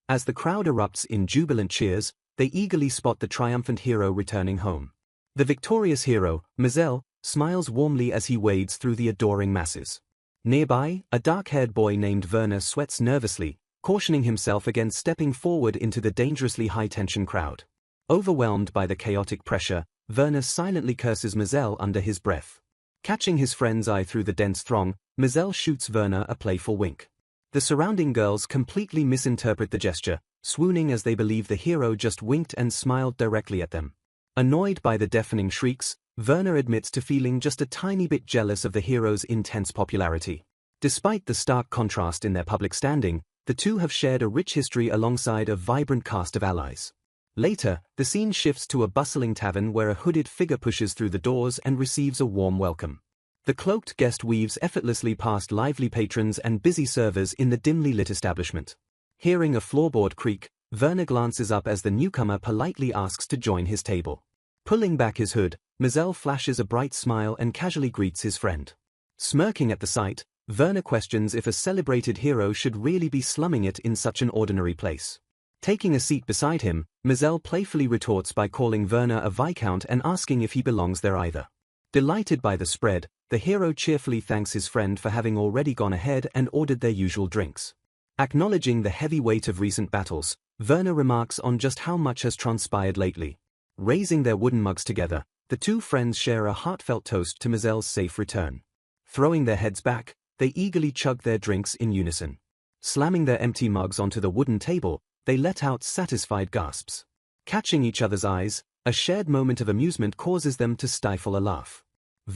As the crowd erupts in jubilant cheers, they eagerly spot the triumphant hero returning home. The victorious hero, Mazel, smiles warmly as he wades through the adoring masses. Nearby, a dark-haired boy named Werner sweats nervously, cautioning himself against stepping forward into the dangerously high-tension crowd. Overwhelmed by the chaotic pressure, Werner silently curses Mazel under his breath. Catching his friend's eye through the dense throng, Mazel shoots Werner a playful wink. The surrounding girls completely misinterpret the gesture, swooning as they believe the hero just winked and smiled directly at them. Annoyed by the deafening shrieks, Werner admits to feeling just a tiny bit jealous of the hero's intense popularity. Despite the stark contrast in their public standing, the two have shared a rich history alongside a vibrant cast of allies. Later, the scene shifts to a bustling tavern where a hooded figure pushes through the doors and receives a warm welcome. The cloaked guest weaves effortlessly past lively patrons and busy servers in the dimly lit establishment. Hearing a floorboard creak, Werner glances up as the newcomer politely asks to join his table. Pulling back his hood, Mazel flashes a bright smile and casually greets his friend. Smirking at the sight, Werner questions if a celebrated hero should really be slumming it in such an ordinary place. Taking a seat beside him, Mazel playfully retorts by calling Werner a viscount and asking if he belongs there either. Delighted by the spread, the hero cheerfully thanks his friend for having already gone ahead and ordered their usual drinks. Acknowledging the heavy weight of recent battles, Werner remarks on just how much has transpired lately. Raising their wooden mugs together, the two friends share a heartfelt toast to Mazel's safe return. Throwing their heads back, they eagerly chug their drinks in unison. Slamming their empty mugs onto the wooden table, they let out satisfied gasps. Catching each other's eyes, a shared moment of amusement causes them to stifle a laugh.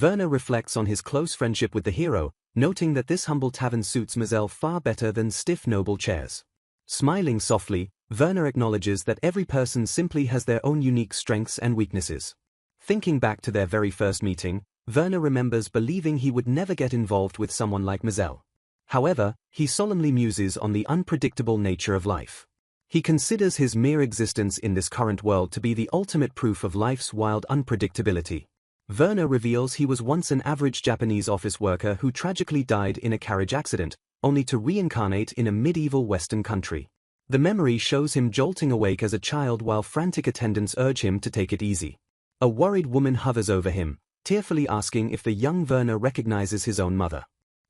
Werner reflects on his close friendship with the hero, noting that this humble tavern suits Mazel far better than stiff noble chairs. Smiling softly, Werner acknowledges that every person simply has their own unique strengths and weaknesses. Thinking back to their very first meeting, Werner remembers believing he would never get involved with someone like Mazel. However, he solemnly muses on the unpredictable nature of life. He considers his mere existence in this current world to be the ultimate proof of life's wild unpredictability. Werner reveals he was once an average Japanese office worker who tragically died in a carriage accident, only to reincarnate in a medieval Western country. The memory shows him jolting awake as a child while frantic attendants urge him to take it easy. A worried woman hovers over him, tearfully asking if the young Werner recognizes his own mother.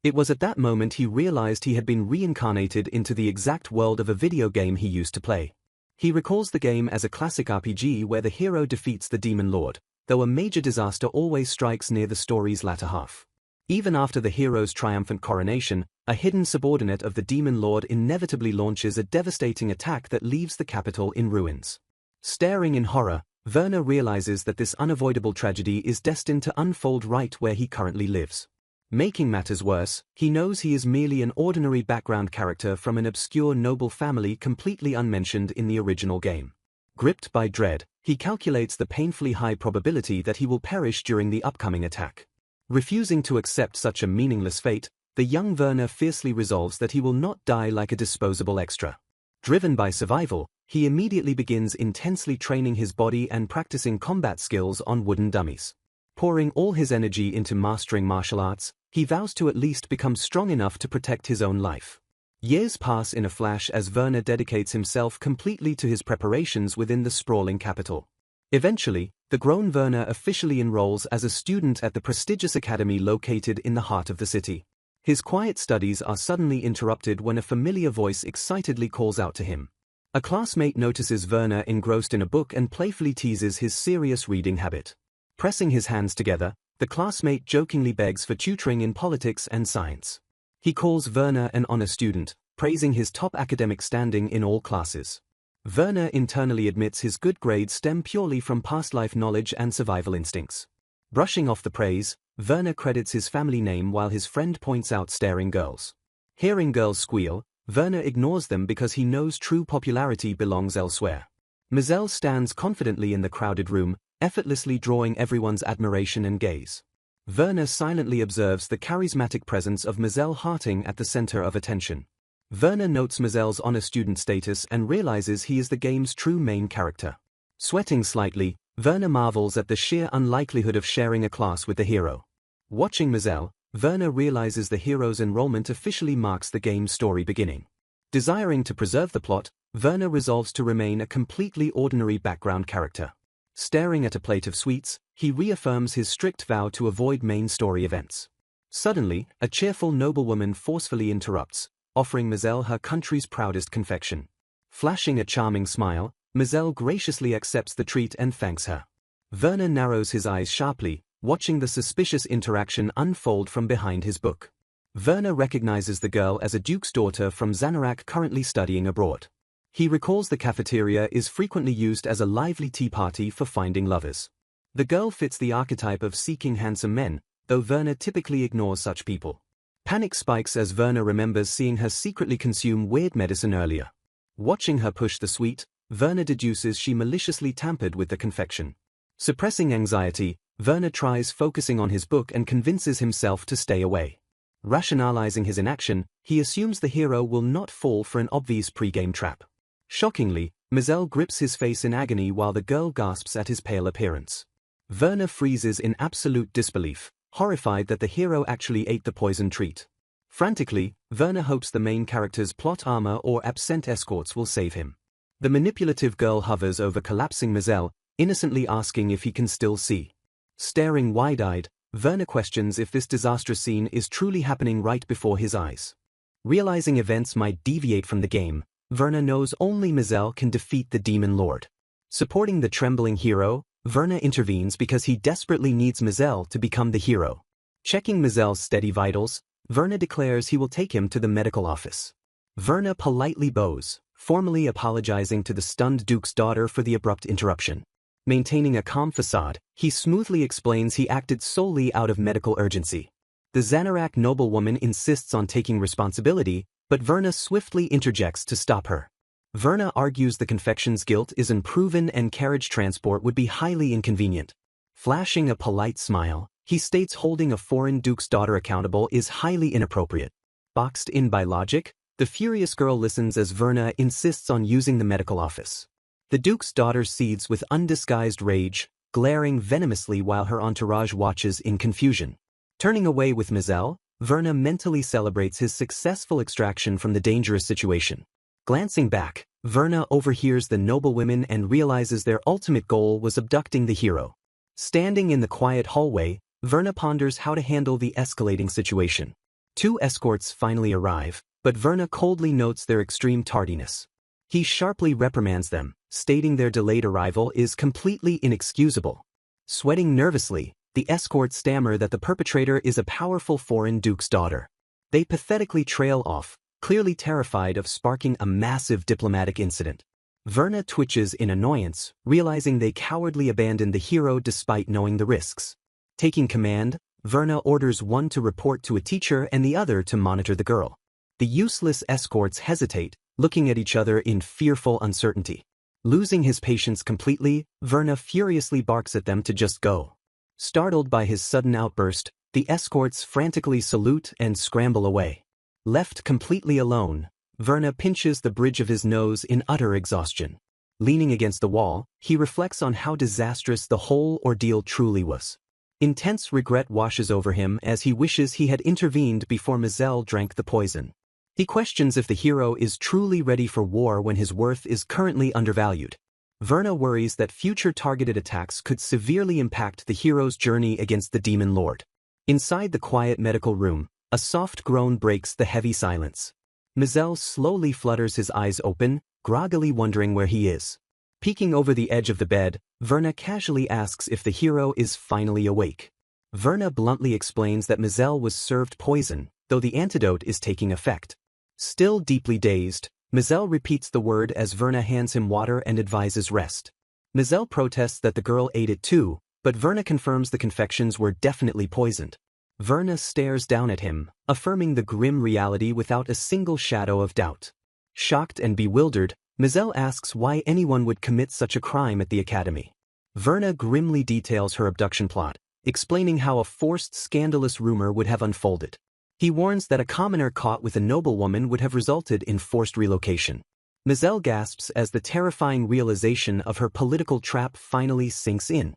It was at that moment he realized he had been reincarnated into the exact world of a video game he used to play. He recalls the game as a classic RPG where the hero defeats the demon lord, though a major disaster always strikes near the story's latter half. Even after the hero's triumphant coronation, a hidden subordinate of the demon lord inevitably launches a devastating attack that leaves the capital in ruins. Staring in horror, Werner realizes that this unavoidable tragedy is destined to unfold right where he currently lives. Making matters worse, he knows he is merely an ordinary background character from an obscure noble family completely unmentioned in the original game. Gripped by dread, he calculates the painfully high probability that he will perish during the upcoming attack. Refusing to accept such a meaningless fate, the young Werner fiercely resolves that he will not die like a disposable extra. Driven by survival, he immediately begins intensely training his body and practicing combat skills on wooden dummies. Pouring all his energy into mastering martial arts, he vows to at least become strong enough to protect his own life. Years pass in a flash as Werner dedicates himself completely to his preparations within the sprawling capital. Eventually, the grown Werner officially enrolls as a student at the prestigious academy located in the heart of the city. His quiet studies are suddenly interrupted when a familiar voice excitedly calls out to him. A classmate notices Werner engrossed in a book and playfully teases his serious reading habit. Pressing his hands together, the classmate jokingly begs for tutoring in politics and science. He calls Werner an honor student, praising his top academic standing in all classes. Werner internally admits his good grades stem purely from past life knowledge and survival instincts. Brushing off the praise, Werner credits his family name while his friend points out staring girls. Hearing girls squeal, Werner ignores them because he knows true popularity belongs elsewhere. Mazel stands confidently in the crowded room, effortlessly drawing everyone's admiration and gaze. Werner silently observes the charismatic presence of Mazel Harting at the center of attention. Werner notes Mazel's honor student status and realizes he is the game's true main character. Sweating slightly, Werner marvels at the sheer unlikelihood of sharing a class with the hero. Watching Mazel, Werner realizes the hero's enrollment officially marks the game's story beginning. Desiring to preserve the plot, Werner resolves to remain a completely ordinary background character. Staring at a plate of sweets, he reaffirms his strict vow to avoid main story events. Suddenly, a cheerful noblewoman forcefully interrupts, offering Mazel her country's proudest confection. Flashing a charming smile, Mazel graciously accepts the treat and thanks her. Werner narrows his eyes sharply, watching the suspicious interaction unfold from behind his book. Werner recognizes the girl as a duke's daughter from Xanarak currently studying abroad. He recalls the cafeteria is frequently used as a lively tea party for finding lovers. The girl fits the archetype of seeking handsome men, though Werner typically ignores such people. Panic spikes as Werner remembers seeing her secretly consume weird medicine earlier. Watching her push the sweet, Werner deduces she maliciously tampered with the confection. Suppressing anxiety, Werner tries focusing on his book and convinces himself to stay away. Rationalizing his inaction, he assumes the hero will not fall for an obvious pre-game trap. Shockingly, Mazel grips his face in agony while the girl gasps at his pale appearance. Werner freezes in absolute disbelief, horrified that the hero actually ate the poison treat. Frantically, Werner hopes the main character's plot armor or absent escorts will save him. The manipulative girl hovers over collapsing Mazel, innocently asking if he can still see. Staring wide-eyed, Werner questions if this disastrous scene is truly happening right before his eyes. Realizing events might deviate from the game, Werner knows only Mazel can defeat the Demon Lord. Supporting the trembling hero, Werner intervenes because he desperately needs Mazel to become the hero. Checking Mazel's steady vitals, Werner declares he will take him to the medical office. Werner politely bows, formally apologizing to the stunned Duke's daughter for the abrupt interruption. Maintaining a calm facade, he smoothly explains he acted solely out of medical urgency. The Xanarak noblewoman insists on taking responsibility, but Werner swiftly interjects to stop her. Werner argues the confection's guilt is unproven and carriage transport would be highly inconvenient. Flashing a polite smile, he states holding a foreign duke's daughter accountable is highly inappropriate. Boxed in by logic, the furious girl listens as Werner insists on using the medical office. The duke's daughter seethes with undisguised rage, glaring venomously while her entourage watches in confusion. Turning away with Mazel, Werner mentally celebrates his successful extraction from the dangerous situation. Glancing back, Werner overhears the noblewomen and realizes their ultimate goal was abducting the hero. Standing in the quiet hallway, Werner ponders how to handle the escalating situation. 2 escorts finally arrive, but Werner coldly notes their extreme tardiness. He sharply reprimands them, stating their delayed arrival is completely inexcusable. Sweating nervously, the escorts stammer that the perpetrator is a powerful foreign duke's daughter. They pathetically trail off, clearly terrified of sparking a massive diplomatic incident. Werner twitches in annoyance, realizing they cowardly abandoned the hero despite knowing the risks. Taking command, Werner orders one to report to a teacher and the other to monitor the girl. The useless escorts hesitate, looking at each other in fearful uncertainty. Losing his patience completely, Werner furiously barks at them to just go. Startled by his sudden outburst, the escorts frantically salute and scramble away. Left completely alone, Werner pinches the bridge of his nose in utter exhaustion. Leaning against the wall, he reflects on how disastrous the whole ordeal truly was. Intense regret washes over him as he wishes he had intervened before Mazel drank the poison. He questions if the hero is truly ready for war when his worth is currently undervalued. Werner worries that future targeted attacks could severely impact the hero's journey against the Demon Lord. Inside the quiet medical room, a soft groan breaks the heavy silence. Mazel slowly flutters his eyes open, groggily wondering where he is. Peeking over the edge of the bed, Werner casually asks if the hero is finally awake. Werner bluntly explains that Mazel was served poison, though the antidote is taking effect. Still deeply dazed, Mazel repeats the word as Werner hands him water and advises rest. Mazel protests that the girl ate it too, but Werner confirms the confections were definitely poisoned. Werner stares down at him, affirming the grim reality without a single shadow of doubt. Shocked and bewildered, Mazel asks why anyone would commit such a crime at the academy. Werner grimly details her abduction plot, explaining how a forced scandalous rumor would have unfolded. He warns that a commoner caught with a noblewoman would have resulted in forced relocation. Mazel gasps as the terrifying realization of her political trap finally sinks in.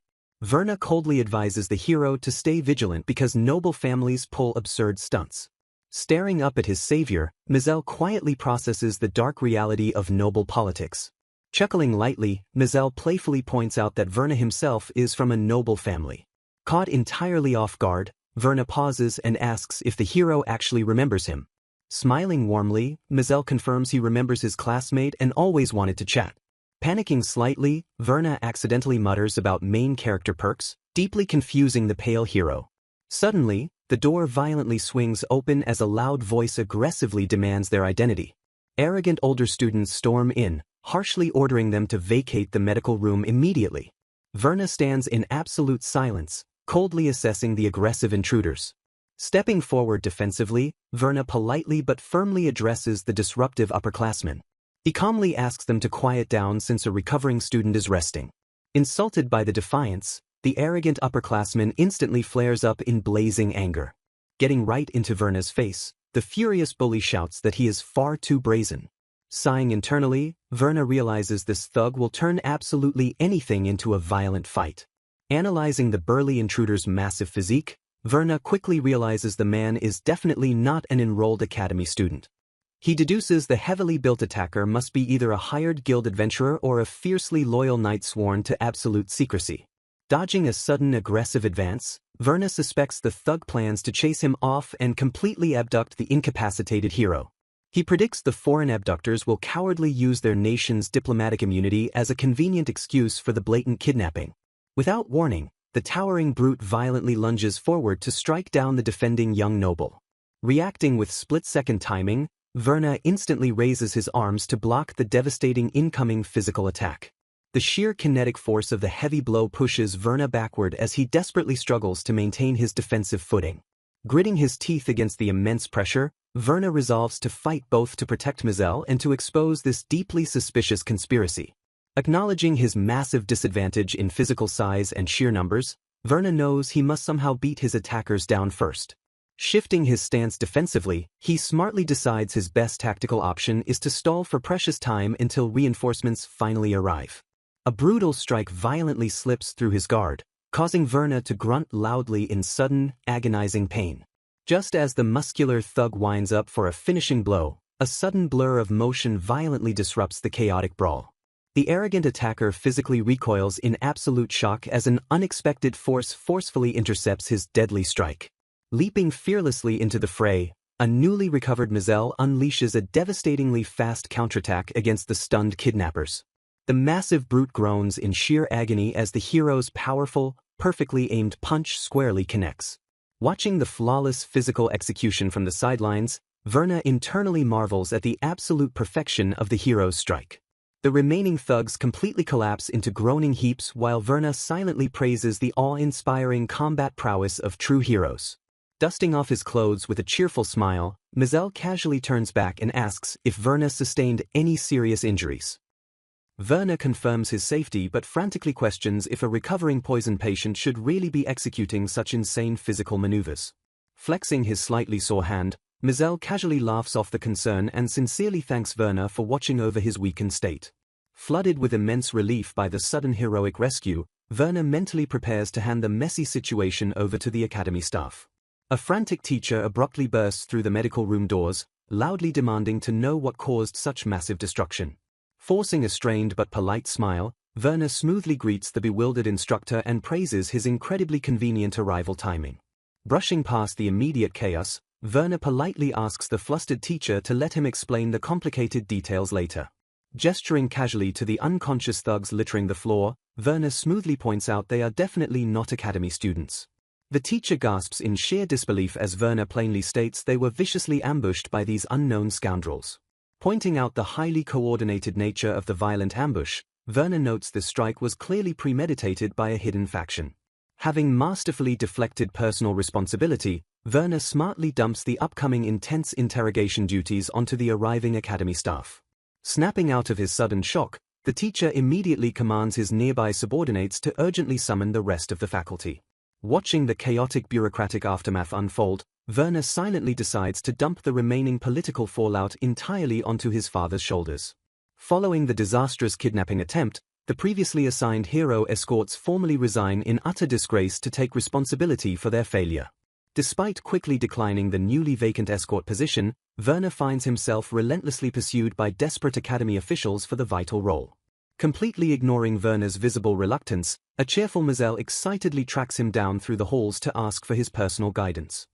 Werner coldly advises the hero to stay vigilant because noble families pull absurd stunts. Staring up at his savior, Mizell quietly processes the dark reality of noble politics. Chuckling lightly, Mizell playfully points out that Verna himself is from a noble family. Caught entirely off guard, Verna pauses and asks if the hero actually remembers him. Smiling warmly, Mizell confirms he remembers his classmate and always wanted to chat. Panicking slightly, Verna accidentally mutters about main character perks, deeply confusing the pale hero. Suddenly, the door violently swings open as a loud voice aggressively demands their identity. Arrogant older students storm in, harshly ordering them to vacate the medical room immediately. Verna stands in absolute silence, coldly assessing the aggressive intruders. Stepping forward defensively, Verna politely but firmly addresses the disruptive upperclassmen. He calmly asks them to quiet down since a recovering student is resting. Insulted by the defiance, the arrogant upperclassman instantly flares up in blazing anger. Getting right into Verna's face, the furious bully shouts that he is far too brazen. Sighing internally, Verna realizes this thug will turn absolutely anything into a violent fight. Analyzing the burly intruder's massive physique, Verna quickly realizes the man is definitely not an enrolled academy student. He deduces the heavily built attacker must be either a hired guild adventurer or a fiercely loyal knight sworn to absolute secrecy. Dodging a sudden aggressive advance, Verna suspects the thug plans to chase him off and completely abduct the incapacitated hero. He predicts the foreign abductors will cowardly use their nation's diplomatic immunity as a convenient excuse for the blatant kidnapping. Without warning, the towering brute violently lunges forward to strike down the defending young noble. Reacting with split-second timing, Verna instantly raises his arms to block the devastating incoming physical attack. The sheer kinetic force of the heavy blow pushes Verna backward as he desperately struggles to maintain his defensive footing. Gritting his teeth against the immense pressure, Verna resolves to fight both to protect Mizell and to expose this deeply suspicious conspiracy. Acknowledging his massive disadvantage in physical size and sheer numbers, Verna knows he must somehow beat his attackers down first. Shifting his stance defensively, he smartly decides his best tactical option is to stall for precious time until reinforcements finally arrive. A brutal strike violently slips through his guard, causing Verna to grunt loudly in sudden, agonizing pain. Just as the muscular thug winds up for a finishing blow, a sudden blur of motion violently disrupts the chaotic brawl. The arrogant attacker physically recoils in absolute shock as an unexpected force forcefully intercepts his deadly strike. Leaping fearlessly into the fray, a newly recovered Mizell unleashes a devastatingly fast counterattack against the stunned kidnappers. The massive brute groans in sheer agony as the hero's powerful, perfectly aimed punch squarely connects. Watching the flawless physical execution from the sidelines, Verna internally marvels at the absolute perfection of the hero's strike. The remaining thugs completely collapse into groaning heaps while Verna silently praises the awe-inspiring combat prowess of true heroes. Dusting off his clothes with a cheerful smile, Mizell casually turns back and asks if Verna sustained any serious injuries. Verna confirms his safety but frantically questions if a recovering poison patient should really be executing such insane physical maneuvers. Flexing his slightly sore hand, Mizell casually laughs off the concern and sincerely thanks Verna for watching over his weakened state. Flooded with immense relief by the sudden heroic rescue, Verna mentally prepares to hand the messy situation over to the academy staff. A frantic teacher abruptly bursts through the medical room doors, loudly demanding to know what caused such massive destruction. Forcing a strained but polite smile, Verna smoothly greets the bewildered instructor and praises his incredibly convenient arrival timing. Brushing past the immediate chaos, Verna politely asks the flustered teacher to let him explain the complicated details later. Gesturing casually to the unconscious thugs littering the floor, Verna smoothly points out they are definitely not academy students. The teacher gasps in sheer disbelief as Verna plainly states they were viciously ambushed by these unknown scoundrels. Pointing out the highly coordinated nature of the violent ambush, Verna notes this strike was clearly premeditated by a hidden faction. Having masterfully deflected personal responsibility, Verna smartly dumps the upcoming intense interrogation duties onto the arriving academy staff. Snapping out of his sudden shock, the teacher immediately commands his nearby subordinates to urgently summon the rest of the faculty. Watching the chaotic bureaucratic aftermath unfold, Verna silently decides to dump the remaining political fallout entirely onto his father's shoulders. Following the disastrous kidnapping attempt, the previously assigned hero escorts formally resign in utter disgrace to take responsibility for their failure. Despite quickly declining the newly vacant escort position, Werner finds himself relentlessly pursued by desperate academy officials for the vital role. Completely ignoring Werner's visible reluctance, a cheerful Mazel excitedly tracks him down through the halls to ask for his personal guidance.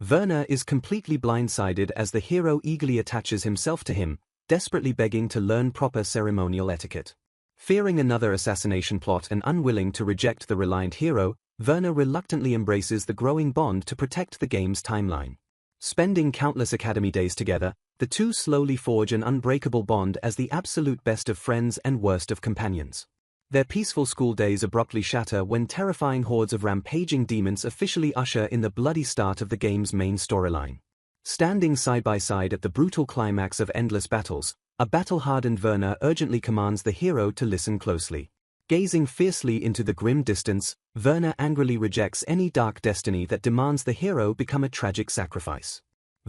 Werner is completely blindsided as the hero eagerly attaches himself to him, desperately begging to learn proper ceremonial etiquette. Fearing another assassination plot and unwilling to reject the reliant hero, Werner reluctantly embraces the growing bond to protect the game's timeline. Spending countless academy days together, the two slowly forge an unbreakable bond as the absolute best of friends and worst of companions. Their peaceful school days abruptly shatter when terrifying hordes of rampaging demons officially usher in the bloody start of the game's main storyline. Standing side by side at the brutal climax of endless battles, a battle-hardened Werner urgently commands the hero to listen closely. Gazing fiercely into the grim distance, Werner angrily rejects any dark destiny that demands the hero become a tragic sacrifice.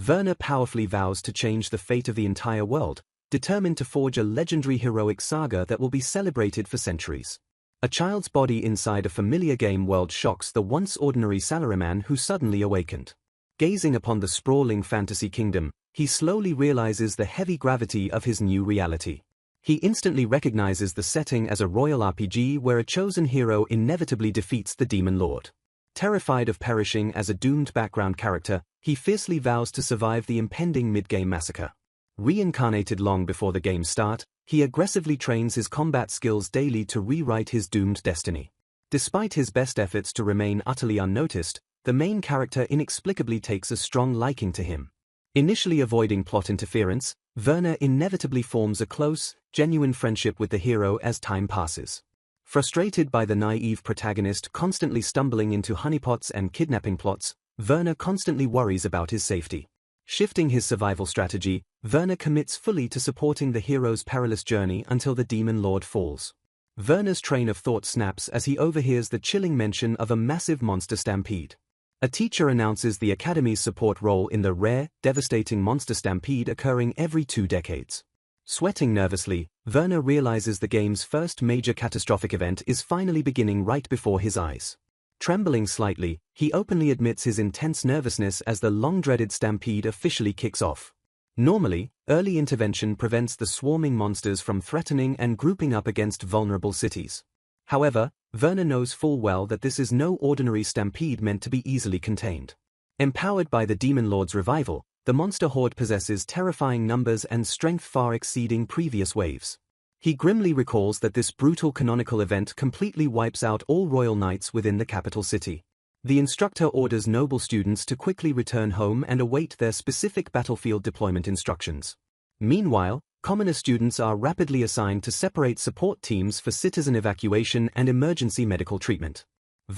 Werner powerfully vows to change the fate of the entire world, determined to forge a legendary heroic saga that will be celebrated for centuries. A child's body inside a familiar game world shocks the once ordinary salaryman who suddenly awakened. Gazing upon the sprawling fantasy kingdom, he slowly realizes the heavy gravity of his new reality. He instantly recognizes the setting as a royal RPG where a chosen hero inevitably defeats the demon lord. Terrified of perishing as a doomed background character, he fiercely vows to survive the impending mid-game massacre. Reincarnated long before the game's start, he aggressively trains his combat skills daily to rewrite his doomed destiny. Despite his best efforts to remain utterly unnoticed, the main character inexplicably takes a strong liking to him. Initially avoiding plot interference, Werner inevitably forms a close, genuine friendship with the hero as time passes. Frustrated by the naive protagonist constantly stumbling into honeypots and kidnapping plots, Werner constantly worries about his safety. Shifting his survival strategy, Werner commits fully to supporting the hero's perilous journey until the demon lord falls. Werner's train of thought snaps as he overhears the chilling mention of a massive monster stampede. A teacher announces the Academy's support role in the rare, devastating monster stampede occurring every 2 decades. Sweating nervously, Werner realizes the game's first major catastrophic event is finally beginning right before his eyes. Trembling slightly, he openly admits his intense nervousness as the long-dreaded stampede officially kicks off. Normally, early intervention prevents the swarming monsters from threatening and grouping up against vulnerable cities. However, Werner knows full well that this is no ordinary stampede meant to be easily contained. Empowered by the Demon Lord's revival, the monster horde possesses terrifying numbers and strength far exceeding previous waves. He grimly recalls that this brutal canonical event completely wipes out all royal knights within the capital city. The instructor orders noble students to quickly return home and await their specific battlefield deployment instructions. Meanwhile, commoner students are rapidly assigned to separate support teams for citizen evacuation and emergency medical treatment.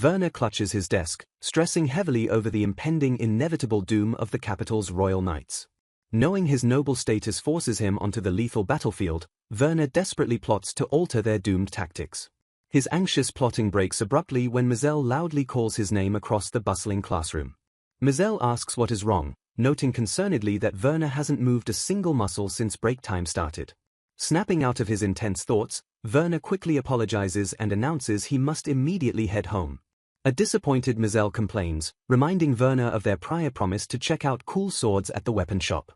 Werner clutches his desk, stressing heavily over the impending inevitable doom of the capital's royal knights. Knowing his noble status forces him onto the lethal battlefield, Werner desperately plots to alter their doomed tactics. His anxious plotting breaks abruptly when Mazel loudly calls his name across the bustling classroom. Mazel asks what is wrong, noting concernedly that Werner hasn't moved a single muscle since break time started. Snapping out of his intense thoughts, Werner quickly apologizes and announces he must immediately head home. A disappointed Mazel complains, reminding Werner of their prior promise to check out cool swords at the weapon shop.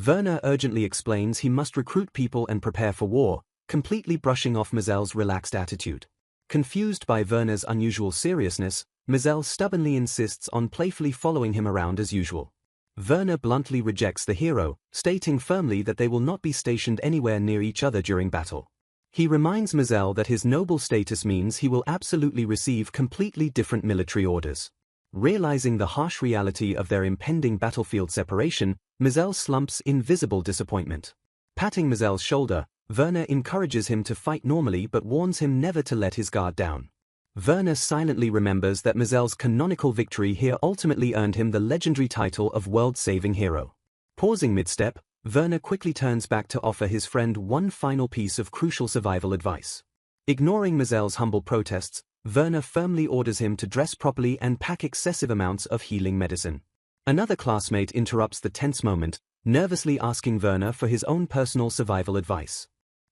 Werner urgently explains he must recruit people and prepare for war, completely brushing off Mazel's relaxed attitude. Confused by Werner's unusual seriousness, Mazel stubbornly insists on playfully following him around as usual. Werner bluntly rejects the hero, stating firmly that they will not be stationed anywhere near each other during battle. He reminds Mazel that his noble status means he will absolutely receive completely different military orders. Realizing the harsh reality of their impending battlefield separation, Mazel slumps in visible disappointment. Patting Mazel's shoulder, Werner encourages him to fight normally but warns him never to let his guard down. Werner silently remembers that Mazel's canonical victory here ultimately earned him the legendary title of world-saving hero. Pausing mid-step, Werner quickly turns back to offer his friend one final piece of crucial survival advice. Ignoring Mazel's humble protests, Werner firmly orders him to dress properly and pack excessive amounts of healing medicine. Another classmate interrupts the tense moment, nervously asking Werner for his own personal survival advice.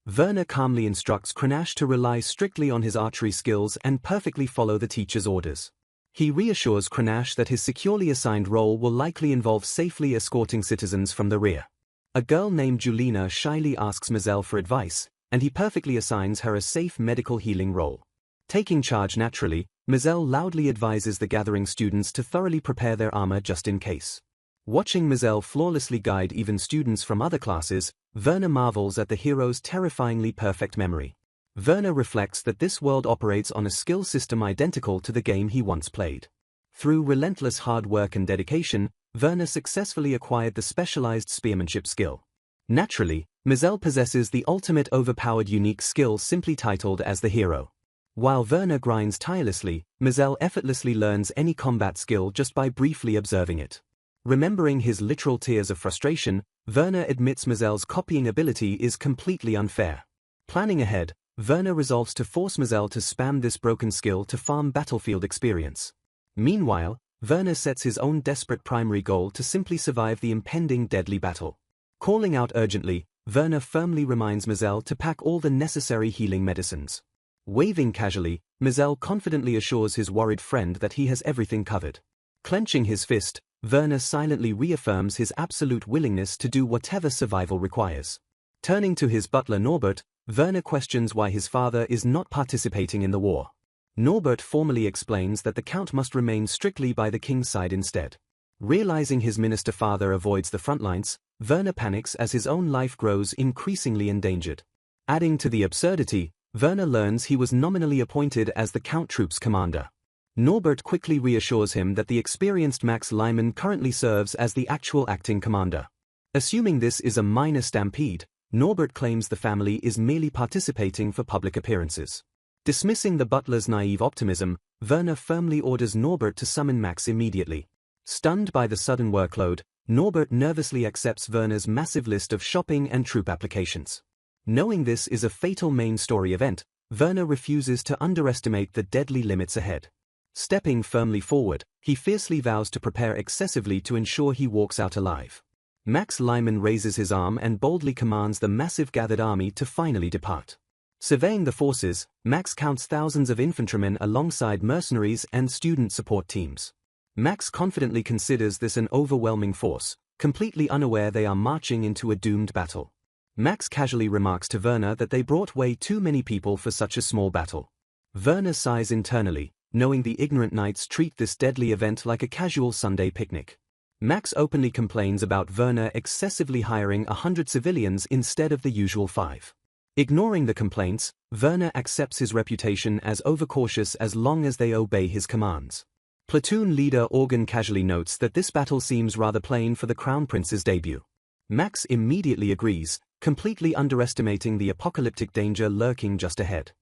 Werner calmly instructs Grenache to rely strictly on his archery skills and perfectly follow the teacher's orders. He reassures Grenache that his securely assigned role will likely involve safely escorting citizens from the rear. A girl named Julina shyly asks Mazel for advice, and he perfectly assigns her a safe medical healing role. Taking charge naturally, Mazel loudly advises the gathering students to thoroughly prepare their armor just in case. Watching Mazel flawlessly guide even students from other classes, Werner marvels at the hero's terrifyingly perfect memory. Werner reflects that this world operates on a skill system identical to the game he once played. Through relentless hard work and dedication, Werner successfully acquired the specialized spearmanship skill. Naturally, Mazel possesses the ultimate overpowered unique skill simply titled as the hero. While Werner grinds tirelessly, Mazel effortlessly learns any combat skill just by briefly observing it. Remembering his literal tears of frustration, Werner admits Mazel's copying ability is completely unfair. Planning ahead, Werner resolves to force Mazel to spam this broken skill to farm battlefield experience. Meanwhile, Werner sets his own desperate primary goal to simply survive the impending deadly battle. Calling out urgently, Werner firmly reminds Mazel to pack all the necessary healing medicines. Waving casually, Mazel confidently assures his worried friend that he has everything covered. Clenching his fist, Werner silently reaffirms his absolute willingness to do whatever survival requires. Turning to his butler Norbert, Werner questions why his father is not participating in the war. Norbert formally explains that the Count must remain strictly by the king's side instead. Realizing his minister father avoids the front lines, Werner panics as his own life grows increasingly endangered. Adding to the absurdity, Werner learns he was nominally appointed as the Count troops commander. Norbert quickly reassures him that the experienced Max Lyman currently serves as the actual acting commander. Assuming this is a minor stampede, Norbert claims the family is merely participating for public appearances. Dismissing the butler's naive optimism, Werner firmly orders Norbert to summon Max immediately. Stunned by the sudden workload, Norbert nervously accepts Werner's massive list of shopping and troop applications. Knowing this is a fatal main story event, Werner refuses to underestimate the deadly limits ahead. Stepping firmly forward, he fiercely vows to prepare excessively to ensure he walks out alive. Max Lyman raises his arm and boldly commands the massive gathered army to finally depart. Surveying the forces, Max counts thousands of infantrymen alongside mercenaries and student support teams. Max confidently considers this an overwhelming force, completely unaware they are marching into a doomed battle. Max casually remarks to Werner that they brought way too many people for such a small battle. Werner sighs internally, knowing the ignorant knights treat this deadly event like a casual Sunday picnic. Max openly complains about Werner excessively hiring 100 civilians instead of the usual 5. Ignoring the complaints, Werner accepts his reputation as overcautious as long as they obey his commands. Platoon leader Organ casually notes that this battle seems rather plain for the Crown Prince's debut. Max immediately agrees, completely underestimating the apocalyptic danger lurking just ahead.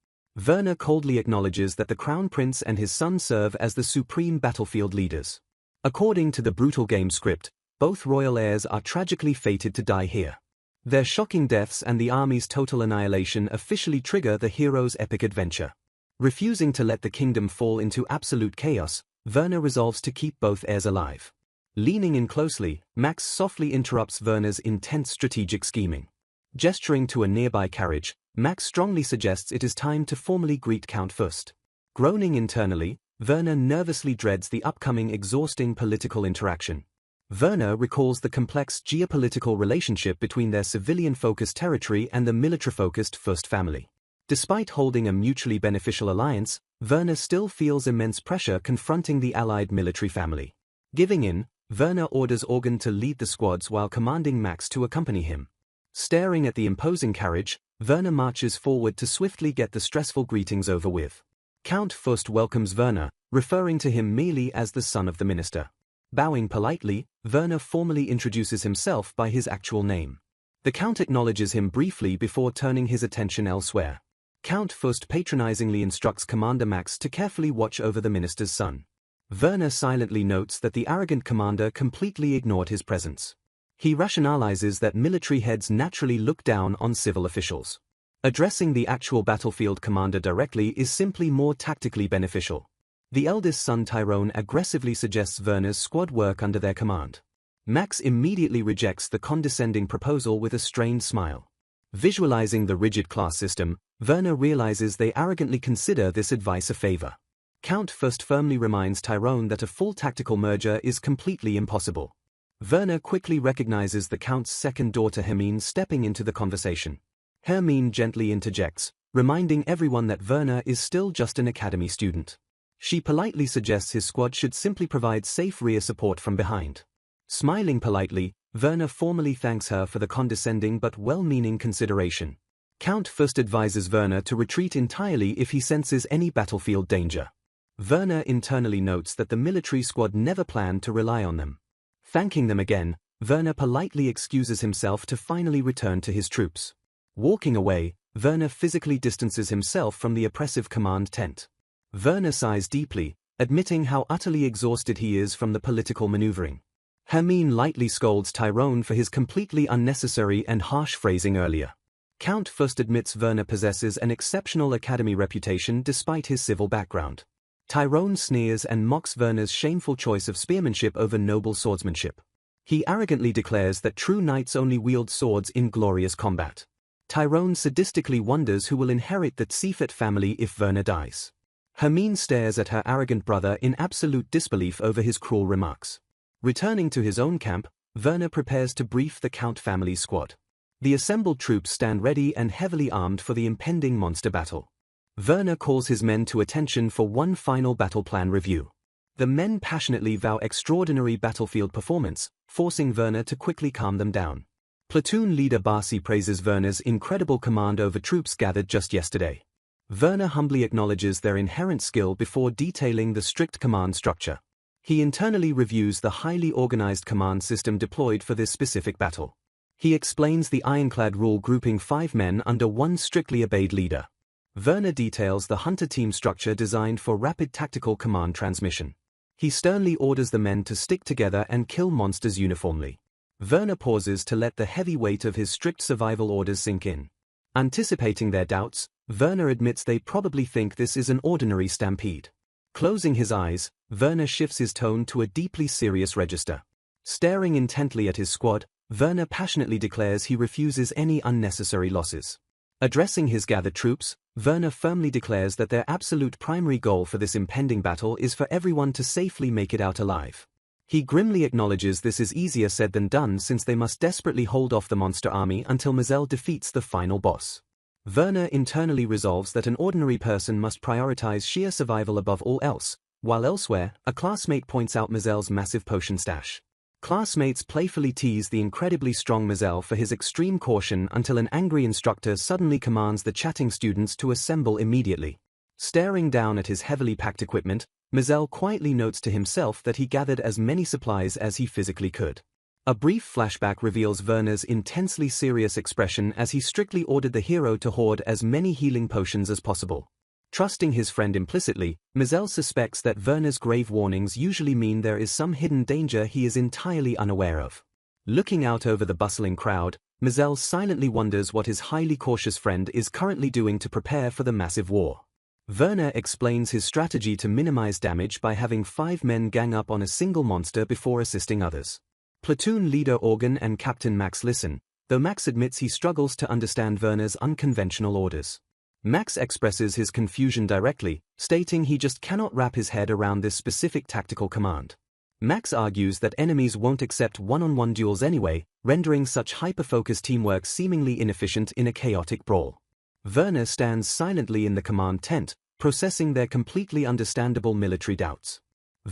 Werner coldly acknowledges that the Crown Prince and his son serve as the supreme battlefield leaders. According to the brutal game script, both royal heirs are tragically fated to die here. Their shocking deaths and the army's total annihilation officially trigger the hero's epic adventure. Refusing to let the kingdom fall into absolute chaos, Werner resolves to keep both heirs alive. Leaning in closely, Max softly interrupts Werner's intense strategic scheming. Gesturing to a nearby carriage, Max strongly suggests it is time to formally greet Count Fürst. Groaning internally, Werner nervously dreads the upcoming exhausting political interaction. Werner recalls the complex geopolitical relationship between their civilian-focused territory and the military-focused Fürst family. Despite holding a mutually beneficial alliance, Werner still feels immense pressure confronting the allied military family. Giving in, Werner orders Organ to lead the squads while commanding Max to accompany him. Staring at the imposing carriage, Werner marches forward to swiftly get the stressful greetings over with. Count Fürst welcomes Werner, referring to him merely as the son of the minister. Bowing politely, Werner formally introduces himself by his actual name. The Count acknowledges him briefly before turning his attention elsewhere. Count Fürst patronizingly instructs Commander Max to carefully watch over the minister's son. Werner silently notes that the arrogant commander completely ignored his presence. He rationalizes that military heads naturally look down on civil officials. Addressing the actual battlefield commander directly is simply more tactically beneficial. The eldest son Tyrone aggressively suggests Werner's squad work under their command. Max immediately rejects the condescending proposal with a strained smile. Visualizing the rigid class system, Werner realizes they arrogantly consider this advice a favor. Count Fust firmly reminds Tyrone that a full tactical merger is completely impossible. Werner quickly recognizes the Count's second daughter Hermine stepping into the conversation. Hermine gently interjects, reminding everyone that Werner is still just an academy student. She politely suggests his squad should simply provide safe rear support from behind. Smiling politely, Werner formally thanks her for the condescending but well-meaning consideration. Count Fust advises Werner to retreat entirely if he senses any battlefield danger. Werner internally notes that the military squad never planned to rely on them. Thanking them again, Werner politely excuses himself to finally return to his troops. Walking away, Werner physically distances himself from the oppressive command tent. Werner sighs deeply, admitting how utterly exhausted he is from the political maneuvering. Hermine lightly scolds Tyrone for his completely unnecessary and harsh phrasing earlier. Count Fust admits Werner possesses an exceptional academy reputation despite his civil background. Tyrone sneers and mocks Werner's shameful choice of spearmanship over noble swordsmanship. He arrogantly declares that true knights only wield swords in glorious combat. Tyrone sadistically wonders who will inherit the Tsifet family if Werner dies. Hermine stares at her arrogant brother in absolute disbelief over his cruel remarks. Returning to his own camp, Werner prepares to brief the Count family's squad. The assembled troops stand ready and heavily armed for the impending monster battle. Werner calls his men to attention for one final battle plan review. The men passionately vow extraordinary battlefield performance, forcing Werner to quickly calm them down. Platoon leader Barcy praises Werner's incredible command over troops gathered just yesterday. Werner humbly acknowledges their inherent skill before detailing the strict command structure. He internally reviews the highly organized command system deployed for this specific battle. He explains the ironclad rule grouping 5 men under one strictly obeyed leader. Werner details the hunter team structure designed for rapid tactical command transmission. He sternly orders the men to stick together and kill monsters uniformly. Werner pauses to let the heavy weight of his strict survival orders sink in. Anticipating their doubts, Werner admits they probably think this is an ordinary stampede. Closing his eyes, Werner shifts his tone to a deeply serious register. Staring intently at his squad, Werner passionately declares he refuses any unnecessary losses. Addressing his gathered troops, Werner firmly declares that their absolute primary goal for this impending battle is for everyone to safely make it out alive. He grimly acknowledges this is easier said than done since they must desperately hold off the monster army until Mizell defeats the final boss. Werner internally resolves that an ordinary person must prioritize sheer survival above all else, while elsewhere, a classmate points out Mizell's massive potion stash. Classmates playfully tease the incredibly strong Mizell for his extreme caution until an angry instructor suddenly commands the chatting students to assemble immediately. Staring down at his heavily packed equipment, Mizell quietly notes to himself that he gathered as many supplies as he physically could. A brief flashback reveals Werner's intensely serious expression as he strictly ordered the hero to hoard as many healing potions as possible. Trusting his friend implicitly, Mizell suspects that Werner's grave warnings usually mean there is some hidden danger he is entirely unaware of. Looking out over the bustling crowd, Mizell silently wonders what his highly cautious friend is currently doing to prepare for the massive war. Werner explains his strategy to minimize damage by having 5 men gang up on a single monster before assisting others. Platoon leader Organ and Captain Max listen, though Max admits he struggles to understand Werner's unconventional orders. Max expresses his confusion directly, stating he just cannot wrap his head around this specific tactical command. Max argues that enemies won't accept one-on-one duels anyway, rendering such hyper-focused teamwork seemingly inefficient in a chaotic brawl. Werner stands silently in the command tent, processing their completely understandable military doubts.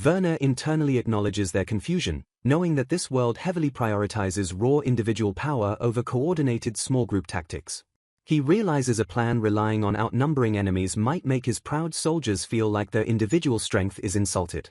Werner internally acknowledges their confusion, knowing that this world heavily prioritizes raw individual power over coordinated small group tactics. He realizes a plan relying on outnumbering enemies might make his proud soldiers feel like their individual strength is insulted.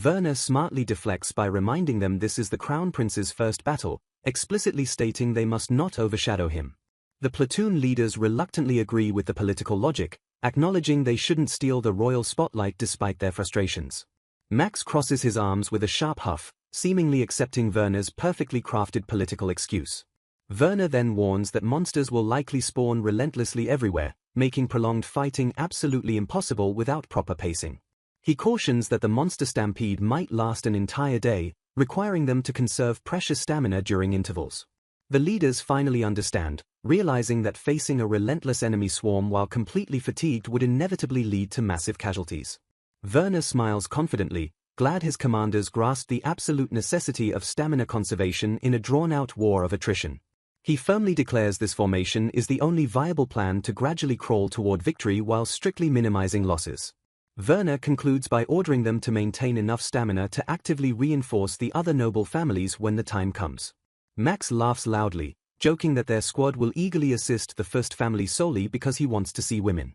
Werner smartly deflects by reminding them this is the Crown Prince's first battle, explicitly stating they must not overshadow him. The platoon leaders reluctantly agree with the political logic, acknowledging they shouldn't steal the royal spotlight despite their frustrations. Max crosses his arms with a sharp huff, seemingly accepting Werner's perfectly crafted political excuse. Werner then warns that monsters will likely spawn relentlessly everywhere, making prolonged fighting absolutely impossible without proper pacing. He cautions that the monster stampede might last an entire day, requiring them to conserve precious stamina during intervals. The leaders finally understand, realizing that facing a relentless enemy swarm while completely fatigued would inevitably lead to massive casualties. Werner smiles confidently, glad his commanders grasped the absolute necessity of stamina conservation in a drawn-out war of attrition. He firmly declares this formation is the only viable plan to gradually crawl toward victory while strictly minimizing losses. Werner concludes by ordering them to maintain enough stamina to actively reinforce the other noble families when the time comes. Max laughs loudly, joking that their squad will eagerly assist the first family solely because he wants to see women.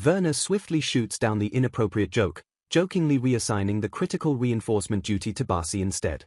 Werner swiftly shoots down the inappropriate joke, jokingly reassigning the critical reinforcement duty to Barcy instead.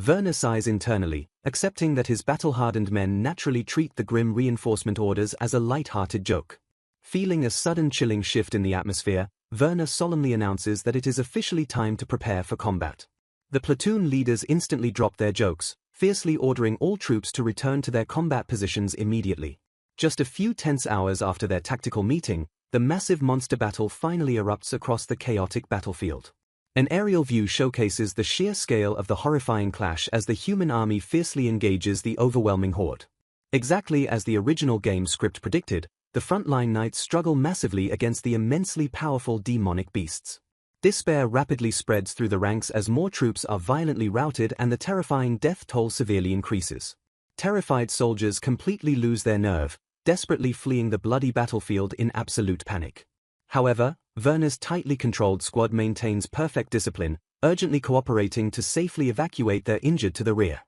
Werner sighs internally, accepting that his battle-hardened men naturally treat the grim reinforcement orders as a light-hearted joke. Feeling a sudden chilling shift in the atmosphere, Werner solemnly announces that it is officially time to prepare for combat. The platoon leaders instantly drop their jokes, fiercely ordering all troops to return to their combat positions immediately. Just a few tense hours after their tactical meeting, the massive monster battle finally erupts across the chaotic battlefield. An aerial view showcases the sheer scale of the horrifying clash as the human army fiercely engages the overwhelming horde. Exactly as the original game script predicted, the frontline knights struggle massively against the immensely powerful demonic beasts. Despair rapidly spreads through the ranks as more troops are violently routed and the terrifying death toll severely increases. Terrified soldiers completely lose their nerve, desperately fleeing the bloody battlefield in absolute panic. However, Werner's tightly controlled squad maintains perfect discipline, urgently cooperating to safely evacuate their injured to the rear.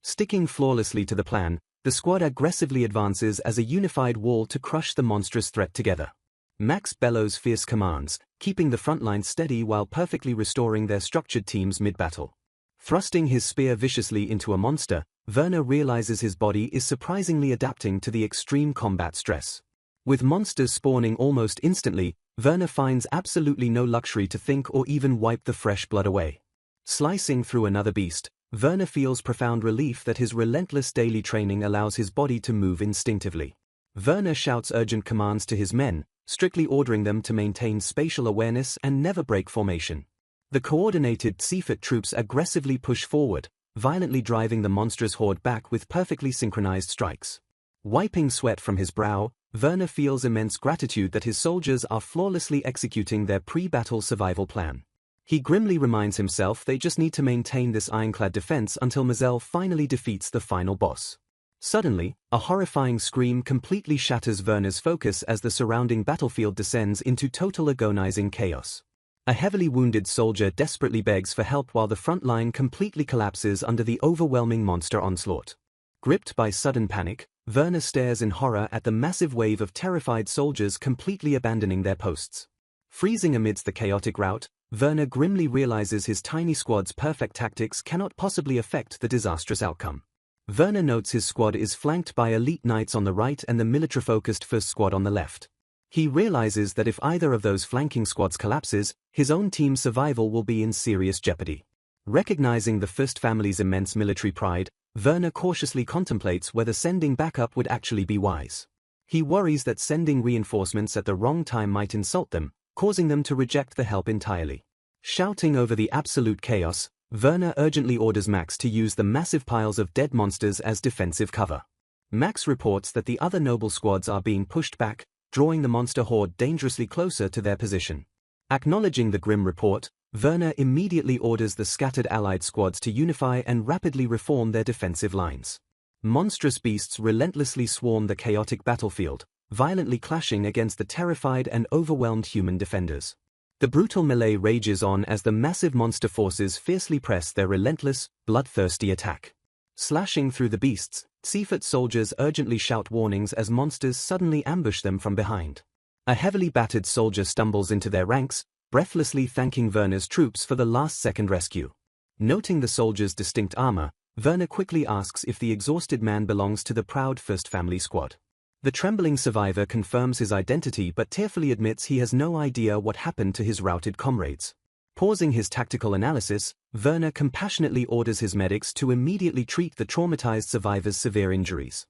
Sticking flawlessly to the plan, the squad aggressively advances as a unified wall to crush the monstrous threat together. Max bellows fierce commands, keeping the front line steady while perfectly restoring their structured teams mid-battle. Thrusting his spear viciously into a monster, Werner realizes his body is surprisingly adapting to the extreme combat stress. With monsters spawning almost instantly, Werner finds absolutely no luxury to think or even wipe the fresh blood away. Slicing through another beast, Werner feels profound relief that his relentless daily training allows his body to move instinctively. Werner shouts urgent commands to his men, strictly ordering them to maintain spatial awareness and never break formation. The coordinated Seafort troops aggressively push forward, violently driving the monstrous horde back with perfectly synchronized strikes. Wiping sweat from his brow, Werner feels immense gratitude that his soldiers are flawlessly executing their pre-battle survival plan. He grimly reminds himself they just need to maintain this ironclad defense until Mizell finally defeats the final boss. Suddenly, a horrifying scream completely shatters Werner's focus as the surrounding battlefield descends into total agonizing chaos. A heavily wounded soldier desperately begs for help while the front line completely collapses under the overwhelming monster onslaught. Gripped by sudden panic, Werner stares in horror at the massive wave of terrified soldiers completely abandoning their posts. Freezing amidst the chaotic rout, Werner grimly realizes his tiny squad's perfect tactics cannot possibly affect the disastrous outcome. Werner notes his squad is flanked by elite knights on the right and the military-focused first squad on the left. He realizes that if either of those flanking squads collapses, his own team's survival will be in serious jeopardy. Recognizing the first family's immense military pride, Werner cautiously contemplates whether sending backup would actually be wise. He worries that sending reinforcements at the wrong time might insult them, causing them to reject the help entirely. Shouting over the absolute chaos, Werner urgently orders Max to use the massive piles of dead monsters as defensive cover. Max reports that the other noble squads are being pushed back, drawing the monster horde dangerously closer to their position. Acknowledging the grim report, Werner immediately orders the scattered allied squads to unify and rapidly reform their defensive lines. Monstrous beasts relentlessly swarm the chaotic battlefield, violently clashing against the terrified and overwhelmed human defenders. The brutal melee rages on as the massive monster forces fiercely press their relentless, bloodthirsty attack. Slashing through the beasts, Seafort soldiers urgently shout warnings as monsters suddenly ambush them from behind. A heavily battered soldier stumbles into their ranks, breathlessly thanking Werner's troops for the last-second rescue. Noting the soldier's distinct armor, Werner quickly asks if the exhausted man belongs to the proud First Family squad. The trembling survivor confirms his identity but tearfully admits he has no idea what happened to his routed comrades. Pausing his tactical analysis, Werner compassionately orders his medics to immediately treat the traumatized survivor's severe injuries.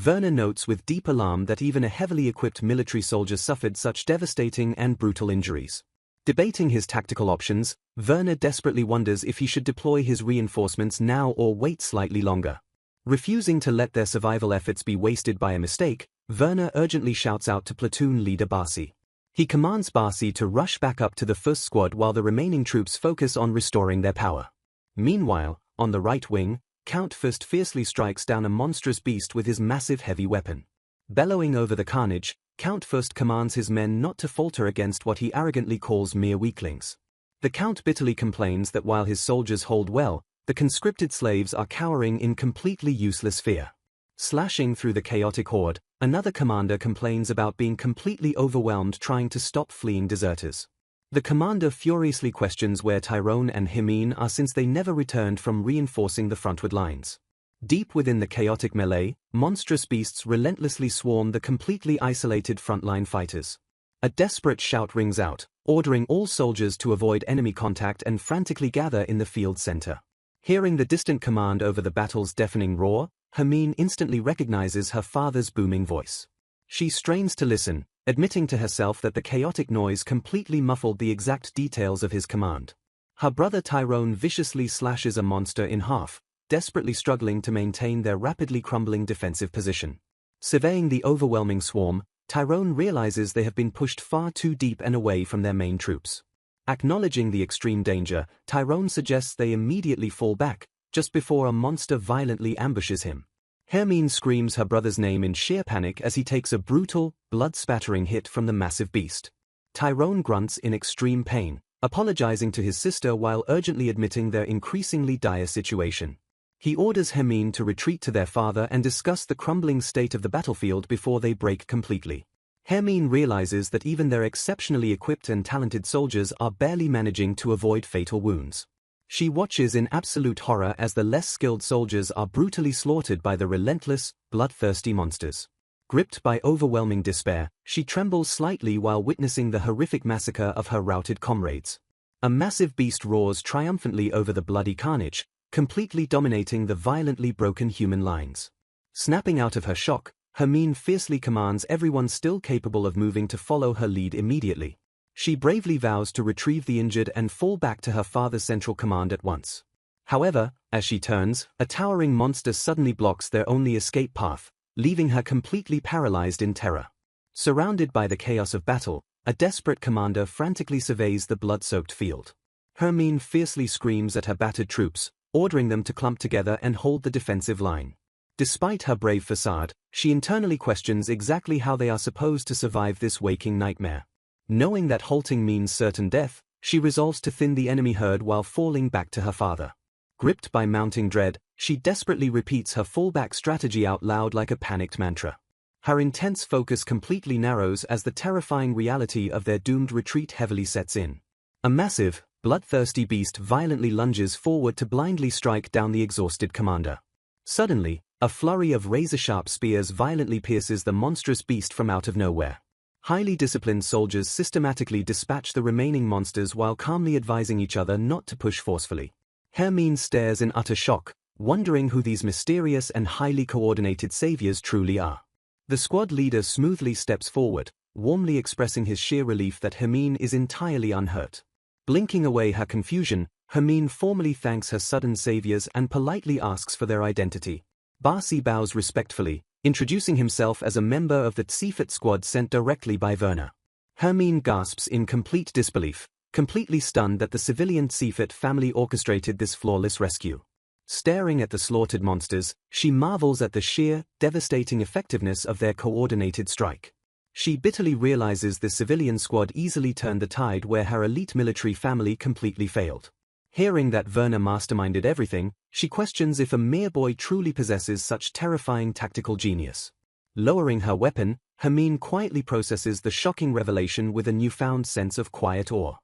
Werner notes with deep alarm that even a heavily equipped military soldier suffered such devastating and brutal injuries. Debating his tactical options, Werner desperately wonders if he should deploy his reinforcements now or wait slightly longer. Refusing to let their survival efforts be wasted by a mistake, Werner urgently shouts out to platoon leader Barcy. He commands Barcy to rush back up to the first squad while the remaining troops focus on restoring their power. Meanwhile, on the right wing, Count Fist fiercely strikes down a monstrous beast with his massive heavy weapon. Bellowing over the carnage, Count Fist commands his men not to falter against what he arrogantly calls mere weaklings. The Count bitterly complains that while his soldiers hold well, the conscripted slaves are cowering in completely useless fear. Slashing through the chaotic horde, another commander complains about being completely overwhelmed trying to stop fleeing deserters. The commander furiously questions where Tyrone and Hermine are since they never returned from reinforcing the frontward lines. Deep within the chaotic melee, monstrous beasts relentlessly swarm the completely isolated frontline fighters. A desperate shout rings out, ordering all soldiers to avoid enemy contact and frantically gather in the field center. Hearing the distant command over the battle's deafening roar, Hermine instantly recognizes her father's booming voice. She strains to listen, admitting to herself that the chaotic noise completely muffled the exact details of his command. Her brother Tyrone viciously slashes a monster in half, desperately struggling to maintain their rapidly crumbling defensive position. Surveying the overwhelming swarm, Tyrone realizes they have been pushed far too deep and away from their main troops. Acknowledging the extreme danger, Tyrone suggests they immediately fall back, just before a monster violently ambushes him. Hermine screams her brother's name in sheer panic as he takes a brutal, blood-spattering hit from the massive beast. Tyrone grunts in extreme pain, apologizing to his sister while urgently admitting their increasingly dire situation. He orders Hermine to retreat to their father and discuss the crumbling state of the battlefield before they break completely. Hermine realizes that even their exceptionally equipped and talented soldiers are barely managing to avoid fatal wounds. She watches in absolute horror as the less skilled soldiers are brutally slaughtered by the relentless, bloodthirsty monsters. Gripped by overwhelming despair, she trembles slightly while witnessing the horrific massacre of her routed comrades. A massive beast roars triumphantly over the bloody carnage, completely dominating the violently broken human lines. Snapping out of her shock, Hermine fiercely commands everyone still capable of moving to follow her lead immediately. She bravely vows to retrieve the injured and fall back to her father's central command at once. However, as she turns, a towering monster suddenly blocks their only escape path, leaving her completely paralyzed in terror. Surrounded by the chaos of battle, a desperate commander frantically surveys the blood-soaked field. Hermine fiercely screams at her battered troops, ordering them to clump together and hold the defensive line. Despite her brave facade, she internally questions exactly how they are supposed to survive this waking nightmare. Knowing that halting means certain death, she resolves to thin the enemy herd while falling back to her father. Gripped by mounting dread, she desperately repeats her fallback strategy out loud like a panicked mantra. Her intense focus completely narrows as the terrifying reality of their doomed retreat heavily sets in. A massive, bloodthirsty beast violently lunges forward to blindly strike down the exhausted commander. Suddenly, a flurry of razor-sharp spears violently pierces the monstrous beast from out of nowhere. Highly disciplined soldiers systematically dispatch the remaining monsters while calmly advising each other not to push forcefully. Hermine stares in utter shock, wondering who these mysterious and highly coordinated saviors truly are. The squad leader smoothly steps forward, warmly expressing his sheer relief that Hermine is entirely unhurt. Blinking away her confusion, Hermine formally thanks her sudden saviors and politely asks for their identity. Barcy bows respectfully, introducing himself as a member of the Tsifet squad sent directly by Werner. Hermine gasps in complete disbelief, completely stunned that the civilian Tsifet family orchestrated this flawless rescue. Staring at the slaughtered monsters, she marvels at the sheer, devastating effectiveness of their coordinated strike. She bitterly realizes the civilian squad easily turned the tide where her elite military family completely failed. Hearing that Werner masterminded everything, she questions if a mere boy truly possesses such terrifying tactical genius. Lowering her weapon, Hermine quietly processes the shocking revelation with a newfound sense of quiet awe.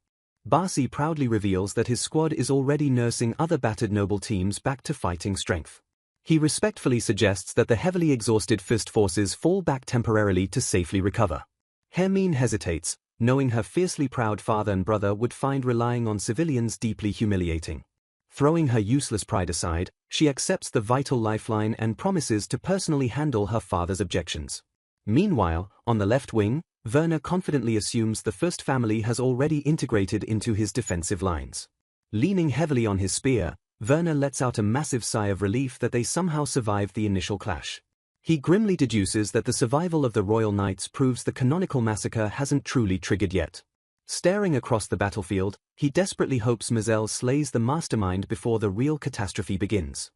Barcy proudly reveals that his squad is already nursing other battered noble teams back to fighting strength. He respectfully suggests that the heavily exhausted Fist forces fall back temporarily to safely recover. Hermine hesitates, knowing her fiercely proud father and brother would find relying on civilians deeply humiliating. Throwing her useless pride aside, she accepts the vital lifeline and promises to personally handle her father's objections. Meanwhile, on the left wing, Werner confidently assumes the Fürst family has already integrated into his defensive lines. Leaning heavily on his spear, Werner lets out a massive sigh of relief that they somehow survived the initial clash. He grimly deduces that the survival of the Royal Knights proves the canonical massacre hasn't truly triggered yet. Staring across the battlefield, he desperately hopes Mazel slays the mastermind before the real catastrophe begins.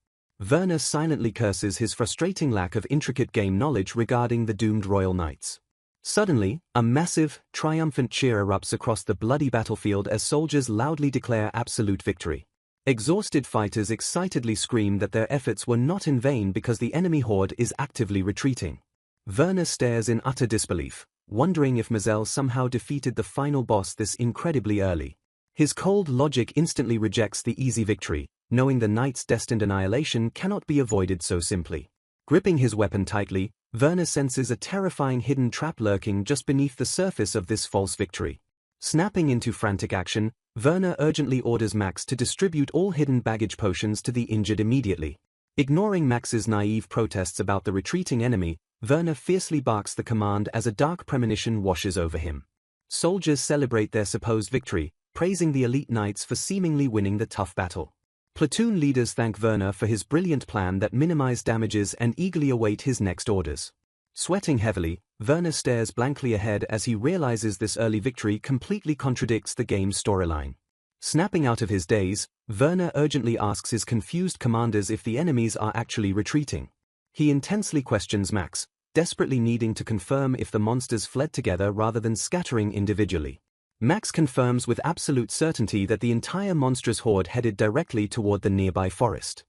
Werner silently curses his frustrating lack of intricate game knowledge regarding the doomed Royal Knights. Suddenly, a massive, triumphant cheer erupts across the bloody battlefield as soldiers loudly declare absolute victory. Exhausted fighters excitedly scream that their efforts were not in vain because the enemy horde is actively retreating. Werner stares in utter disbelief, wondering if Mazel somehow defeated the final boss this incredibly early. His cold logic instantly rejects the easy victory, knowing the knight's destined annihilation cannot be avoided so simply. Gripping his weapon tightly, Werner senses a terrifying hidden trap lurking just beneath the surface of this false victory. Snapping into frantic action, Werner urgently orders Max to distribute all hidden baggage potions to the injured immediately. Ignoring Max's naive protests about the retreating enemy, Werner fiercely barks the command as a dark premonition washes over him. Soldiers celebrate their supposed victory, praising the elite knights for seemingly winning the tough battle. Platoon leaders thank Werner for his brilliant plan that minimized damages and eagerly await his next orders. Sweating heavily, Werner stares blankly ahead as he realizes this early victory completely contradicts the game's storyline. Snapping out of his daze, Werner urgently asks his confused commanders if the enemies are actually retreating. He intensely questions Max, desperately needing to confirm if the monsters fled together rather than scattering individually. Max confirms with absolute certainty that the entire monstrous horde headed directly toward the nearby forest.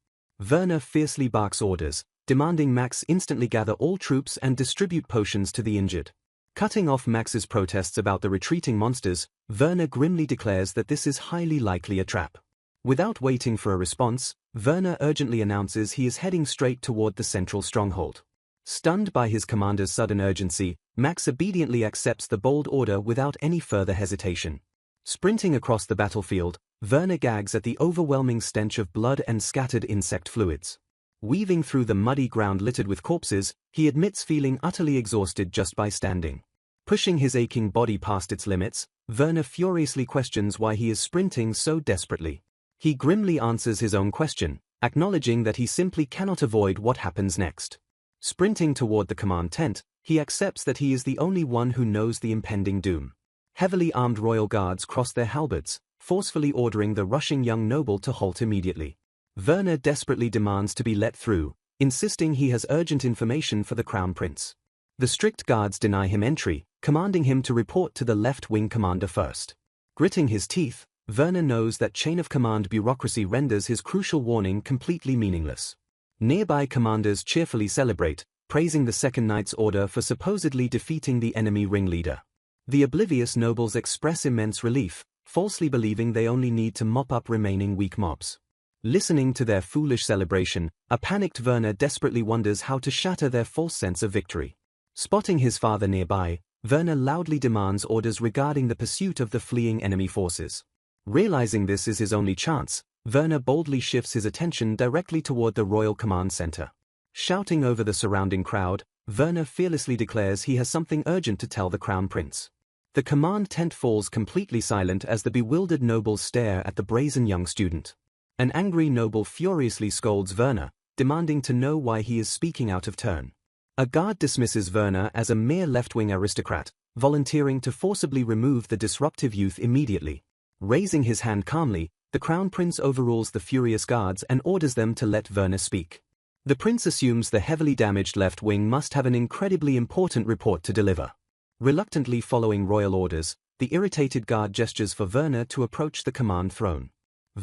Werner fiercely barks orders, demanding Max instantly gather all troops and distribute potions to the injured. Cutting off Max's protests about the retreating monsters, Werner grimly declares that this is highly likely a trap. Without waiting for a response, Werner urgently announces he is heading straight toward the central stronghold. Stunned by his commander's sudden urgency, Max obediently accepts the bold order without any further hesitation. Sprinting across the battlefield, Werner gags at the overwhelming stench of blood and scattered insect fluids. Weaving through the muddy ground littered with corpses, he admits feeling utterly exhausted just by standing. Pushing his aching body past its limits, Werner furiously questions why he is sprinting so desperately. He grimly answers his own question, acknowledging that he simply cannot avoid what happens next. Sprinting toward the command tent, he accepts that he is the only one who knows the impending doom. Heavily armed royal guards cross their halberds, forcefully ordering the rushing young noble to halt immediately. Werner desperately demands to be let through, insisting he has urgent information for the crown prince. The strict guards deny him entry, commanding him to report to the left-wing commander first. Gritting his teeth, Werner knows that chain-of-command bureaucracy renders his crucial warning completely meaningless. Nearby commanders cheerfully celebrate, praising the Second Knight's order for supposedly defeating the enemy ringleader. The oblivious nobles express immense relief, falsely believing they only need to mop up remaining weak mobs. Listening to their foolish celebration, a panicked Werner desperately wonders how to shatter their false sense of victory. Spotting his father nearby, Werner loudly demands orders regarding the pursuit of the fleeing enemy forces. Realizing this is his only chance, Werner boldly shifts his attention directly toward the Royal Command Center. Shouting over the surrounding crowd, Werner fearlessly declares he has something urgent to tell the Crown Prince. The command tent falls completely silent as the bewildered nobles stare at the brazen young student. An angry noble furiously scolds Werner, demanding to know why he is speaking out of turn. A guard dismisses Werner as a mere left-wing aristocrat, volunteering to forcibly remove the disruptive youth immediately. Raising his hand calmly, the Crown Prince overrules the furious guards and orders them to let Werner speak. The prince assumes the heavily damaged left wing must have an incredibly important report to deliver. Reluctantly following royal orders, the irritated guard gestures for Werner to approach the command throne.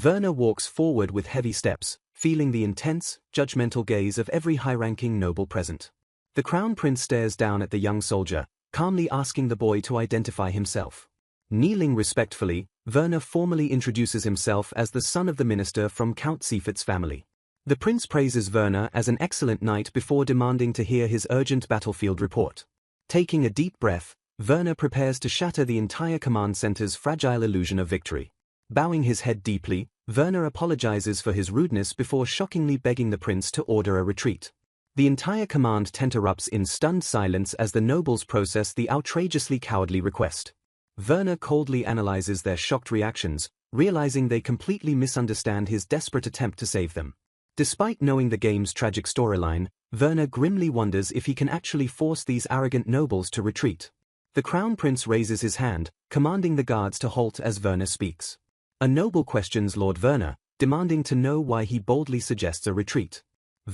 Werner walks forward with heavy steps, feeling the intense, judgmental gaze of every high-ranking noble present. The Crown Prince stares down at the young soldier, calmly asking the boy to identify himself. Kneeling respectfully, Werner formally introduces himself as the son of the minister from Count Seifert's family. The prince praises Werner as an excellent knight before demanding to hear his urgent battlefield report. Taking a deep breath, Werner prepares to shatter the entire command center's fragile illusion of victory. Bowing his head deeply, Werner apologizes for his rudeness before shockingly begging the prince to order a retreat. The entire command tent erupts in stunned silence as the nobles process the outrageously cowardly request. Werner coldly analyzes their shocked reactions, realizing they completely misunderstand his desperate attempt to save them. Despite knowing the game's tragic storyline, Werner grimly wonders if he can actually force these arrogant nobles to retreat. The Crown Prince raises his hand, commanding the guards to halt as Werner speaks. A noble questions Lord Werner, demanding to know why he boldly suggests a retreat.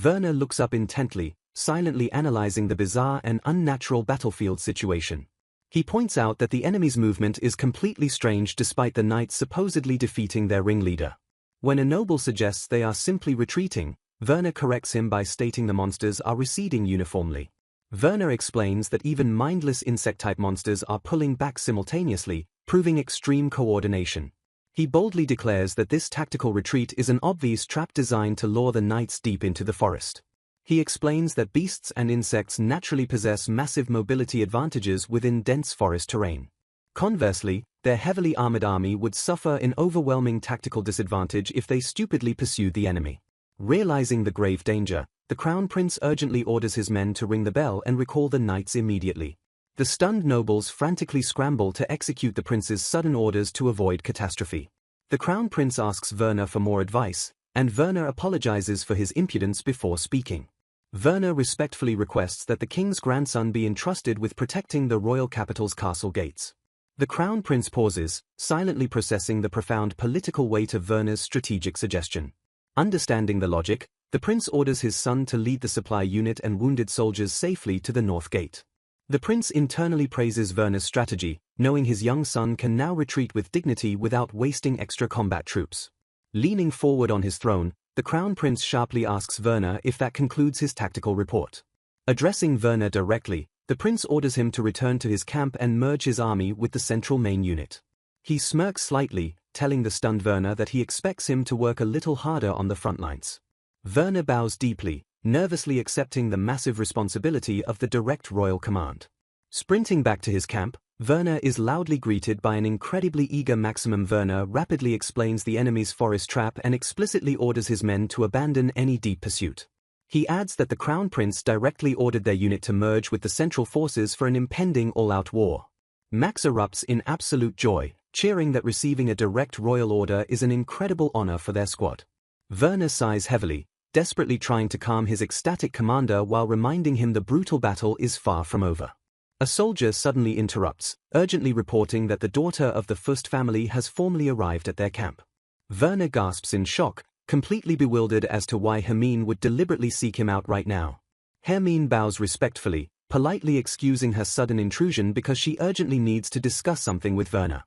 Werner looks up intently, silently analyzing the bizarre and unnatural battlefield situation. He points out that the enemy's movement is completely strange despite the knights supposedly defeating their ringleader. When a noble suggests they are simply retreating, Werner corrects him by stating the monsters are receding uniformly. Werner explains that even mindless insect-type monsters are pulling back simultaneously, proving extreme coordination. He boldly declares that this tactical retreat is an obvious trap designed to lure the knights deep into the forest. He explains that beasts and insects naturally possess massive mobility advantages within dense forest terrain. Conversely, their heavily armored army would suffer an overwhelming tactical disadvantage if they stupidly pursued the enemy. Realizing the grave danger, the Crown Prince urgently orders his men to ring the bell and recall the knights immediately. The stunned nobles frantically scramble to execute the prince's sudden orders to avoid catastrophe. The Crown Prince asks Werner for more advice, and Werner apologizes for his impudence before speaking. Werner respectfully requests that the king's grandson be entrusted with protecting the royal capital's castle gates. The Crown Prince pauses, silently processing the profound political weight of Werner's strategic suggestion. Understanding the logic, the prince orders his son to lead the supply unit and wounded soldiers safely to the north gate. The prince internally praises Werner's strategy, knowing his young son can now retreat with dignity without wasting extra combat troops. Leaning forward on his throne, the Crown Prince sharply asks Werner if that concludes his tactical report. Addressing Werner directly, the prince orders him to return to his camp and merge his army with the central main unit. He smirks slightly, telling the stunned Werner that he expects him to work a little harder on the front lines. Werner bows deeply, nervously accepting the massive responsibility of the direct royal command. Sprinting back to his camp, Werner is loudly greeted by an incredibly eager Maximum. Werner rapidly explains the enemy's forest trap and explicitly orders his men to abandon any deep pursuit. He adds that the Crown Prince directly ordered their unit to merge with the central forces for an impending all-out war. Max erupts in absolute joy, cheering that receiving a direct royal order is an incredible honor for their squad. Werner sighs heavily, desperately trying to calm his ecstatic commander while reminding him the brutal battle is far from over. A soldier suddenly interrupts, urgently reporting that the daughter of the Fust family has formally arrived at their camp. Werner gasps in shock, completely bewildered as to why Hermine would deliberately seek him out right now. Hermine bows respectfully, politely excusing her sudden intrusion because she urgently needs to discuss something with Werner.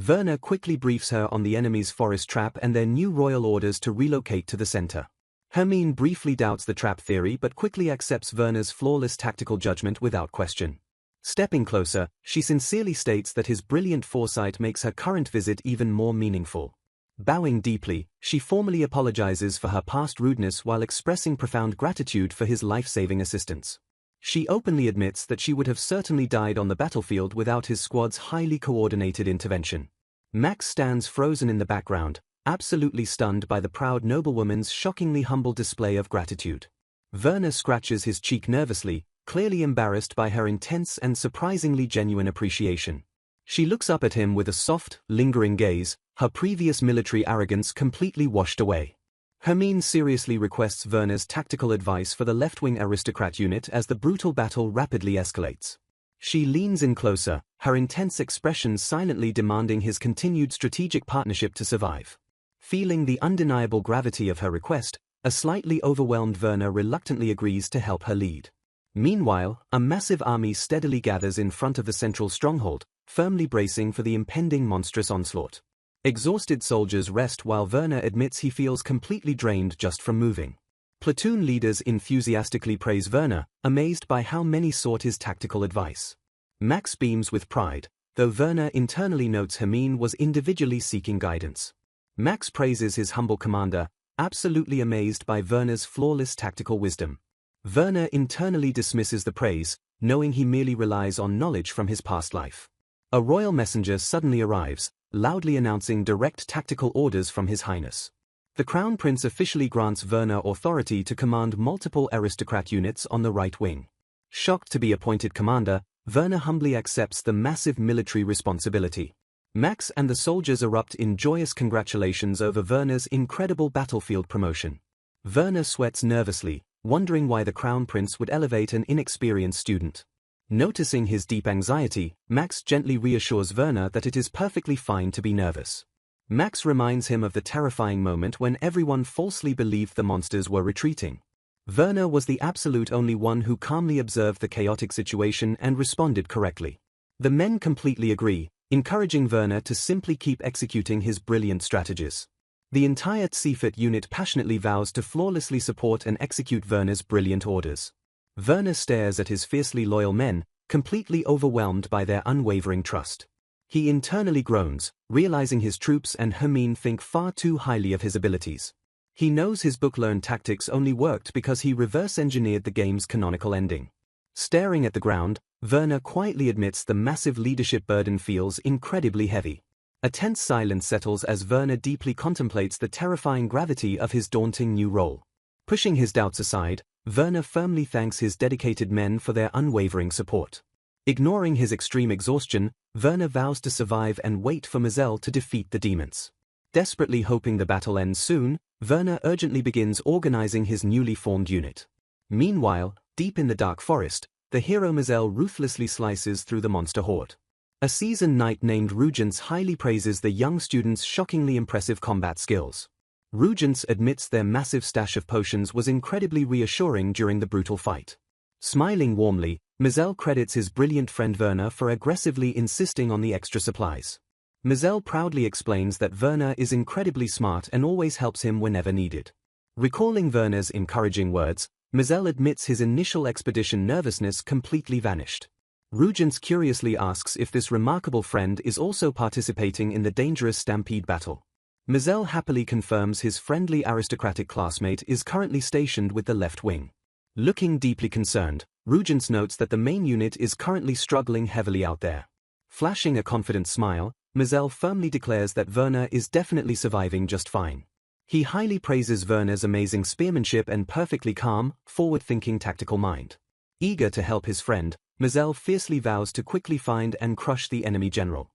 Werner quickly briefs her on the enemy's forest trap and their new royal orders to relocate to the center. Hermine briefly doubts the trap theory but quickly accepts Werner's flawless tactical judgment without question. Stepping closer, she sincerely states that his brilliant foresight makes her current visit even more meaningful. Bowing deeply, she formally apologizes for her past rudeness while expressing profound gratitude for his life-saving assistance. She openly admits that she would have certainly died on the battlefield without his squad's highly coordinated intervention. Max stands frozen in the background, absolutely stunned by the proud noblewoman's shockingly humble display of gratitude. Werner scratches his cheek nervously, clearly embarrassed by her intense and surprisingly genuine appreciation. She looks up at him with a soft, lingering gaze, her previous military arrogance completely washed away. Hermine seriously requests Werner's tactical advice for the left-wing aristocrat unit as the brutal battle rapidly escalates. She leans in closer, her intense expression silently demanding his continued strategic partnership to survive. Feeling the undeniable gravity of her request, a slightly overwhelmed Werner reluctantly agrees to help her lead. Meanwhile, a massive army steadily gathers in front of the central stronghold, firmly bracing for the impending monstrous onslaught. Exhausted soldiers rest while Werner admits he feels completely drained just from moving. Platoon leaders enthusiastically praise Werner, amazed by how many sought his tactical advice. Max beams with pride, though Werner internally notes Hermine was individually seeking guidance. Max praises his humble commander, absolutely amazed by Werner's flawless tactical wisdom. Werner internally dismisses the praise, knowing he merely relies on knowledge from his past life. A royal messenger suddenly arrives, loudly announcing direct tactical orders from His Highness. The Crown Prince officially grants Werner authority to command multiple aristocrat units on the right wing. Shocked to be appointed commander, Werner humbly accepts the massive military responsibility. Max and the soldiers erupt in joyous congratulations over Werner's incredible battlefield promotion. Werner sweats nervously, wondering why the Crown Prince would elevate an inexperienced student. Noticing his deep anxiety, Max gently reassures Werner that it is perfectly fine to be nervous. Max reminds him of the terrifying moment when everyone falsely believed the monsters were retreating. Werner was the absolute only one who calmly observed the chaotic situation and responded correctly. The men completely agree, encouraging Werner to simply keep executing his brilliant strategies. The entire Seafit unit passionately vows to flawlessly support and execute Werner's brilliant orders. Werner stares at his fiercely loyal men, completely overwhelmed by their unwavering trust. He internally groans, realizing his troops and Hermine think far too highly of his abilities. He knows his book-learned tactics only worked because he reverse-engineered the game's canonical ending. Staring at the ground, Werner quietly admits the massive leadership burden feels incredibly heavy. A tense silence settles as Werner deeply contemplates the terrifying gravity of his daunting new role. Pushing his doubts aside, Werner firmly thanks his dedicated men for their unwavering support. Ignoring his extreme exhaustion, Werner vows to survive and wait for Mizell to defeat the demons. Desperately hoping the battle ends soon, Werner urgently begins organizing his newly formed unit. Meanwhile, deep in the dark forest, the hero Mizell ruthlessly slices through the monster horde. A seasoned knight named Rugence highly praises the young student's shockingly impressive combat skills. Rugence admits their massive stash of potions was incredibly reassuring during the brutal fight. Smiling warmly, Mizell credits his brilliant friend Werner for aggressively insisting on the extra supplies. Mizell proudly explains that Werner is incredibly smart and always helps him whenever needed. Recalling Werner's encouraging words, Mizell admits his initial expedition nervousness completely vanished. Rugence curiously asks if this remarkable friend is also participating in the dangerous stampede battle. Mizell happily confirms his friendly aristocratic classmate is currently stationed with the left wing. Looking deeply concerned, Rugence notes that the main unit is currently struggling heavily out there. Flashing a confident smile, Mizell firmly declares that Werner is definitely surviving just fine. He highly praises Werner's amazing spearmanship and perfectly calm, forward-thinking tactical mind. Eager to help his friend, Mizell fiercely vows to quickly find and crush the enemy general.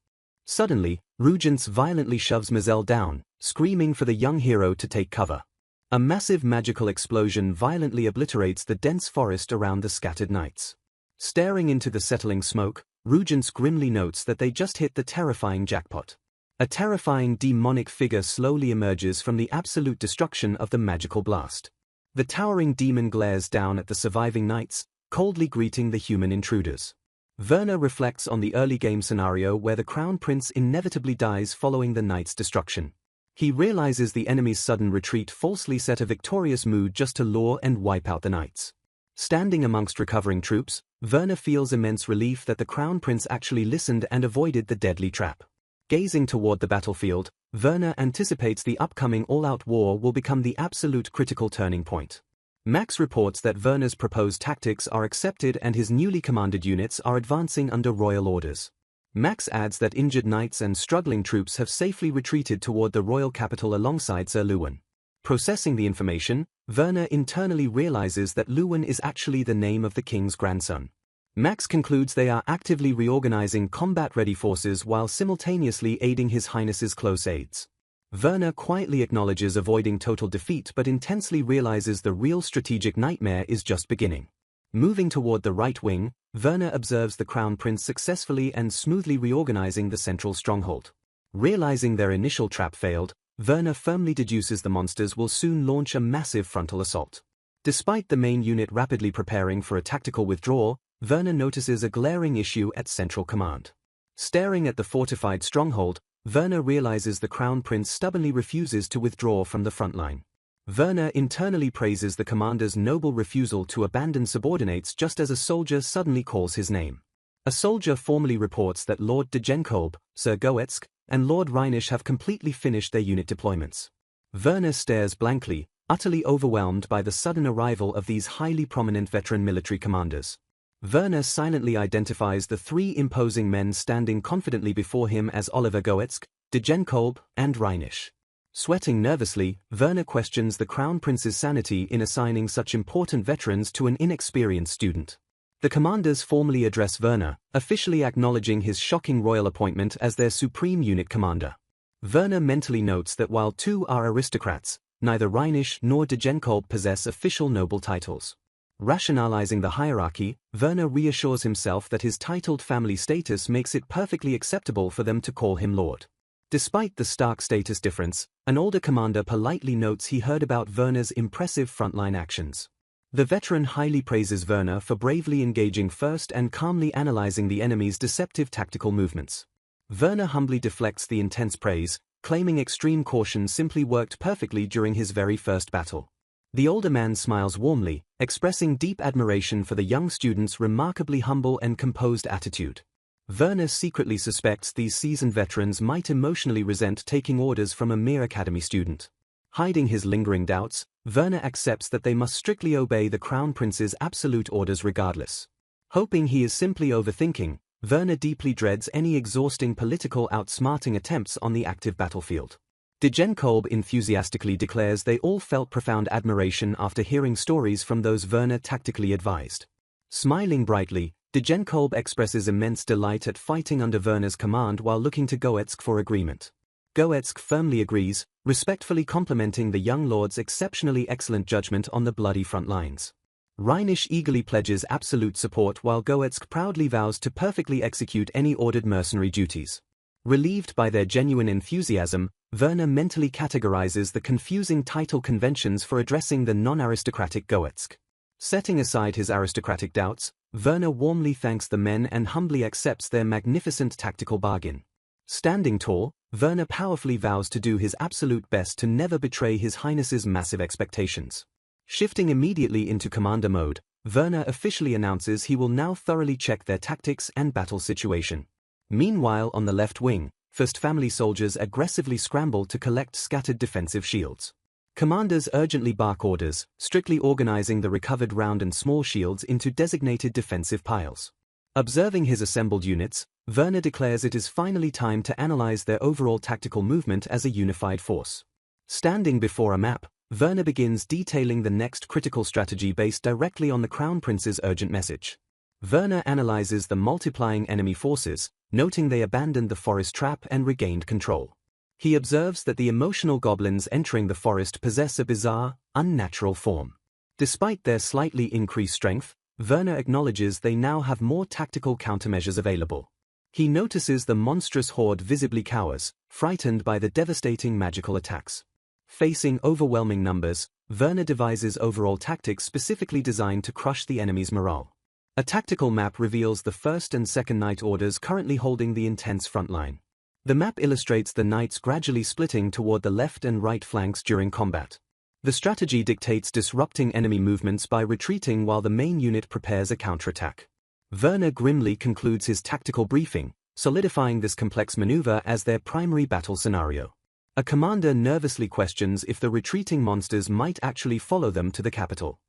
Suddenly, Rugence violently shoves Mizell down, screaming for the young hero to take cover. A massive magical explosion violently obliterates the dense forest around the scattered knights. Staring into the settling smoke, Rugence grimly notes that they just hit the terrifying jackpot. A terrifying demonic figure slowly emerges from the absolute destruction of the magical blast. The towering demon glares down at the surviving knights, coldly greeting the human intruders. Werner reflects on the early game scenario where the Crown Prince inevitably dies following the knight's destruction. He realizes the enemy's sudden retreat falsely set a victorious mood just to lure and wipe out the knights. Standing amongst recovering troops, Werner feels immense relief that the Crown Prince actually listened and avoided the deadly trap. Gazing toward the battlefield, Werner anticipates the upcoming all-out war will become the absolute critical turning point. Max reports that Werner's proposed tactics are accepted and his newly commanded units are advancing under royal orders. Max adds that injured knights and struggling troops have safely retreated toward the royal capital alongside Sir Lewin. Processing the information, Werner internally realizes that Lewin is actually the name of the king's grandson. Max concludes they are actively reorganizing combat-ready forces while simultaneously aiding His Highness's close aides. Werner quietly acknowledges avoiding total defeat but intensely realizes the real strategic nightmare is just beginning. Moving toward the right wing, Werner observes the Crown Prince successfully and smoothly reorganizing the central stronghold. Realizing their initial trap failed, Werner firmly deduces the monsters will soon launch a massive frontal assault. Despite the main unit rapidly preparing for a tactical withdrawal, Werner notices a glaring issue at Central Command. Staring at the fortified stronghold, Werner realizes the Crown Prince stubbornly refuses to withdraw from the front line. Werner internally praises the commander's noble refusal to abandon subordinates just as a soldier suddenly calls his name. A soldier formally reports that Lord de Genkolb, Sir Goetzk, and Lord Reinisch have completely finished their unit deployments. Werner stares blankly, utterly overwhelmed by the sudden arrival of these highly prominent veteran military commanders. Werner silently identifies the three imposing men standing confidently before him as Oliver Goetzk, de Genkolb, and Reinisch. Sweating nervously, Werner questions the Crown Prince's sanity in assigning such important veterans to an inexperienced student. The commanders formally address Werner, officially acknowledging his shocking royal appointment as their supreme unit commander. Werner mentally notes that while two are aristocrats, neither Rhinish nor Degenkolb possess official noble titles. Rationalizing the hierarchy, Werner reassures himself that his titled family status makes it perfectly acceptable for them to call him Lord. Despite the stark status difference, an older commander politely notes he heard about Werner's impressive frontline actions. The veteran highly praises Werner for bravely engaging first and calmly analyzing the enemy's deceptive tactical movements. Werner humbly deflects the intense praise, claiming extreme caution simply worked perfectly during his very first battle. The older man smiles warmly, expressing deep admiration for the young student's remarkably humble and composed attitude. Werner secretly suspects these seasoned veterans might emotionally resent taking orders from a mere academy student. Hiding his lingering doubts, Werner accepts that they must strictly obey the Crown Prince's absolute orders regardless. Hoping he is simply overthinking, Werner deeply dreads any exhausting political outsmarting attempts on the active battlefield. Degenkolb enthusiastically declares they all felt profound admiration after hearing stories from those Werner tactically advised. Smiling brightly, Degenkolb expresses immense delight at fighting under Werner's command while looking to Goetzke for agreement. Goetzke firmly agrees, respectfully complimenting the young lord's exceptionally excellent judgment on the bloody front lines. Rhinish eagerly pledges absolute support while Goetzke proudly vows to perfectly execute any ordered mercenary duties. Relieved by their genuine enthusiasm, Werner mentally categorizes the confusing title conventions for addressing the non-aristocratic Goetzke. Setting aside his aristocratic doubts, Werner warmly thanks the men and humbly accepts their magnificent tactical bargain. Standing tall, Werner powerfully vows to do his absolute best to never betray His Highness's massive expectations. Shifting immediately into commander mode, Werner officially announces he will now thoroughly check their tactics and battle situation. Meanwhile, on the left wing, First Family soldiers aggressively scramble to collect scattered defensive shields. Commanders urgently bark orders, strictly organizing the recovered round and small shields into designated defensive piles. Observing his assembled units, Werner declares it is finally time to analyze their overall tactical movement as a unified force. Standing before a map, Werner begins detailing the next critical strategy based directly on the Crown Prince's urgent message. Werner analyzes the multiplying enemy forces, noting they abandoned the forest trap and regained control. He observes that the emotional goblins entering the forest possess a bizarre, unnatural form. Despite their slightly increased strength, Werner acknowledges they now have more tactical countermeasures available. He notices the monstrous horde visibly cowers, frightened by the devastating magical attacks. Facing overwhelming numbers, Werner devises overall tactics specifically designed to crush the enemy's morale. A tactical map reveals the 1st and 2nd Knight orders currently holding the intense front line. The map illustrates the knights gradually splitting toward the left and right flanks during combat. The strategy dictates disrupting enemy movements by retreating while the main unit prepares a counterattack. Werner grimly concludes his tactical briefing, solidifying this complex maneuver as their primary battle scenario. A commander nervously questions if the retreating monsters might actually follow them to the capital.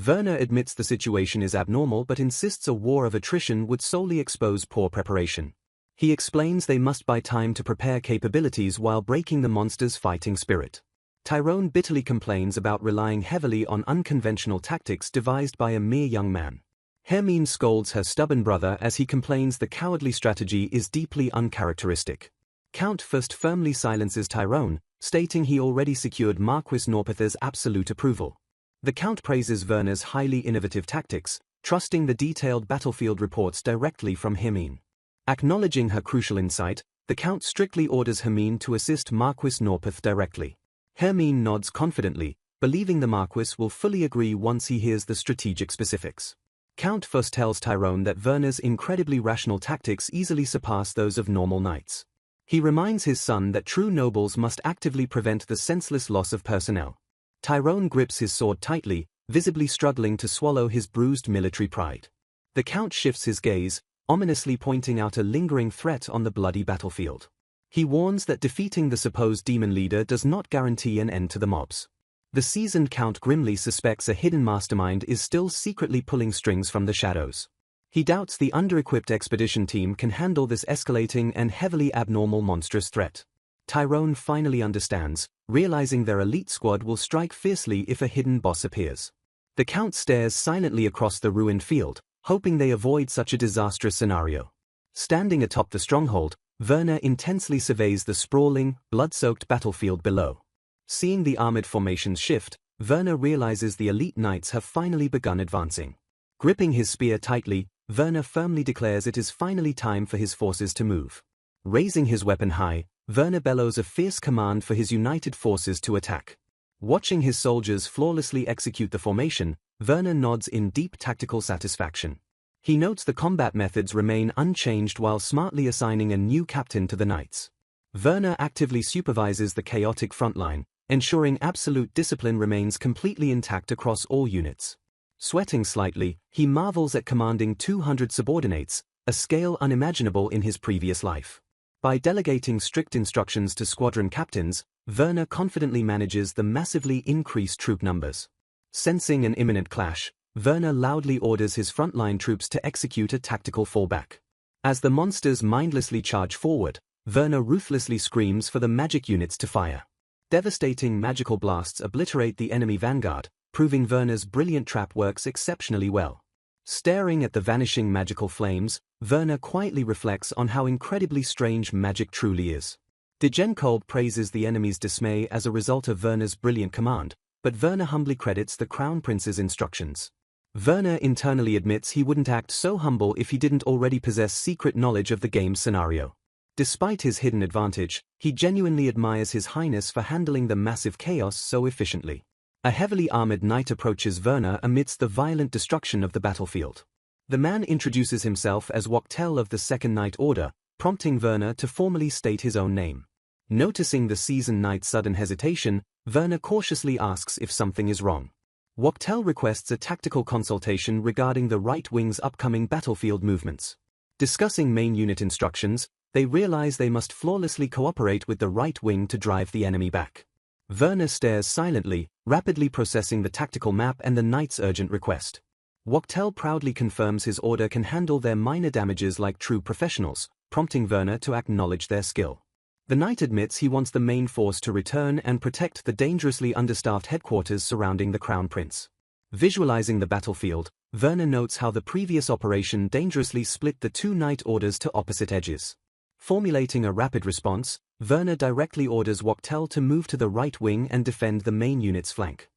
Werner admits the situation is abnormal but insists a war of attrition would solely expose poor preparation. He explains they must buy time to prepare capabilities while breaking the monsters' fighting spirit. Tyrone bitterly complains about relying heavily on unconventional tactics devised by a mere young man. Hermine scolds her stubborn brother as he complains the cowardly strategy is deeply uncharacteristic. Count Fürst firmly silences Tyrone, stating he already secured Marquis Norpather's absolute approval. The Count praises Werner's highly innovative tactics, trusting the detailed battlefield reports directly from Hermine. Acknowledging her crucial insight, the Count strictly orders Hermine to assist Marquis Norpather directly. Hermine nods confidently, believing the Marquis will fully agree once he hears the strategic specifics. Count Fürst tells Tyrone that Werner's incredibly rational tactics easily surpass those of normal knights. He reminds his son that true nobles must actively prevent the senseless loss of personnel. Tyrone grips his sword tightly, visibly struggling to swallow his bruised military pride. The Count shifts his gaze, ominously pointing out a lingering threat on the bloody battlefield. He warns that defeating the supposed demon leader does not guarantee an end to the mobs. The seasoned Count grimly suspects a hidden mastermind is still secretly pulling strings from the shadows. He doubts the under-equipped expedition team can handle this escalating and heavily abnormal monstrous threat. Tyrone finally understands, realizing their elite squad will strike fiercely if a hidden boss appears. The Count stares silently across the ruined field, hoping they avoid such a disastrous scenario. Standing atop the stronghold, Werner intensely surveys the sprawling, blood-soaked battlefield below. Seeing the armored formations shift, Werner realizes the elite knights have finally begun advancing. Gripping his spear tightly, Werner firmly declares it is finally time for his forces to move. Raising his weapon high, Werner bellows a fierce command for his united forces to attack. Watching his soldiers flawlessly execute the formation, Werner nods in deep tactical satisfaction. He notes the combat methods remain unchanged while smartly assigning a new captain to the knights. Werner actively supervises the chaotic frontline, ensuring absolute discipline remains completely intact across all units. Sweating slightly, he marvels at commanding 200 subordinates, a scale unimaginable in his previous life. By delegating strict instructions to squadron captains, Werner confidently manages the massively increased troop numbers. Sensing an imminent clash, Werner loudly orders his frontline troops to execute a tactical fallback. As the monsters mindlessly charge forward, Werner ruthlessly screams for the magic units to fire. Devastating magical blasts obliterate the enemy vanguard, proving Werner's brilliant trap works exceptionally well. Staring at the vanishing magical flames, Werner quietly reflects on how incredibly strange magic truly is. Digenkolb praises the enemy's dismay as a result of Werner's brilliant command, but Werner humbly credits the Crown Prince's instructions. Werner internally admits he wouldn't act so humble if he didn't already possess secret knowledge of the game's scenario. Despite his hidden advantage, he genuinely admires His Highness for handling the massive chaos so efficiently. A heavily armored knight approaches Werner amidst the violent destruction of the battlefield. The man introduces himself as Wachtel of the Second Knight Order, prompting Werner to formally state his own name. Noticing the seasoned knight's sudden hesitation, Werner cautiously asks if something is wrong. Wachtel requests a tactical consultation regarding the right wing's upcoming battlefield movements. Discussing main unit instructions, they realize they must flawlessly cooperate with the right wing to drive the enemy back. Werner stares silently, rapidly processing the tactical map and the knight's urgent request. Wachtel proudly confirms his order can handle their minor damages like true professionals, prompting Werner to acknowledge their skill. The knight admits he wants the main force to return and protect the dangerously understaffed headquarters surrounding the Crown Prince. Visualizing the battlefield, Werner notes how the previous operation dangerously split the two knight orders to opposite edges. Formulating a rapid response, Werner directly orders Wachtel to move to the right wing and defend the main unit's flank.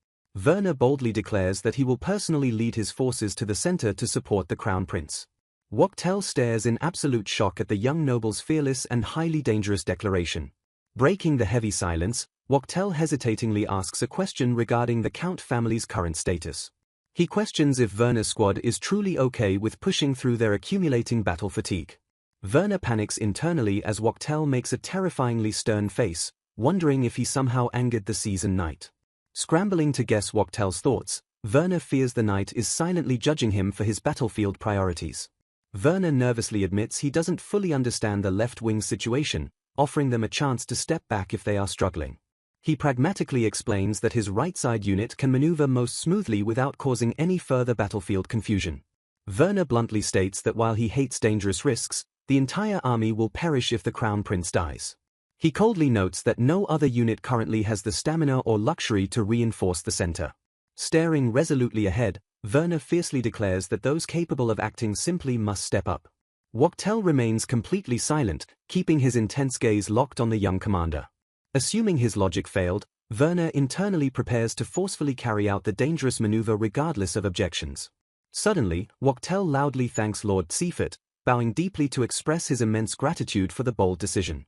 Werner boldly declares that he will personally lead his forces to the center to support the Crown Prince. Wachtel stares in absolute shock at the young noble's fearless and highly dangerous declaration. Breaking the heavy silence, Wachtel hesitatingly asks a question regarding the Count family's current status. He questions if Werner's squad is truly okay with pushing through their accumulating battle fatigue. Werner panics internally as Wachtel makes a terrifyingly stern face, wondering if he somehow angered the seasoned knight. Scrambling to guess Wachtel's thoughts, Werner fears the knight is silently judging him for his battlefield priorities. Werner nervously admits he doesn't fully understand the left wing's situation, offering them a chance to step back if they are struggling. He pragmatically explains that his right side unit can maneuver most smoothly without causing any further battlefield confusion. Werner bluntly states that while he hates dangerous risks, the entire army will perish if the Crown Prince dies. He coldly notes that no other unit currently has the stamina or luxury to reinforce the center. Staring resolutely ahead, Werner fiercely declares that those capable of acting simply must step up. Wachtel remains completely silent, keeping his intense gaze locked on the young commander. Assuming his logic failed, Werner internally prepares to forcefully carry out the dangerous maneuver regardless of objections. Suddenly, Wachtel loudly thanks Lord Seifert, bowing deeply to express his immense gratitude for the bold decision.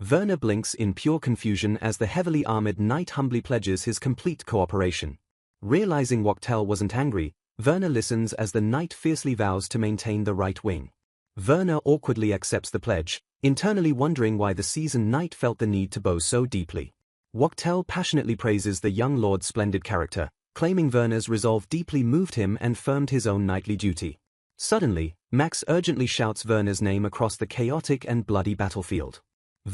Werner blinks in pure confusion as the heavily armored knight humbly pledges his complete cooperation. Realizing Wachtel wasn't angry, Werner listens as the knight fiercely vows to maintain the right wing. Werner awkwardly accepts the pledge, internally wondering why the seasoned knight felt the need to bow so deeply. Wachtel passionately praises the young lord's splendid character, claiming Werner's resolve deeply moved him and firmed his own knightly duty. Suddenly, Max urgently shouts Werner's name across the chaotic and bloody battlefield.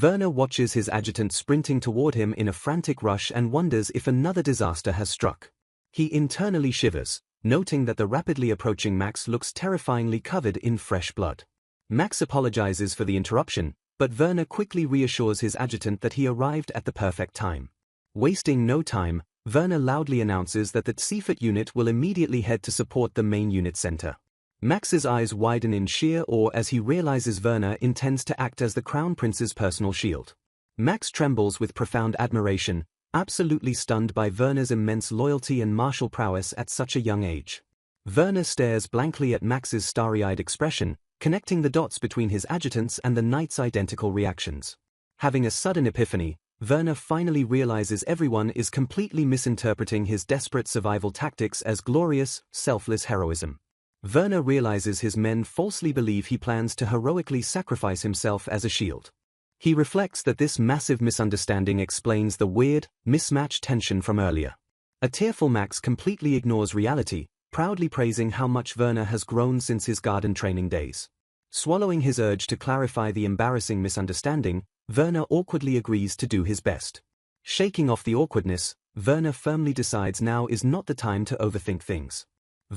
Werner watches his adjutant sprinting toward him in a frantic rush and wonders if another disaster has struck. He internally shivers, noting that the rapidly approaching Max looks terrifyingly covered in fresh blood. Max apologizes for the interruption, but Werner quickly reassures his adjutant that he arrived at the perfect time. Wasting no time, Werner loudly announces that the Seifert unit will immediately head to support the main unit center. Max's eyes widen in sheer awe as he realizes Werner intends to act as the Crown Prince's personal shield. Max trembles with profound admiration, absolutely stunned by Werner's immense loyalty and martial prowess at such a young age. Werner stares blankly at Max's starry-eyed expression, connecting the dots between his adjutant's and the knight's identical reactions. Having a sudden epiphany, Werner finally realizes everyone is completely misinterpreting his desperate survival tactics as glorious, selfless heroism. Werner realizes his men falsely believe he plans to heroically sacrifice himself as a shield. He reflects that this massive misunderstanding explains the weird, mismatched tension from earlier. A tearful Max completely ignores reality, proudly praising how much Werner has grown since his garden training days. Swallowing his urge to clarify the embarrassing misunderstanding, Werner awkwardly agrees to do his best. Shaking off the awkwardness, Werner firmly decides now is not the time to overthink things.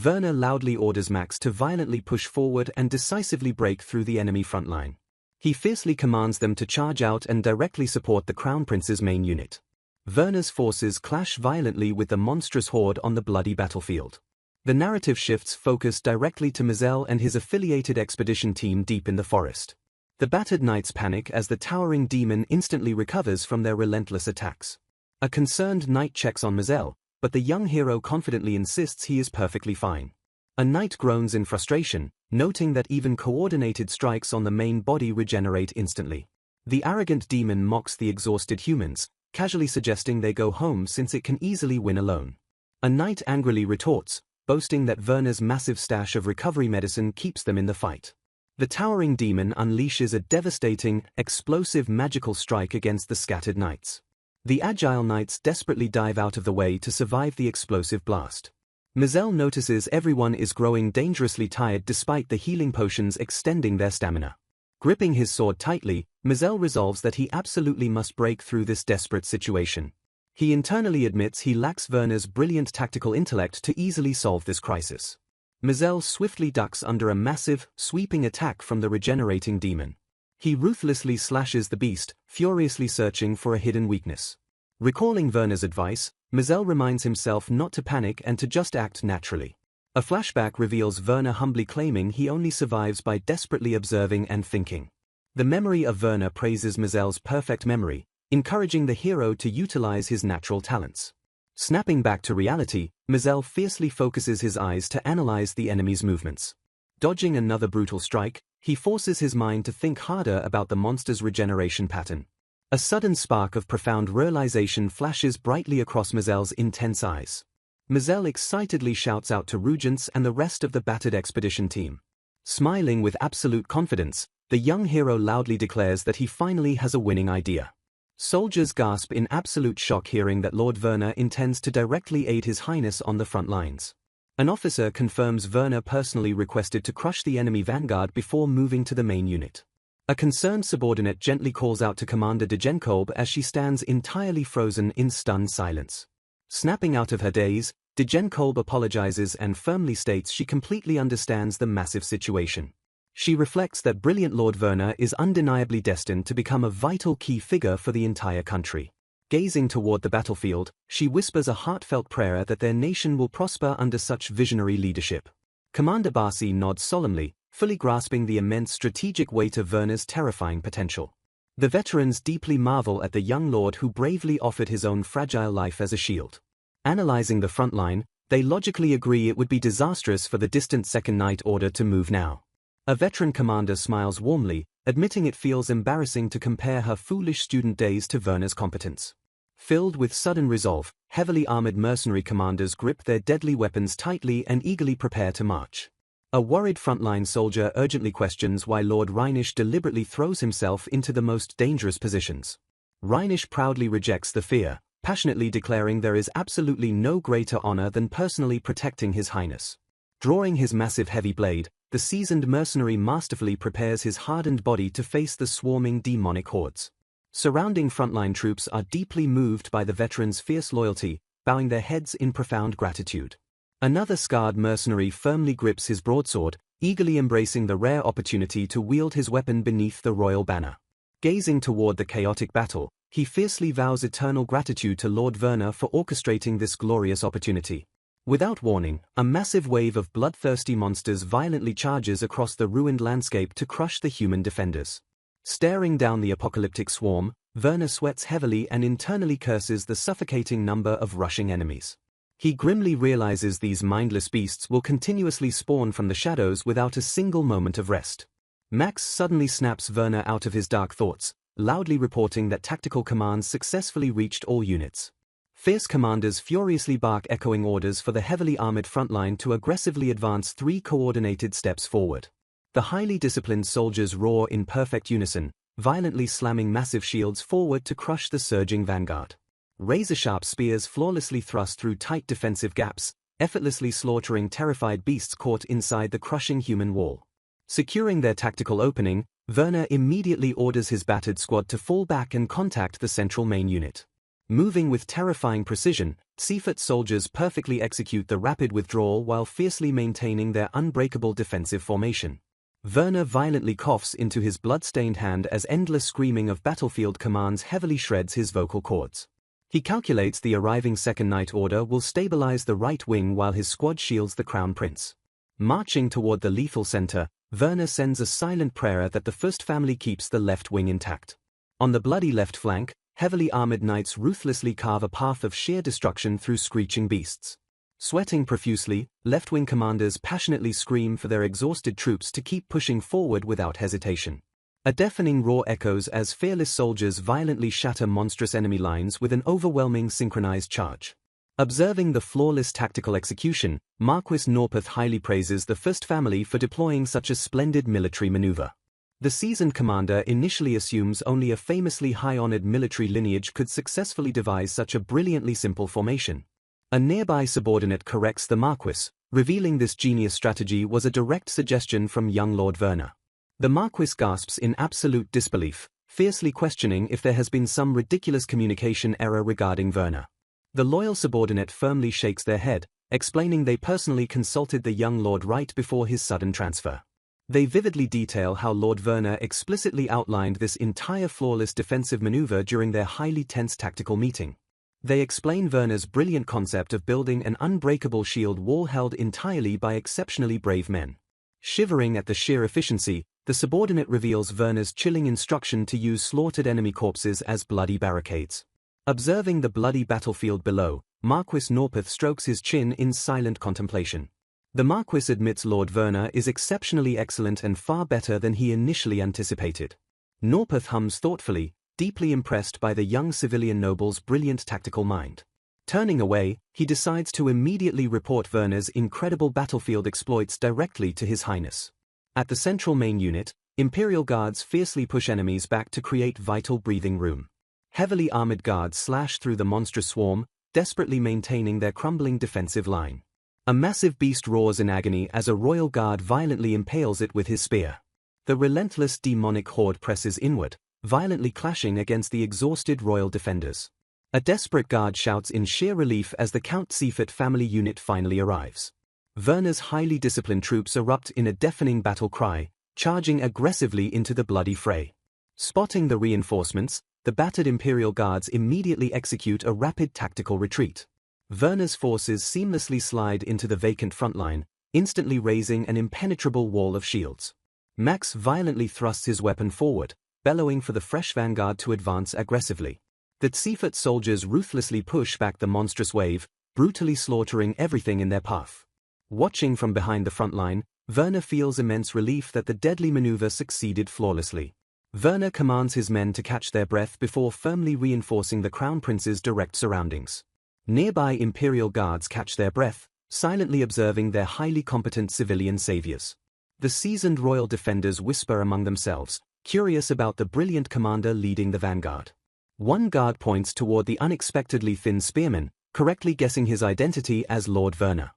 Werner loudly orders Max to violently push forward and decisively break through the enemy front line. He fiercely commands them to charge out and directly support the Crown Prince's main unit. Werner's forces clash violently with the monstrous horde on the bloody battlefield. The narrative shifts focus directly to Mazel and his affiliated expedition team deep in the forest. The battered knights panic as the towering demon instantly recovers from their relentless attacks. A concerned knight checks on Mazel, but the young hero confidently insists he is perfectly fine. A knight groans in frustration, noting that even coordinated strikes on the main body regenerate instantly. The arrogant demon mocks the exhausted humans, casually suggesting they go home since it can easily win alone. A knight angrily retorts, boasting that Werner's massive stash of recovery medicine keeps them in the fight. The towering demon unleashes a devastating, explosive magical strike against the scattered knights. The agile knights desperately dive out of the way to survive the explosive blast. Mazel notices everyone is growing dangerously tired despite the healing potions extending their stamina. Gripping his sword tightly, Mazel resolves that he absolutely must break through this desperate situation. He internally admits he lacks Werner's brilliant tactical intellect to easily solve this crisis. Mazel swiftly ducks under a massive, sweeping attack from the regenerating demon. He ruthlessly slashes the beast, furiously searching for a hidden weakness. Recalling Werner's advice, Mazel reminds himself not to panic and to just act naturally. A flashback reveals Werner humbly claiming he only survives by desperately observing and thinking. The memory of Werner praises Mazel's perfect memory, encouraging the hero to utilize his natural talents. Snapping back to reality, Mazel fiercely focuses his eyes to analyze the enemy's movements. Dodging another brutal strike, he forces his mind to think harder about the monster's regeneration pattern. A sudden spark of profound realization flashes brightly across Mazel's intense eyes. Mazel excitedly shouts out to Rugence and the rest of the battered expedition team. Smiling with absolute confidence, the young hero loudly declares that he finally has a winning idea. Soldiers gasp in absolute shock hearing that Lord Werner intends to directly aid His Highness on the front lines. An officer confirms Werner personally requested to crush the enemy vanguard before moving to the main unit. A concerned subordinate gently calls out to Commander Dijenkolb as she stands entirely frozen in stunned silence. Snapping out of her daze, Dijenkolb apologizes and firmly states she completely understands the massive situation. She reflects that brilliant Lord Werner is undeniably destined to become a vital key figure for the entire country. Gazing toward the battlefield, she whispers a heartfelt prayer that their nation will prosper under such visionary leadership. Commander Barcy nods solemnly, fully grasping the immense strategic weight of Werner's terrifying potential. The veterans deeply marvel at the young lord who bravely offered his own fragile life as a shield. Analyzing the front line, they logically agree it would be disastrous for the distant Second Knight Order to move now. A veteran commander smiles warmly, admitting it feels embarrassing to compare her foolish student days to Werner's competence. Filled with sudden resolve, heavily armored mercenary commanders grip their deadly weapons tightly and eagerly prepare to march. A worried frontline soldier urgently questions why Lord Rhinish deliberately throws himself into the most dangerous positions. Rhinish proudly rejects the fear, passionately declaring there is absolutely no greater honor than personally protecting His Highness. Drawing his massive heavy blade, the seasoned mercenary masterfully prepares his hardened body to face the swarming demonic hordes. Surrounding frontline troops are deeply moved by the veterans' fierce loyalty, bowing their heads in profound gratitude. Another scarred mercenary firmly grips his broadsword, eagerly embracing the rare opportunity to wield his weapon beneath the royal banner. Gazing toward the chaotic battle, he fiercely vows eternal gratitude to Lord Werner for orchestrating this glorious opportunity. Without warning, a massive wave of bloodthirsty monsters violently charges across the ruined landscape to crush the human defenders. Staring down the apocalyptic swarm, Werner sweats heavily and internally curses the suffocating number of rushing enemies. He grimly realizes these mindless beasts will continuously spawn from the shadows without a single moment of rest. Max suddenly snaps Werner out of his dark thoughts, loudly reporting that tactical commands successfully reached all units. Fierce commanders furiously bark, echoing orders for the heavily armored frontline to aggressively advance 3 coordinated steps forward. The highly disciplined soldiers roar in perfect unison, violently slamming massive shields forward to crush the surging vanguard. Razor-sharp spears flawlessly thrust through tight defensive gaps, effortlessly slaughtering terrified beasts caught inside the crushing human wall. Securing their tactical opening, Werner immediately orders his battered squad to fall back and contact the central main unit. Moving with terrifying precision, Seifert's soldiers perfectly execute the rapid withdrawal while fiercely maintaining their unbreakable defensive formation. Werner violently coughs into his blood-stained hand as endless screaming of battlefield commands heavily shreds his vocal cords. He calculates the arriving Second Night Order will stabilize the right wing while his squad shields the Crown Prince. Marching toward the lethal center, Werner sends a silent prayer that the First Family keeps the left wing intact. On the bloody left flank, heavily armored knights ruthlessly carve a path of sheer destruction through screeching beasts. Sweating profusely, left-wing commanders passionately scream for their exhausted troops to keep pushing forward without hesitation. A deafening roar echoes as fearless soldiers violently shatter monstrous enemy lines with an overwhelming synchronized charge. Observing the flawless tactical execution, Marquis Norpeth highly praises the First Family for deploying such a splendid military maneuver. The seasoned commander initially assumes only a famously high-honored military lineage could successfully devise such a brilliantly simple formation. A nearby subordinate corrects the Marquis, revealing this genius strategy was a direct suggestion from young Lord Werner. The Marquis gasps in absolute disbelief, fiercely questioning if there has been some ridiculous communication error regarding Werner. The loyal subordinate firmly shakes their head, explaining they personally consulted the young lord right before his sudden transfer. They vividly detail how Lord Werner explicitly outlined this entire flawless defensive maneuver during their highly tense tactical meeting. They explain Werner's brilliant concept of building an unbreakable shield wall held entirely by exceptionally brave men. Shivering at the sheer efficiency, the subordinate reveals Werner's chilling instruction to use slaughtered enemy corpses as bloody barricades. Observing the bloody battlefield below, Marquis Norpeth strokes his chin in silent contemplation. The Marquis admits Lord Werner is exceptionally excellent and far better than he initially anticipated. Norpeth hums thoughtfully, deeply impressed by the young civilian noble's brilliant tactical mind. Turning away, he decides to immediately report Werner's incredible battlefield exploits directly to His Highness. At the central main unit, Imperial Guards fiercely push enemies back to create vital breathing room. Heavily armored guards slash through the monstrous swarm, desperately maintaining their crumbling defensive line. A massive beast roars in agony as a royal guard violently impales it with his spear. The relentless demonic horde presses inward, violently clashing against the exhausted royal defenders. A desperate guard shouts in sheer relief as the Count Seifert family unit finally arrives. Werner's highly disciplined troops erupt in a deafening battle cry, charging aggressively into the bloody fray. Spotting the reinforcements, the battered Imperial Guards immediately execute a rapid tactical retreat. Werner's forces seamlessly slide into the vacant front line, instantly raising an impenetrable wall of shields. Max violently thrusts his weapon forward, bellowing for the fresh vanguard to advance aggressively. The Seifert soldiers ruthlessly push back the monstrous wave, brutally slaughtering everything in their path. Watching from behind the front line, Werner feels immense relief that the deadly maneuver succeeded flawlessly. Werner commands his men to catch their breath before firmly reinforcing the Crown Prince's direct surroundings. Nearby Imperial Guards catch their breath, silently observing their highly competent civilian saviors. The seasoned royal defenders whisper among themselves, curious about the brilliant commander leading the vanguard. One guard points toward the unexpectedly thin spearman, correctly guessing his identity as Lord Werner.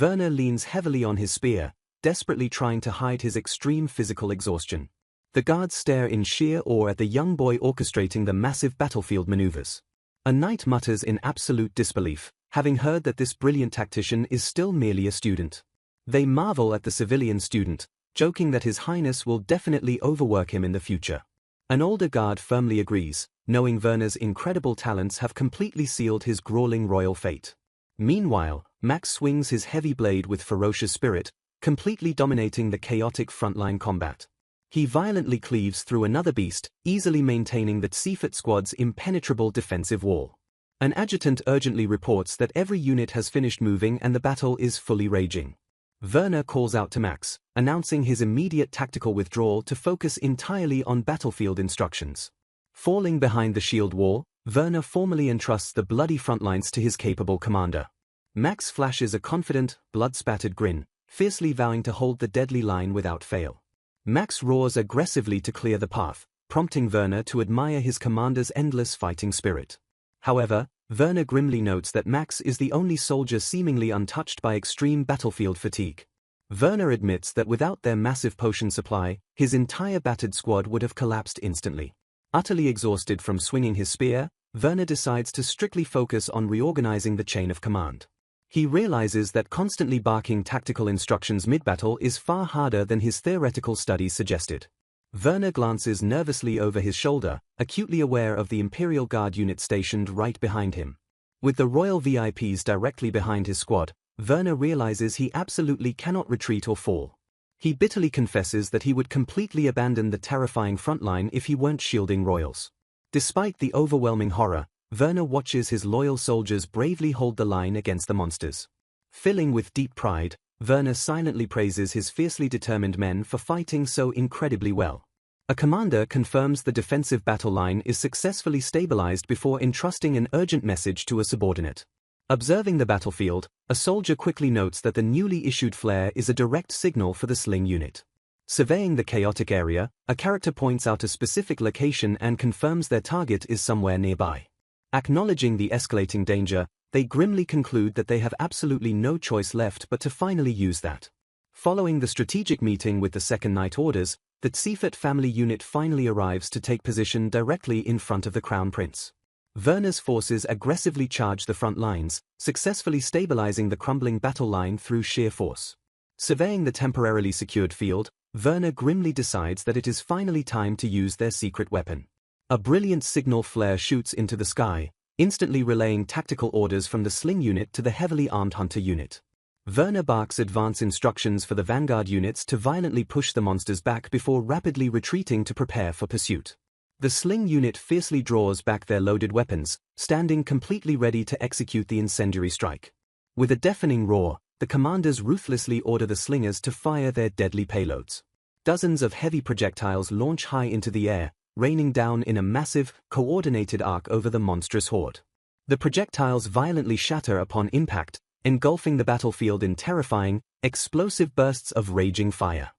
Werner leans heavily on his spear, desperately trying to hide his extreme physical exhaustion. The guards stare in sheer awe at the young boy orchestrating the massive battlefield maneuvers. A knight mutters in absolute disbelief, having heard that this brilliant tactician is still merely a student. They marvel at the civilian student, joking that His Highness will definitely overwork him in the future. An older guard firmly agrees, knowing Werner's incredible talents have completely sealed his grueling royal fate. Meanwhile, Max swings his heavy blade with ferocious spirit, completely dominating the chaotic frontline combat. He violently cleaves through another beast, easily maintaining the Tsifet squad's impenetrable defensive wall. An adjutant urgently reports that every unit has finished moving and the battle is fully raging. Werner calls out to Max, announcing his immediate tactical withdrawal to focus entirely on battlefield instructions. Falling behind the shield wall, Werner formally entrusts the bloody front lines to his capable commander. Max flashes a confident, blood-spattered grin, fiercely vowing to hold the deadly line without fail. Max roars aggressively to clear the path, prompting Werner to admire his commander's endless fighting spirit. However, Werner grimly notes that Max is the only soldier seemingly untouched by extreme battlefield fatigue. Werner admits that without their massive potion supply, his entire battered squad would have collapsed instantly. Utterly exhausted from swinging his spear, Werner decides to strictly focus on reorganizing the chain of command. He realizes that constantly barking tactical instructions mid-battle is far harder than his theoretical studies suggested. Werner glances nervously over his shoulder, acutely aware of the Imperial Guard unit stationed right behind him. With the Royal VIPs directly behind his squad, Werner realizes he absolutely cannot retreat or fall. He bitterly confesses that he would completely abandon the terrifying frontline if he weren't shielding Royals. Despite the overwhelming horror, Werner watches his loyal soldiers bravely hold the line against the monsters. Filling with deep pride, Werner silently praises his fiercely determined men for fighting so incredibly well. A commander confirms the defensive battle line is successfully stabilized before entrusting an urgent message to a subordinate. Observing the battlefield, a soldier quickly notes that the newly issued flare is a direct signal for the sling unit. Surveying the chaotic area, a character points out a specific location and confirms their target is somewhere nearby. Acknowledging the escalating danger, they grimly conclude that they have absolutely no choice left but to finally use that. Following the strategic meeting with the Second Night Orders, the Tsifet family unit finally arrives to take position directly in front of the Crown Prince. Werner's forces aggressively charge the front lines, successfully stabilizing the crumbling battle line through sheer force. Surveying the temporarily secured field, Werner grimly decides that it is finally time to use their secret weapon. A brilliant signal flare shoots into the sky, instantly relaying tactical orders from the sling unit to the heavily armed hunter unit. Werner barks advance instructions for the vanguard units to violently push the monsters back before rapidly retreating to prepare for pursuit. The sling unit fiercely draws back their loaded weapons, standing completely ready to execute the incendiary strike. With a deafening roar, the commanders ruthlessly order the slingers to fire their deadly payloads. Dozens of heavy projectiles launch high into the air, raining down in a massive, coordinated arc over the monstrous horde. The projectiles violently shatter upon impact, engulfing the battlefield in terrifying, explosive bursts of raging fire.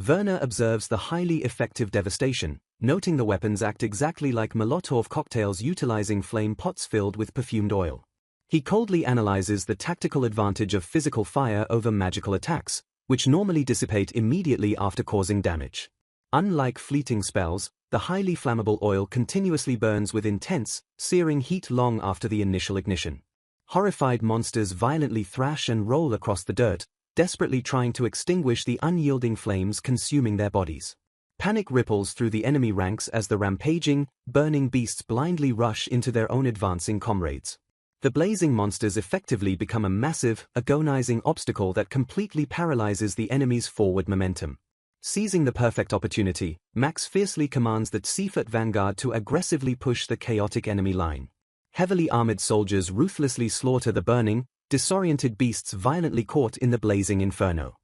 Werner observes the highly effective devastation, noting the weapons act exactly like Molotov cocktails utilizing flame pots filled with perfumed oil. He coldly analyzes the tactical advantage of physical fire over magical attacks, which normally dissipate immediately after causing damage. Unlike fleeting spells, the highly flammable oil continuously burns with intense, searing heat long after the initial ignition. Horrified monsters violently thrash and roll across the dirt, desperately trying to extinguish the unyielding flames consuming their bodies. Panic ripples through the enemy ranks as the rampaging, burning beasts blindly rush into their own advancing comrades. The blazing monsters effectively become a massive, agonizing obstacle that completely paralyzes the enemy's forward momentum. Seizing the perfect opportunity, Max fiercely commands the Tsifet vanguard to aggressively push the chaotic enemy line. Heavily armored soldiers ruthlessly slaughter the burning, disoriented beasts violently caught in the blazing inferno.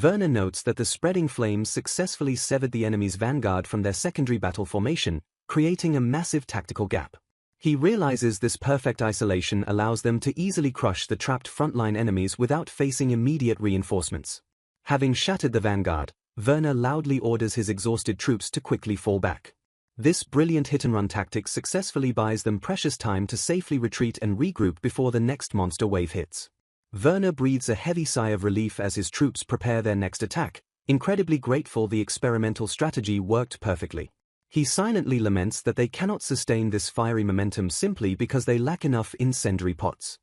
Werner notes that the spreading flames successfully severed the enemy's vanguard from their secondary battle formation, creating a massive tactical gap. He realizes this perfect isolation allows them to easily crush the trapped frontline enemies without facing immediate reinforcements. Having shattered the vanguard, Werner loudly orders his exhausted troops to quickly fall back. This brilliant hit-and-run tactic successfully buys them precious time to safely retreat and regroup before the next monster wave hits. Werner breathes a heavy sigh of relief as his troops prepare their next attack, incredibly grateful the experimental strategy worked perfectly. He silently laments that they cannot sustain this fiery momentum simply because they lack enough incendiary pots.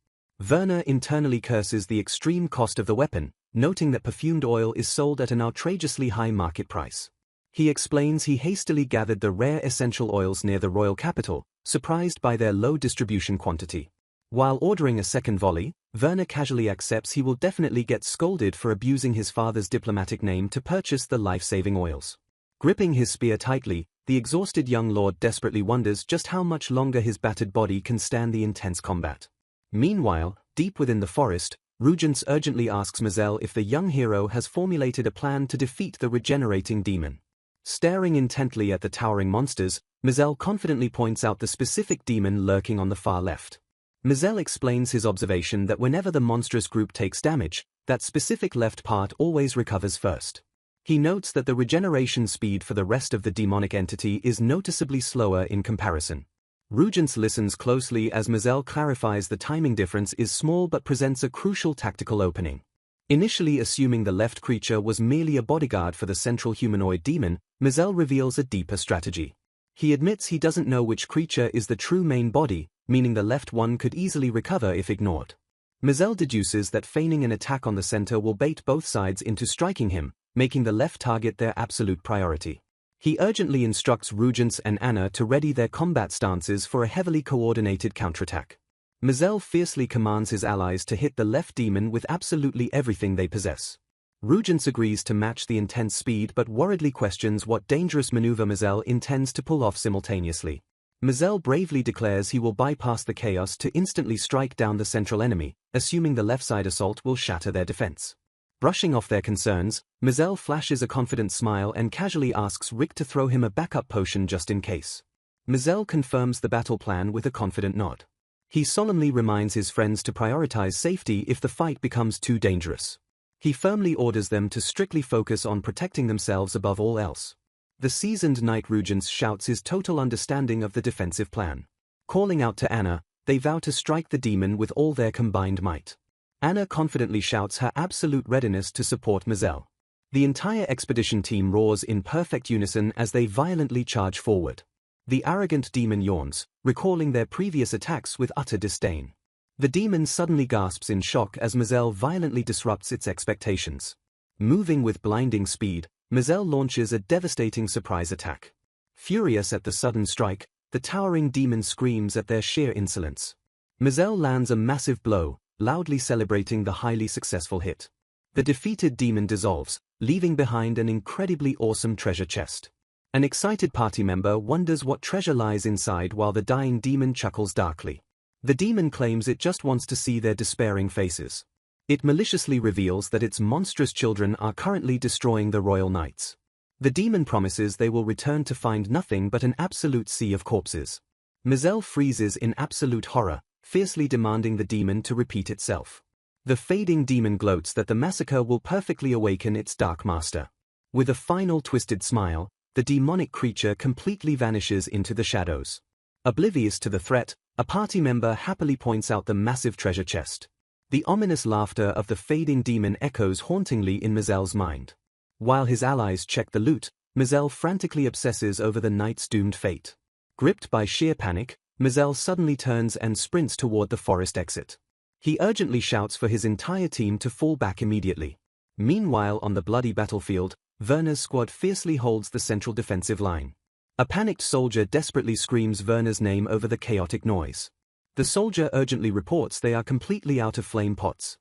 Werner internally curses the extreme cost of the weapon, noting that perfumed oil is sold at an outrageously high market price. He explains he hastily gathered the rare essential oils near the royal capital, surprised by their low distribution quantity. While ordering a second volley, Werner casually accepts he will definitely get scolded for abusing his father's diplomatic name to purchase the life-saving oils. Gripping his spear tightly, the exhausted young lord desperately wonders just how much longer his battered body can stand the intense combat. Meanwhile, deep within the forest, Rugence urgently asks Mazel if the young hero has formulated a plan to defeat the regenerating demon. Staring intently at the towering monsters, Mazel confidently points out the specific demon lurking on the far left. Mazel explains his observation that whenever the monstrous group takes damage, that specific left part always recovers first. He notes that the regeneration speed for the rest of the demonic entity is noticeably slower in comparison. Rugence listens closely as Mazel clarifies the timing difference is small but presents a crucial tactical opening. Initially assuming the left creature was merely a bodyguard for the central humanoid demon, Mazel reveals a deeper strategy. He admits he doesn't know which creature is the true main body, meaning the left one could easily recover if ignored. Mazel deduces that feigning an attack on the center will bait both sides into striking him, making the left target their absolute priority. He urgently instructs Rugence and Anna to ready their combat stances for a heavily coordinated counterattack. Mazel fiercely commands his allies to hit the left demon with absolutely everything they possess. Rugence agrees to match the intense speed but worriedly questions what dangerous maneuver Mazel intends to pull off simultaneously. Mazel bravely declares he will bypass the chaos to instantly strike down the central enemy, assuming the left side assault will shatter their defense. Brushing off their concerns, Mazel flashes a confident smile and casually asks Rick to throw him a backup potion just in case. Mazel confirms the battle plan with a confident nod. He solemnly reminds his friends to prioritize safety if the fight becomes too dangerous. He firmly orders them to strictly focus on protecting themselves above all else. The seasoned knight Rugence shouts his total understanding of the defensive plan. Calling out to Anna, they vow to strike the demon with all their combined might. Anna confidently shouts her absolute readiness to support Mazel. The entire expedition team roars in perfect unison as they violently charge forward. The arrogant demon yawns, recalling their previous attacks with utter disdain. The demon suddenly gasps in shock as Mazel violently disrupts its expectations. Moving with blinding speed, Mazel launches a devastating surprise attack. Furious at the sudden strike, the towering demon screams at their sheer insolence. Mazel lands a massive blow, loudly celebrating the highly successful hit. The defeated demon dissolves, leaving behind an incredibly awesome treasure chest. An excited party member wonders what treasure lies inside while the dying demon chuckles darkly. The demon claims it just wants to see their despairing faces. It maliciously reveals that its monstrous children are currently destroying the royal knights. The demon promises they will return to find nothing but an absolute sea of corpses. Mazel freezes in absolute horror, fiercely demanding the demon to repeat itself. The fading demon gloats that the massacre will perfectly awaken its dark master. With a final twisted smile, the demonic creature completely vanishes into the shadows. Oblivious to the threat, a party member happily points out the massive treasure chest. The ominous laughter of the fading demon echoes hauntingly in Mazel's mind. While his allies check the loot, Mazel frantically obsesses over the knight's doomed fate. Gripped by sheer panic, Mazel suddenly turns and sprints toward the forest exit. He urgently shouts for his entire team to fall back immediately. Meanwhile on the bloody battlefield, Werner's squad fiercely holds the central defensive line. A panicked soldier desperately screams Werner's name over the chaotic noise. The soldier urgently reports they are completely out of flame pots.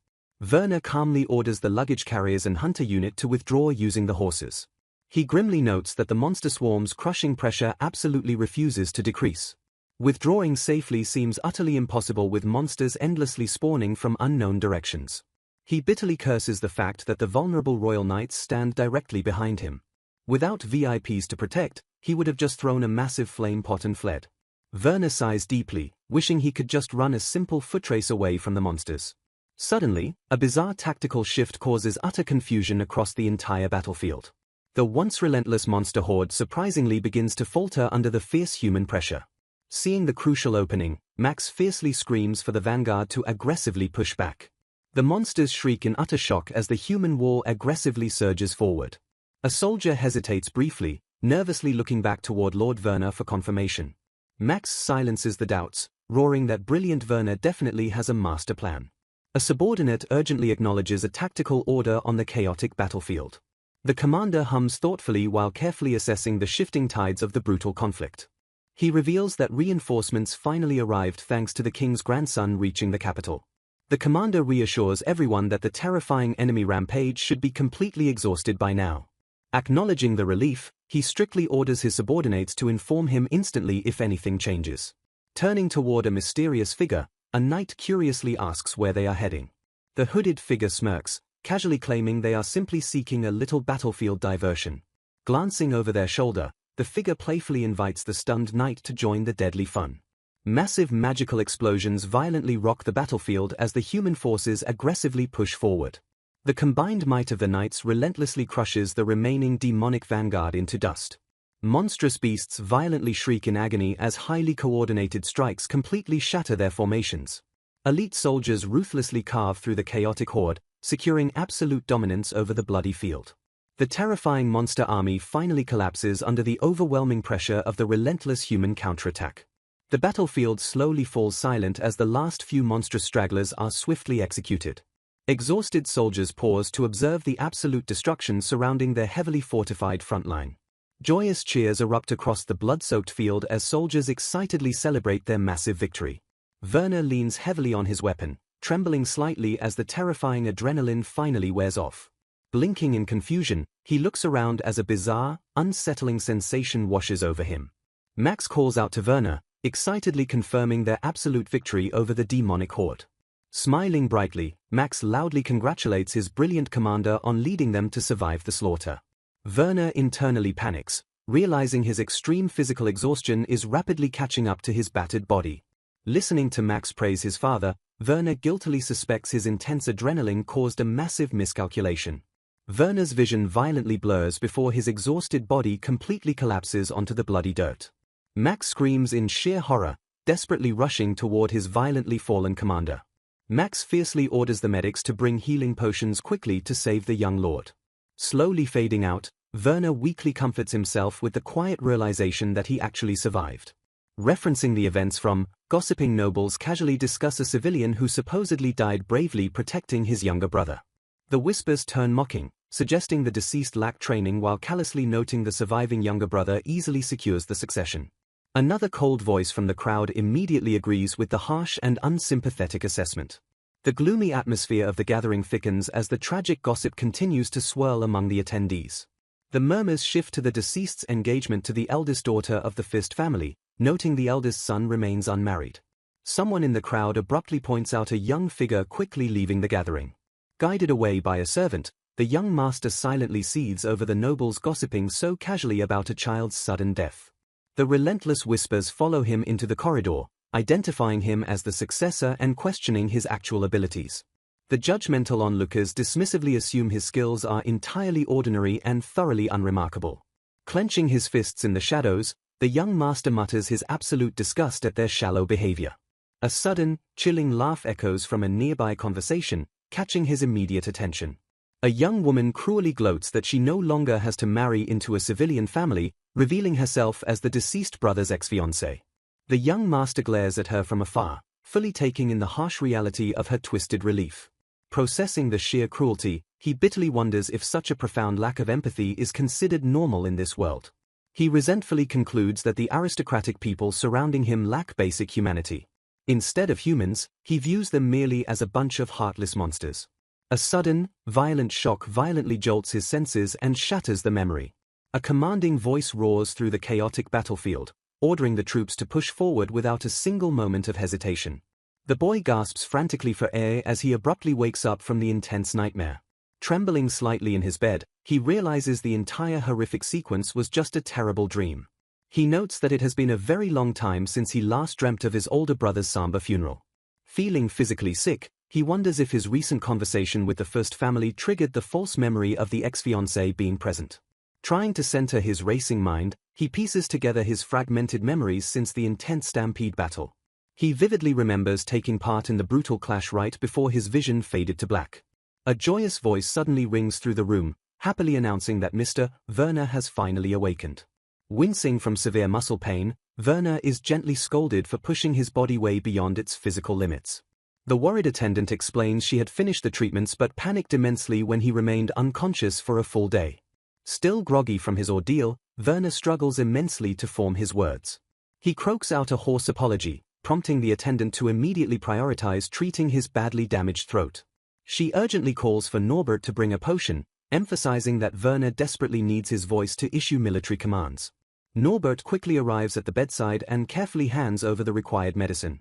Werner calmly orders the luggage carriers and hunter unit to withdraw using the horses. He grimly notes that the monster swarm's crushing pressure absolutely refuses to decrease. Withdrawing safely seems utterly impossible with monsters endlessly spawning from unknown directions. He bitterly curses the fact that the vulnerable royal knights stand directly behind him. Without VIPs to protect, he would have just thrown a massive flame pot and fled. Werner sighs deeply, wishing he could just run a simple foot race away from the monsters. Suddenly, a bizarre tactical shift causes utter confusion across the entire battlefield. The once relentless monster horde surprisingly begins to falter under the fierce human pressure. Seeing the crucial opening, Max fiercely screams for the vanguard to aggressively push back. The monsters shriek in utter shock as the human wall aggressively surges forward. A soldier hesitates briefly, nervously looking back toward Lord Werner for confirmation. Max silences the doubts, roaring that brilliant Werner definitely has a master plan. A subordinate urgently acknowledges a tactical order on the chaotic battlefield. The commander hums thoughtfully while carefully assessing the shifting tides of the brutal conflict. He reveals that reinforcements finally arrived thanks to the king's grandson reaching the capital. The commander reassures everyone that the terrifying enemy rampage should be completely exhausted by now. Acknowledging the relief, He strictly orders his subordinates to inform him instantly if anything changes. Turning toward a mysterious figure, a knight curiously asks where they are heading. The hooded figure smirks, casually claiming they are simply seeking a little battlefield diversion. Glancing over their shoulder, the figure playfully invites the stunned knight to join the deadly fun. Massive magical explosions violently rock the battlefield as the human forces aggressively push forward. The combined might of the knights relentlessly crushes the remaining demonic vanguard into dust. Monstrous beasts violently shriek in agony as highly coordinated strikes completely shatter their formations. Elite soldiers ruthlessly carve through the chaotic horde, securing absolute dominance over the bloody field. The terrifying monster army finally collapses under the overwhelming pressure of the relentless human counterattack. The battlefield slowly falls silent as the last few monstrous stragglers are swiftly executed. Exhausted soldiers pause to observe the absolute destruction surrounding their heavily fortified front line. Joyous cheers erupt across the blood-soaked field as soldiers excitedly celebrate their massive victory. Werner leans heavily on his weapon, trembling slightly as the terrifying adrenaline finally wears off. Blinking in confusion, he looks around as a bizarre, unsettling sensation washes over him. Max calls out to Werner, excitedly confirming their absolute victory over the demonic horde. Smiling brightly, Max loudly congratulates his brilliant commander on leading them to survive the slaughter. Werner internally panics, realizing his extreme physical exhaustion is rapidly catching up to his battered body. Listening to Max praise his father, Werner guiltily suspects his intense adrenaline caused a massive miscalculation. Werner's vision violently blurs before his exhausted body completely collapses onto the bloody dirt. Max screams in sheer horror, desperately rushing toward his violently fallen commander. Max fiercely orders the medics to bring healing potions quickly to save the young lord. Slowly fading out, Werner weakly comforts himself with the quiet realization that he actually survived. Referencing the events from Gossiping Nobles casually discuss a civilian who supposedly died bravely protecting his younger brother. The whispers turn mocking, suggesting the deceased lacked training while callously noting the surviving younger brother easily secures the succession. Another cold voice from the crowd immediately agrees with the harsh and unsympathetic assessment. The gloomy atmosphere of the gathering thickens as the tragic gossip continues to swirl among the attendees. The murmurs shift to the deceased's engagement to the eldest daughter of the Fist family, noting the eldest son remains unmarried. Someone in the crowd abruptly points out a young figure quickly leaving the gathering. Guided away by a servant, the young master silently seethes over the nobles gossiping so casually about a child's sudden death. The relentless whispers follow him into the corridor, identifying him as the successor and questioning his actual abilities. The judgmental onlookers dismissively assume his skills are entirely ordinary and thoroughly unremarkable. Clenching his fists in the shadows, the young master mutters his absolute disgust at their shallow behavior. A sudden, chilling laugh echoes from a nearby conversation, catching his immediate attention. A young woman cruelly gloats that she no longer has to marry into a civilian family, revealing herself as the deceased brother's ex-fiancée. The young master glares at her from afar, fully taking in the harsh reality of her twisted relief. Processing the sheer cruelty, he bitterly wonders if such a profound lack of empathy is considered normal in this world. He resentfully concludes that the aristocratic people surrounding him lack basic humanity. Instead of humans, he views them merely as a bunch of heartless monsters. A sudden, violent shock violently jolts his senses and shatters the memory. A commanding voice roars through the chaotic battlefield, ordering the troops to push forward without a single moment of hesitation. The boy gasps frantically for air as he abruptly wakes up from the intense nightmare. Trembling slightly in his bed, he realizes the entire horrific sequence was just a terrible dream. He notes that it has been a very long time since he last dreamt of his older brother's somber funeral. Feeling physically sick, he wonders if his recent conversation with the First family triggered the false memory of the ex-fiancée being present. Trying to center his racing mind, he pieces together his fragmented memories since the intense stampede battle. He vividly remembers taking part in the brutal clash right before his vision faded to black. A joyous voice suddenly rings through the room, happily announcing that Mr. Werner has finally awakened. Wincing from severe muscle pain, Werner is gently scolded for pushing his body way beyond its physical limits. The worried attendant explains she had finished the treatments but panicked immensely when he remained unconscious for a full day. Still groggy from his ordeal, Werner struggles immensely to form his words. He croaks out a hoarse apology, prompting the attendant to immediately prioritize treating his badly damaged throat. She urgently calls for Norbert to bring a potion, emphasizing that Werner desperately needs his voice to issue military commands. Norbert quickly arrives at the bedside and carefully hands over the required medicine.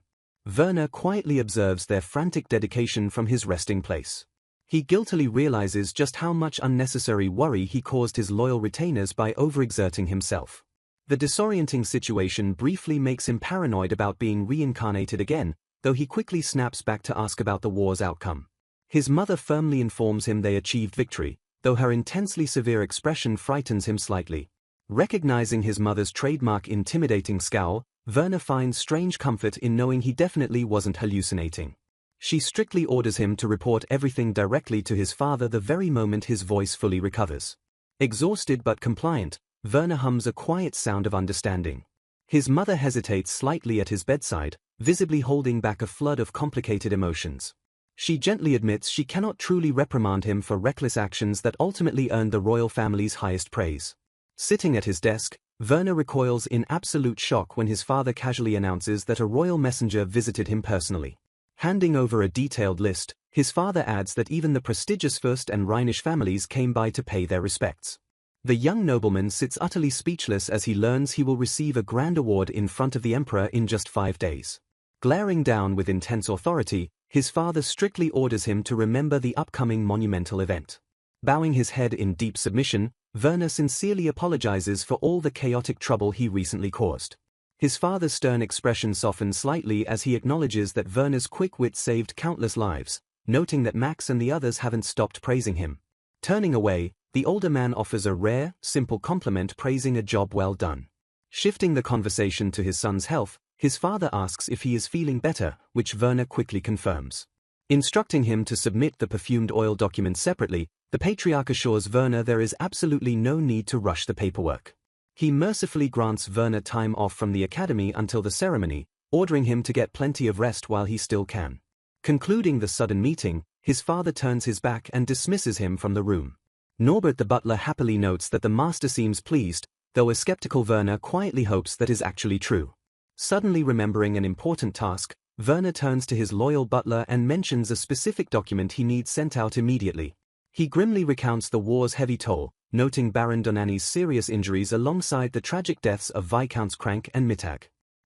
Werner quietly observes their frantic dedication from his resting place. He guiltily realizes just how much unnecessary worry he caused his loyal retainers by overexerting himself. The disorienting situation briefly makes him paranoid about being reincarnated again, though he quickly snaps back to ask about the war's outcome. His mother firmly informs him they achieved victory, though her intensely severe expression frightens him slightly. Recognizing his mother's trademark intimidating scowl, Werner finds strange comfort in knowing he definitely wasn't hallucinating. She strictly orders him to report everything directly to his father the very moment his voice fully recovers. Exhausted but compliant, Werner hums a quiet sound of understanding. His mother hesitates slightly at his bedside, visibly holding back a flood of complicated emotions. She gently admits she cannot truly reprimand him for reckless actions that ultimately earned the royal family's highest praise. Sitting at his desk, Werner recoils in absolute shock when his father casually announces that a royal messenger visited him personally. Handing over a detailed list, his father adds that even the prestigious Fürst and Rhinish families came by to pay their respects. The young nobleman sits utterly speechless as he learns he will receive a grand award in front of the emperor in just 5 days. Glaring down with intense authority, his father strictly orders him to remember the upcoming monumental event. Bowing his head in deep submission, Werner sincerely apologizes for all the chaotic trouble he recently caused. His father's stern expression softens slightly as he acknowledges that Werner's quick wit saved countless lives, noting that Max and the others haven't stopped praising him. Turning away, the older man offers a rare, simple compliment praising a job well done. Shifting the conversation to his son's health, his father asks if he is feeling better, which Werner quickly confirms. Instructing him to submit the perfumed oil documents separately, the patriarch assures Werner there is absolutely no need to rush the paperwork. He mercifully grants Werner time off from the academy until the ceremony, ordering him to get plenty of rest while he still can. Concluding the sudden meeting, his father turns his back and dismisses him from the room. Norbert the butler happily notes that the master seems pleased, though a skeptical Werner quietly hopes that is actually true. Suddenly remembering an important task, Werner turns to his loyal butler and mentions a specific document he needs sent out immediately. He grimly recounts the war's heavy toll, noting Baron Donani's serious injuries alongside the tragic deaths of Viscounts Crank and Mittag.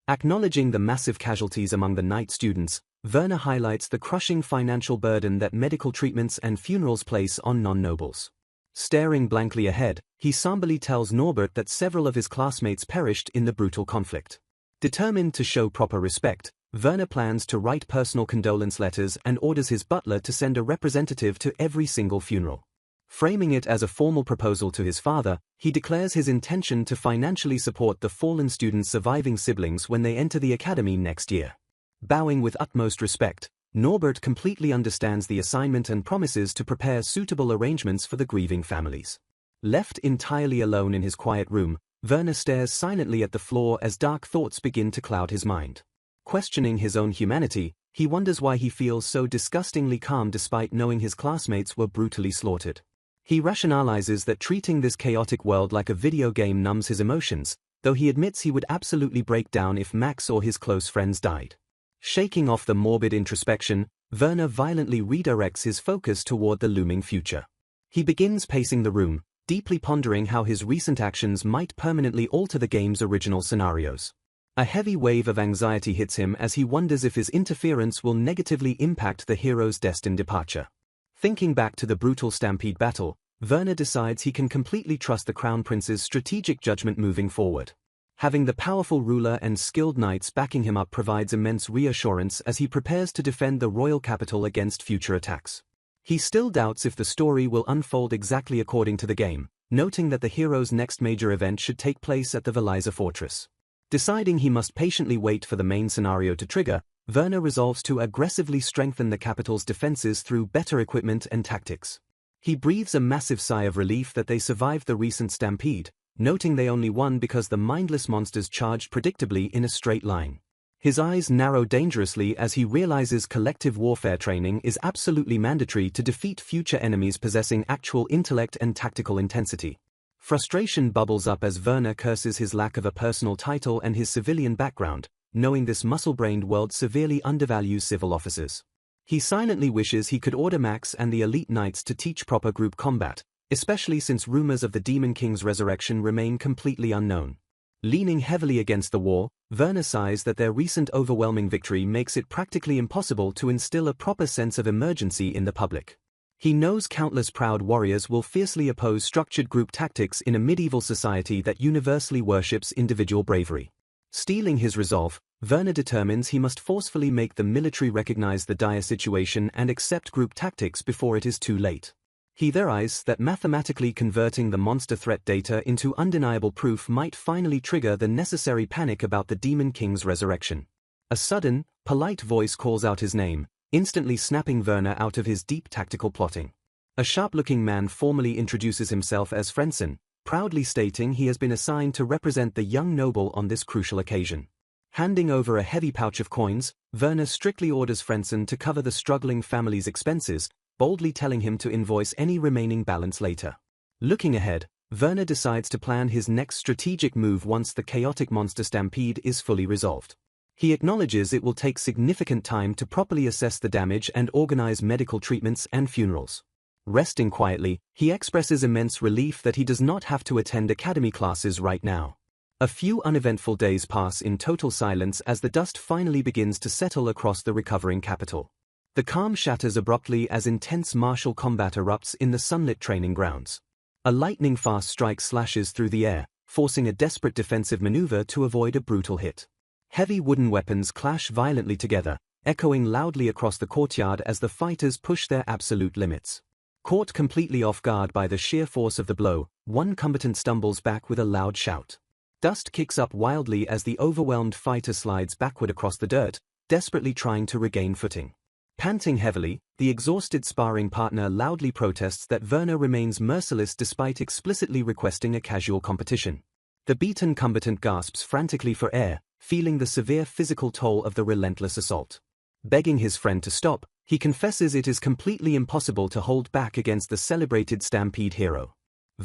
Acknowledging the massive casualties among the knight students, Werner highlights the crushing financial burden that medical treatments and funerals place on non-nobles. Staring blankly ahead, he somberly tells Norbert that several of his classmates perished in the brutal conflict. Determined to show proper respect, Werner plans to write personal condolence letters and orders his butler to send a representative to every single funeral. Framing it as a formal proposal to his father, he declares his intention to financially support the fallen students' surviving siblings when they enter the academy next year. Bowing with utmost respect, Norbert completely understands the assignment and promises to prepare suitable arrangements for the grieving families. Left entirely alone in his quiet room, Werner stares silently at the floor as dark thoughts begin to cloud his mind. Questioning his own humanity, he wonders why he feels so disgustingly calm despite knowing his classmates were brutally slaughtered. He rationalizes that treating this chaotic world like a video game numbs his emotions, though he admits he would absolutely break down if Max or his close friends died. Shaking off the morbid introspection, Werner violently redirects his focus toward the looming future. He begins pacing the room, deeply pondering how his recent actions might permanently alter the game's original scenarios. A heavy wave of anxiety hits him as he wonders if his interference will negatively impact the hero's destined departure. Thinking back to the brutal stampede battle, Werner decides he can completely trust the Crown Prince's strategic judgment moving forward. Having the powerful ruler and skilled knights backing him up provides immense reassurance as he prepares to defend the royal capital against future attacks. He still doubts if the story will unfold exactly according to the game, noting that the hero's next major event should take place at the Valiza fortress. Deciding he must patiently wait for the main scenario to trigger, Werner resolves to aggressively strengthen the capital's defenses through better equipment and tactics. He breathes a massive sigh of relief that they survived the recent stampede, noting they only won because the mindless monsters charged predictably in a straight line. His eyes narrow dangerously as he realizes collective warfare training is absolutely mandatory to defeat future enemies possessing actual intellect and tactical intensity. Frustration bubbles up as Werner curses his lack of a personal title and his civilian background, knowing this muscle-brained world severely undervalues civil officers. He silently wishes he could order Max and the elite knights to teach proper group combat, especially since rumors of the Demon King's resurrection remain completely unknown. Leaning heavily against the wall, Werner sighs that their recent overwhelming victory makes it practically impossible to instill a proper sense of emergency in the public. He knows countless proud warriors will fiercely oppose structured group tactics in a medieval society that universally worships individual bravery. Steeling his resolve, Werner determines he must forcefully make the military recognize the dire situation and accept group tactics before it is too late. He theorizes that mathematically converting the monster threat data into undeniable proof might finally trigger the necessary panic about the Demon King's resurrection. A sudden, polite voice calls out his name, instantly snapping Werner out of his deep tactical plotting. A sharp-looking man formally introduces himself as Frentzen, proudly stating he has been assigned to represent the young noble on this crucial occasion. Handing over a heavy pouch of coins, Werner strictly orders Frentzen to cover the struggling family's expenses, boldly telling him to invoice any remaining balance later. Looking ahead, Werner decides to plan his next strategic move once the chaotic monster stampede is fully resolved. He acknowledges it will take significant time to properly assess the damage and organize medical treatments and funerals. Resting quietly, he expresses immense relief that he does not have to attend academy classes right now. A few uneventful days pass in total silence as the dust finally begins to settle across the recovering capital. The calm shatters abruptly as intense martial combat erupts in the sunlit training grounds. A lightning-fast strike slashes through the air, forcing a desperate defensive maneuver to avoid a brutal hit. Heavy wooden weapons clash violently together, echoing loudly across the courtyard as the fighters push their absolute limits. Caught completely off guard by the sheer force of the blow, one combatant stumbles back with a loud shout. Dust kicks up wildly as the overwhelmed fighter slides backward across the dirt, desperately trying to regain footing. Panting heavily, the exhausted sparring partner loudly protests that Werner remains merciless despite explicitly requesting a casual competition. The beaten combatant gasps frantically for air, feeling the severe physical toll of the relentless assault. Begging his friend to stop, he confesses it is completely impossible to hold back against the celebrated stampede hero.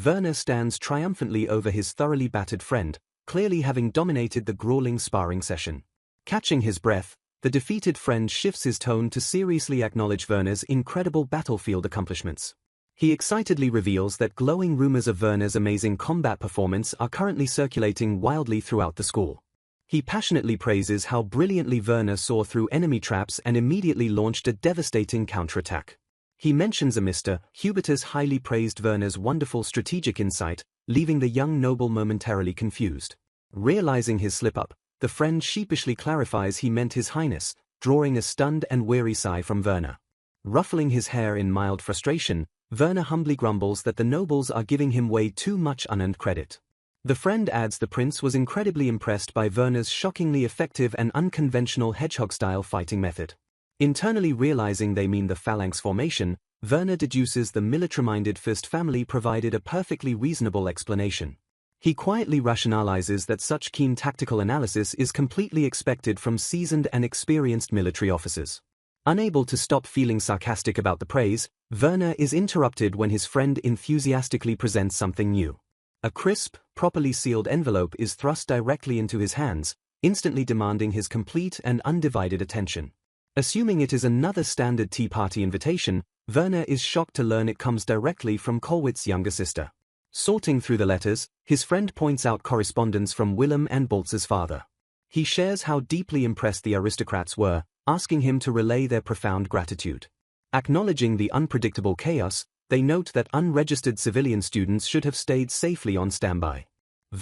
Werner stands triumphantly over his thoroughly battered friend, clearly having dominated the grueling sparring session. Catching his breath, the defeated friend shifts his tone to seriously acknowledge Werner's incredible battlefield accomplishments. He excitedly reveals that glowing rumors of Werner's amazing combat performance are currently circulating wildly throughout the school. He passionately praises how brilliantly Werner saw through enemy traps and immediately launched a devastating counterattack. He mentions a Mr. Hubertus highly praised Werner's wonderful strategic insight, leaving the young noble momentarily confused. Realizing his slip-up, the friend sheepishly clarifies he meant His Highness, drawing a stunned and weary sigh from Werner. Ruffling his hair in mild frustration, Werner humbly grumbles that the nobles are giving him way too much unearned credit. The friend adds the prince was incredibly impressed by Werner's shockingly effective and unconventional hedgehog-style fighting method. Internally realizing they mean the phalanx formation, Werner deduces the military-minded Fürst family provided a perfectly reasonable explanation. He quietly rationalizes that such keen tactical analysis is completely expected from seasoned and experienced military officers. Unable to stop feeling sarcastic about the praise, Werner is interrupted when his friend enthusiastically presents something new. A crisp, properly sealed envelope is thrust directly into his hands, instantly demanding his complete and undivided attention. Assuming it is another standard tea party invitation, Werner is shocked to learn it comes directly from Kollwitz's younger sister. Sorting through the letters, his friend points out correspondence from Willem and Boltz's father. He shares how deeply impressed the aristocrats were, asking him to relay their profound gratitude. Acknowledging the unpredictable chaos, they note that unregistered civilian students should have stayed safely on standby.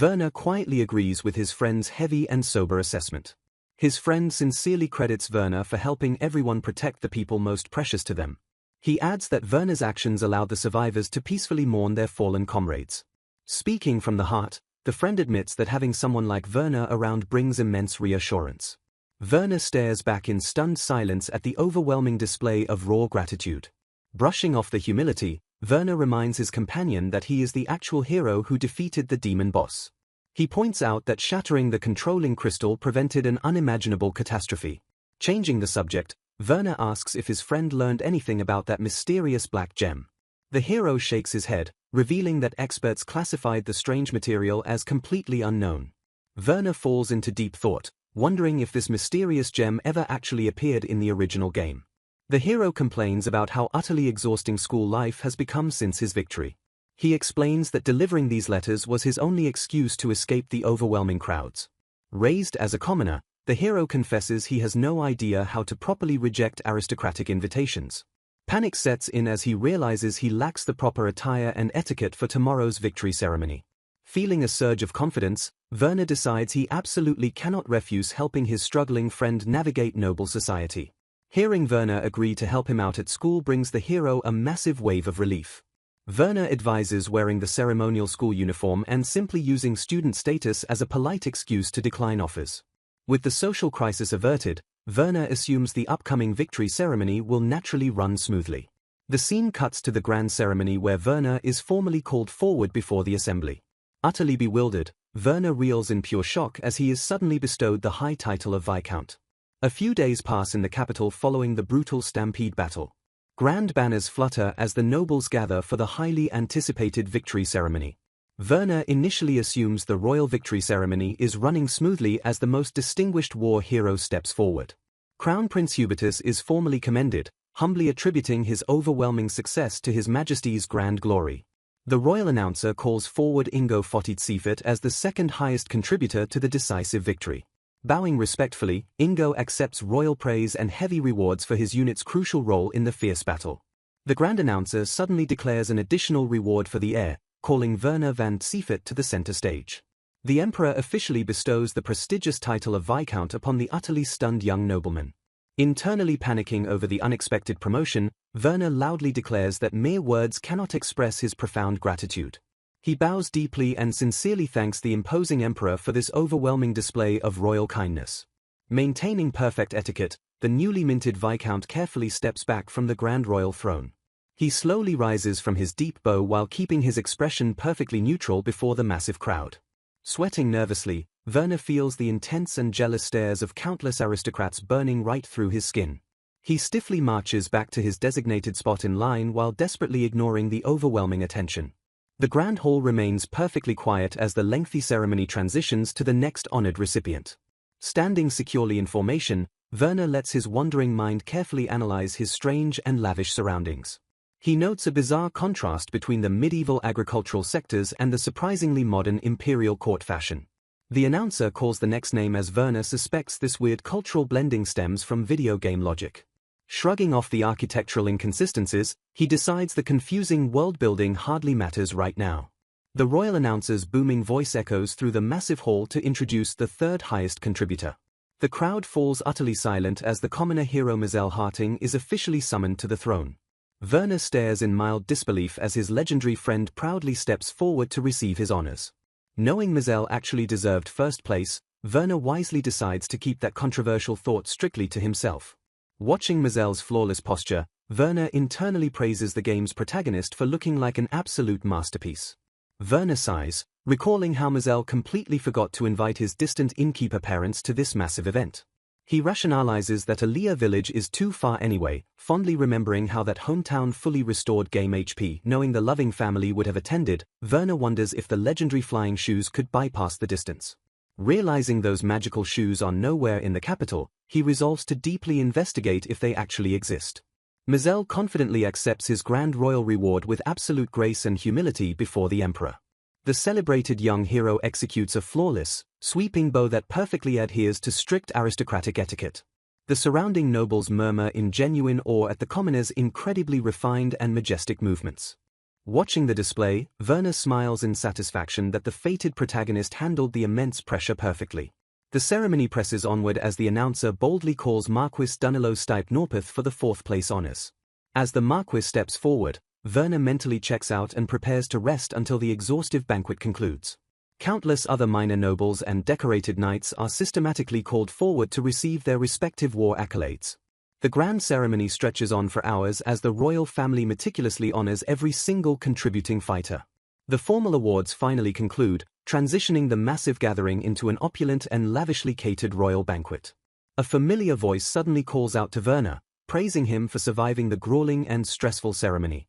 Werner quietly agrees with his friend's heavy and sober assessment. His friend sincerely credits Werner for helping everyone protect the people most precious to them. He adds that Werner's actions allowed the survivors to peacefully mourn their fallen comrades. Speaking from the heart, the friend admits that having someone like Werner around brings immense reassurance. Werner stares back in stunned silence at the overwhelming display of raw gratitude. Brushing off the humility, Werner reminds his companion that he is the actual hero who defeated the demon boss. He points out that shattering the controlling crystal prevented an unimaginable catastrophe. Changing the subject, Werner asks if his friend learned anything about that mysterious black gem. The hero shakes his head, revealing that experts classified the strange material as completely unknown. Werner falls into deep thought, wondering if this mysterious gem ever actually appeared in the original game. The hero complains about how utterly exhausting school life has become since his victory. He explains that delivering these letters was his only excuse to escape the overwhelming crowds. Raised as a commoner, the hero confesses he has no idea how to properly reject aristocratic invitations. Panic sets in as he realizes he lacks the proper attire and etiquette for tomorrow's victory ceremony. Feeling a surge of confidence, Werner decides he absolutely cannot refuse helping his struggling friend navigate noble society. Hearing Werner agree to help him out at school brings the hero a massive wave of relief. Werner advises wearing the ceremonial school uniform and simply using student status as a polite excuse to decline offers. With the social crisis averted, Werner assumes the upcoming victory ceremony will naturally run smoothly. The scene cuts to the grand ceremony where Werner is formally called forward before the assembly. Utterly bewildered, Werner reels in pure shock as he is suddenly bestowed the high title of Viscount. A few days pass in the capital following the brutal stampede battle. Grand banners flutter as the nobles gather for the highly anticipated victory ceremony. Werner initially assumes the royal victory ceremony is running smoothly as the most distinguished war hero steps forward. Crown Prince Hubertus is formally commended, humbly attributing his overwhelming success to His Majesty's grand glory. The royal announcer calls forward Ingo Fotitsifert as the second highest contributor to the decisive victory. Bowing respectfully, Ingo accepts royal praise and heavy rewards for his unit's crucial role in the fierce battle. The grand announcer suddenly declares an additional reward for the heir, calling Werner van Siefert to the center stage. The emperor officially bestows the prestigious title of Viscount upon the utterly stunned young nobleman. Internally panicking over the unexpected promotion, Werner loudly declares that mere words cannot express his profound gratitude. He bows deeply and sincerely thanks the imposing emperor for this overwhelming display of royal kindness. Maintaining perfect etiquette, the newly minted Viscount carefully steps back from the grand royal throne. He slowly rises from his deep bow while keeping his expression perfectly neutral before the massive crowd. Sweating nervously, Werner feels the intense and jealous stares of countless aristocrats burning right through his skin. He stiffly marches back to his designated spot in line while desperately ignoring the overwhelming attention. The grand hall remains perfectly quiet as the lengthy ceremony transitions to the next honored recipient. Standing securely in formation, Werner lets his wandering mind carefully analyze his strange and lavish surroundings. He notes a bizarre contrast between the medieval agricultural sectors and the surprisingly modern imperial court fashion. The announcer calls the next name as Werner suspects this weird cultural blending stems from video game logic. Shrugging off the architectural inconsistencies, he decides the confusing world-building hardly matters right now. The royal announcer's booming voice echoes through the massive hall to introduce the third highest contributor. The crowd falls utterly silent as the commoner hero Marcel Harting is officially summoned to the throne. Werner stares in mild disbelief as his legendary friend proudly steps forward to receive his honors. Knowing Marcel actually deserved first place, Werner wisely decides to keep that controversial thought strictly to himself. Watching Marcel's flawless posture, Werner internally praises the game's protagonist for looking like an absolute masterpiece. Werner sighs, recalling how Marcel completely forgot to invite his distant innkeeper parents to this massive event. He rationalizes that a Leah village is too far anyway, fondly remembering how that hometown fully restored game HP. Knowing the loving family would have attended, Werner wonders if the legendary flying shoes could bypass the distance. Realizing those magical shoes are nowhere in the capital, he resolves to deeply investigate if they actually exist. Marcel confidently accepts his grand royal reward with absolute grace and humility before the emperor. The celebrated young hero executes a flawless, sweeping bow that perfectly adheres to strict aristocratic etiquette. The surrounding nobles murmur in genuine awe at the commoner's incredibly refined and majestic movements. Watching the display, Werner smiles in satisfaction that the fated protagonist handled the immense pressure perfectly. The ceremony presses onward as the announcer boldly calls Marquis Danilo Stipe Norpeth for the fourth-place honors. As the Marquis steps forward, Werner mentally checks out and prepares to rest until the exhaustive banquet concludes. Countless other minor nobles and decorated knights are systematically called forward to receive their respective war accolades. The grand ceremony stretches on for hours as the royal family meticulously honors every single contributing fighter. The formal awards finally conclude, transitioning the massive gathering into an opulent and lavishly catered royal banquet. A familiar voice suddenly calls out to Werner, praising him for surviving the grueling and stressful ceremony.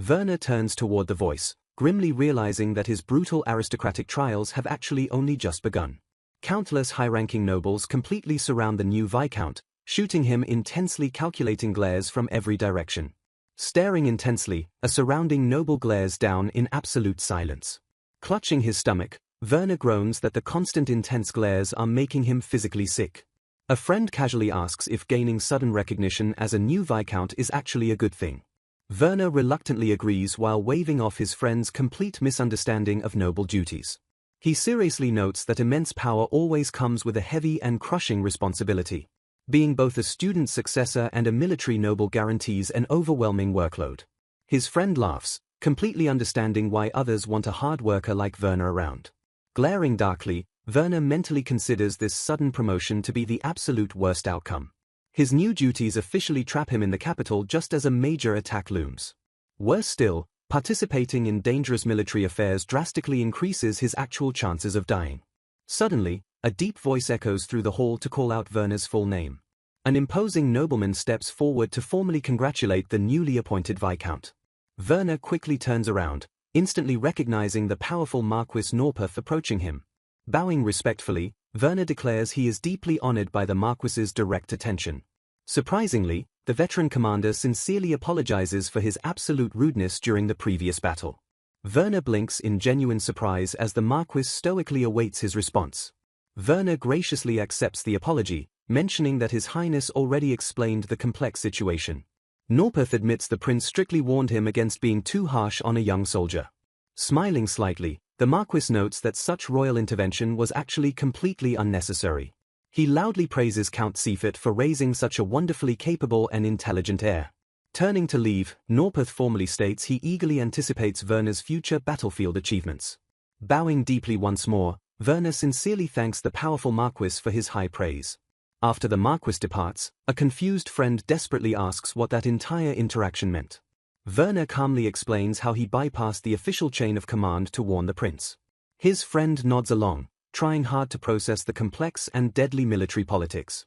Werner turns toward the voice, grimly realizing that his brutal aristocratic trials have actually only just begun. Countless high-ranking nobles completely surround the new Viscount, shooting him intensely calculating glares from every direction. Staring intensely, a surrounding noble glares down in absolute silence. Clutching his stomach, Werner groans that the constant intense glares are making him physically sick. A friend casually asks if gaining sudden recognition as a new Viscount is actually a good thing. Werner reluctantly agrees while waving off his friend's complete misunderstanding of noble duties. He seriously notes that immense power always comes with a heavy and crushing responsibility. Being both a student successor and a military noble guarantees an overwhelming workload. His friend laughs, completely understanding why others want a hard worker like Werner around. Glaring darkly, Werner mentally considers this sudden promotion to be the absolute worst outcome. His new duties officially trap him in the capital just as a major attack looms. Worse still, participating in dangerous military affairs drastically increases his actual chances of dying. Suddenly, a deep voice echoes through the hall to call out Werner's full name. An imposing nobleman steps forward to formally congratulate the newly appointed Viscount. Werner quickly turns around, instantly recognizing the powerful Marquis Norpeth approaching him. Bowing respectfully, Werner declares he is deeply honored by the Marquis's direct attention. Surprisingly, the veteran commander sincerely apologizes for his absolute rudeness during the previous battle. Werner blinks in genuine surprise as the Marquis stoically awaits his response. Werner graciously accepts the apology, mentioning that His Highness already explained the complex situation. Norpeth admits the prince strictly warned him against being too harsh on a young soldier. Smiling slightly, the Marquis notes that such royal intervention was actually completely unnecessary. He loudly praises Count Seifert for raising such a wonderfully capable and intelligent heir. Turning to leave, Norpeth formally states he eagerly anticipates Werner's future battlefield achievements. Bowing deeply once more, Werner sincerely thanks the powerful Marquis for his high praise. After the Marquis departs, a confused friend desperately asks what that entire interaction meant. Werner calmly explains how he bypassed the official chain of command to warn the prince. His friend nods along, trying hard to process the complex and deadly military politics.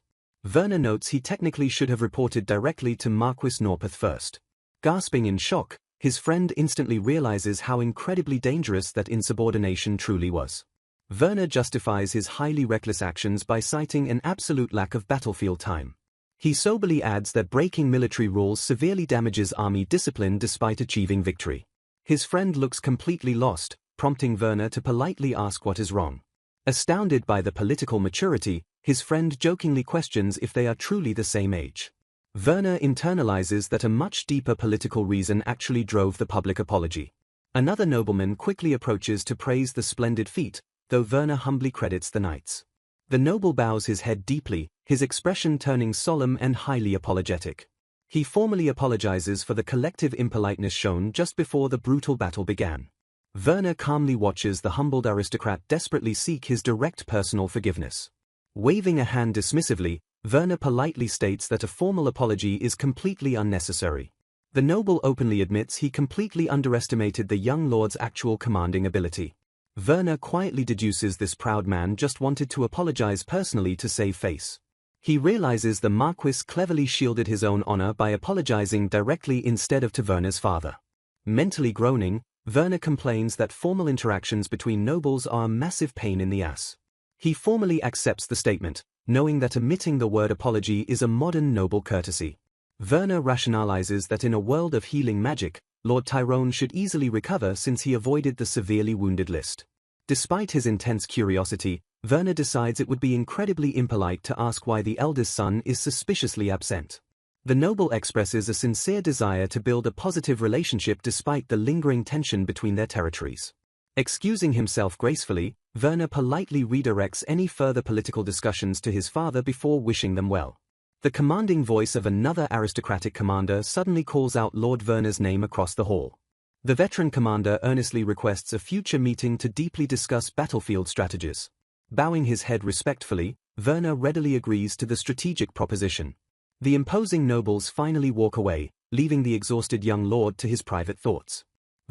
Werner notes he technically should have reported directly to Marquis Norpeth first. Gasping in shock, his friend instantly realizes how incredibly dangerous that insubordination truly was. Werner justifies his highly reckless actions by citing an absolute lack of battlefield time. He soberly adds that breaking military rules severely damages army discipline despite achieving victory. His friend looks completely lost, prompting Werner to politely ask what is wrong. Astounded by the political maturity, his friend jokingly questions if they are truly the same age. Werner internalizes that a much deeper political reason actually drove the public apology. Another nobleman quickly approaches to praise the splendid feat, though Werner humbly credits the knights. The noble bows his head deeply, his expression turning solemn and highly apologetic. He formally apologizes for the collective impoliteness shown just before the brutal battle began. Werner calmly watches the humbled aristocrat desperately seek his direct personal forgiveness. Waving a hand dismissively, Werner politely states that a formal apology is completely unnecessary. The noble openly admits he completely underestimated the young lord's actual commanding ability. Werner quietly deduces this proud man just wanted to apologize personally to save face. He realizes the Marquis cleverly shielded his own honor by apologizing directly instead of to Werner's father. Mentally groaning, Werner complains that formal interactions between nobles are a massive pain in the ass. He formally accepts the statement, knowing that omitting the word apology is a modern noble courtesy. Werner rationalizes that in a world of healing magic, Lord Tyrone should easily recover since he avoided the severely wounded list. Despite his intense curiosity, Werner decides it would be incredibly impolite to ask why the eldest son is suspiciously absent. The noble expresses a sincere desire to build a positive relationship despite the lingering tension between their territories. Excusing himself gracefully, Werner politely redirects any further political discussions to his father before wishing them well. The commanding voice of another aristocratic commander suddenly calls out Lord Werner's name across the hall. The veteran commander earnestly requests a future meeting to deeply discuss battlefield strategies. Bowing his head respectfully, Werner readily agrees to the strategic proposition. The imposing nobles finally walk away, leaving the exhausted young lord to his private thoughts.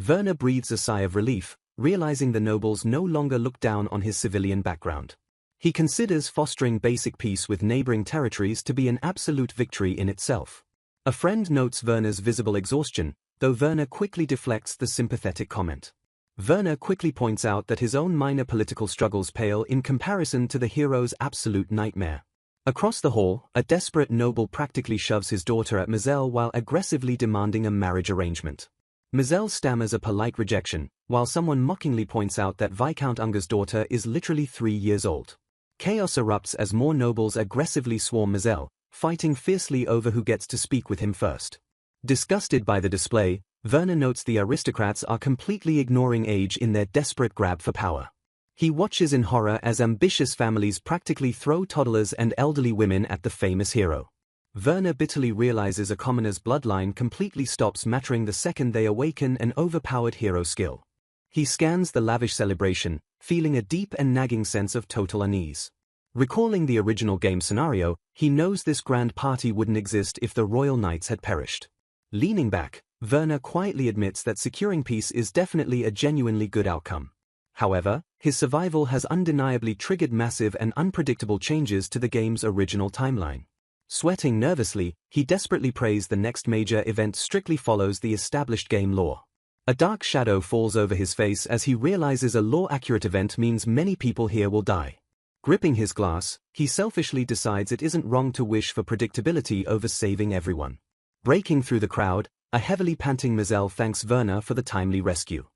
Werner breathes a sigh of relief, realizing the nobles no longer look down on his civilian background. He considers fostering basic peace with neighboring territories to be an absolute victory in itself. A friend notes Werner's visible exhaustion, though Werner quickly deflects the sympathetic comment. Werner quickly points out that his own minor political struggles pale in comparison to the hero's absolute nightmare. Across the hall, a desperate noble practically shoves his daughter at Mizelle while aggressively demanding a marriage arrangement. Mizelle stammers a polite rejection, while someone mockingly points out that Viscount Unga's daughter is literally 3 years old. Chaos erupts as more nobles aggressively swarm Mizelle, fighting fiercely over who gets to speak with him first. Disgusted by the display, Werner notes the aristocrats are completely ignoring age in their desperate grab for power. He watches in horror as ambitious families practically throw toddlers and elderly women at the famous hero. Werner bitterly realizes a commoner's bloodline completely stops mattering the second they awaken an overpowered hero skill. He scans the lavish celebration, feeling a deep and nagging sense of total unease. Recalling the original game scenario, he knows this grand party wouldn't exist if the royal knights had perished. Leaning back, Werner quietly admits that securing peace is definitely a genuinely good outcome. However, his survival has undeniably triggered massive and unpredictable changes to the game's original timeline. Sweating nervously, he desperately prays the next major event strictly follows the established game lore. A dark shadow falls over his face as he realizes a lore-accurate event means many people here will die. Gripping his glass, he selfishly decides it isn't wrong to wish for predictability over saving everyone. Breaking through the crowd, a heavily panting Mizelle thanks Werner for the timely rescue.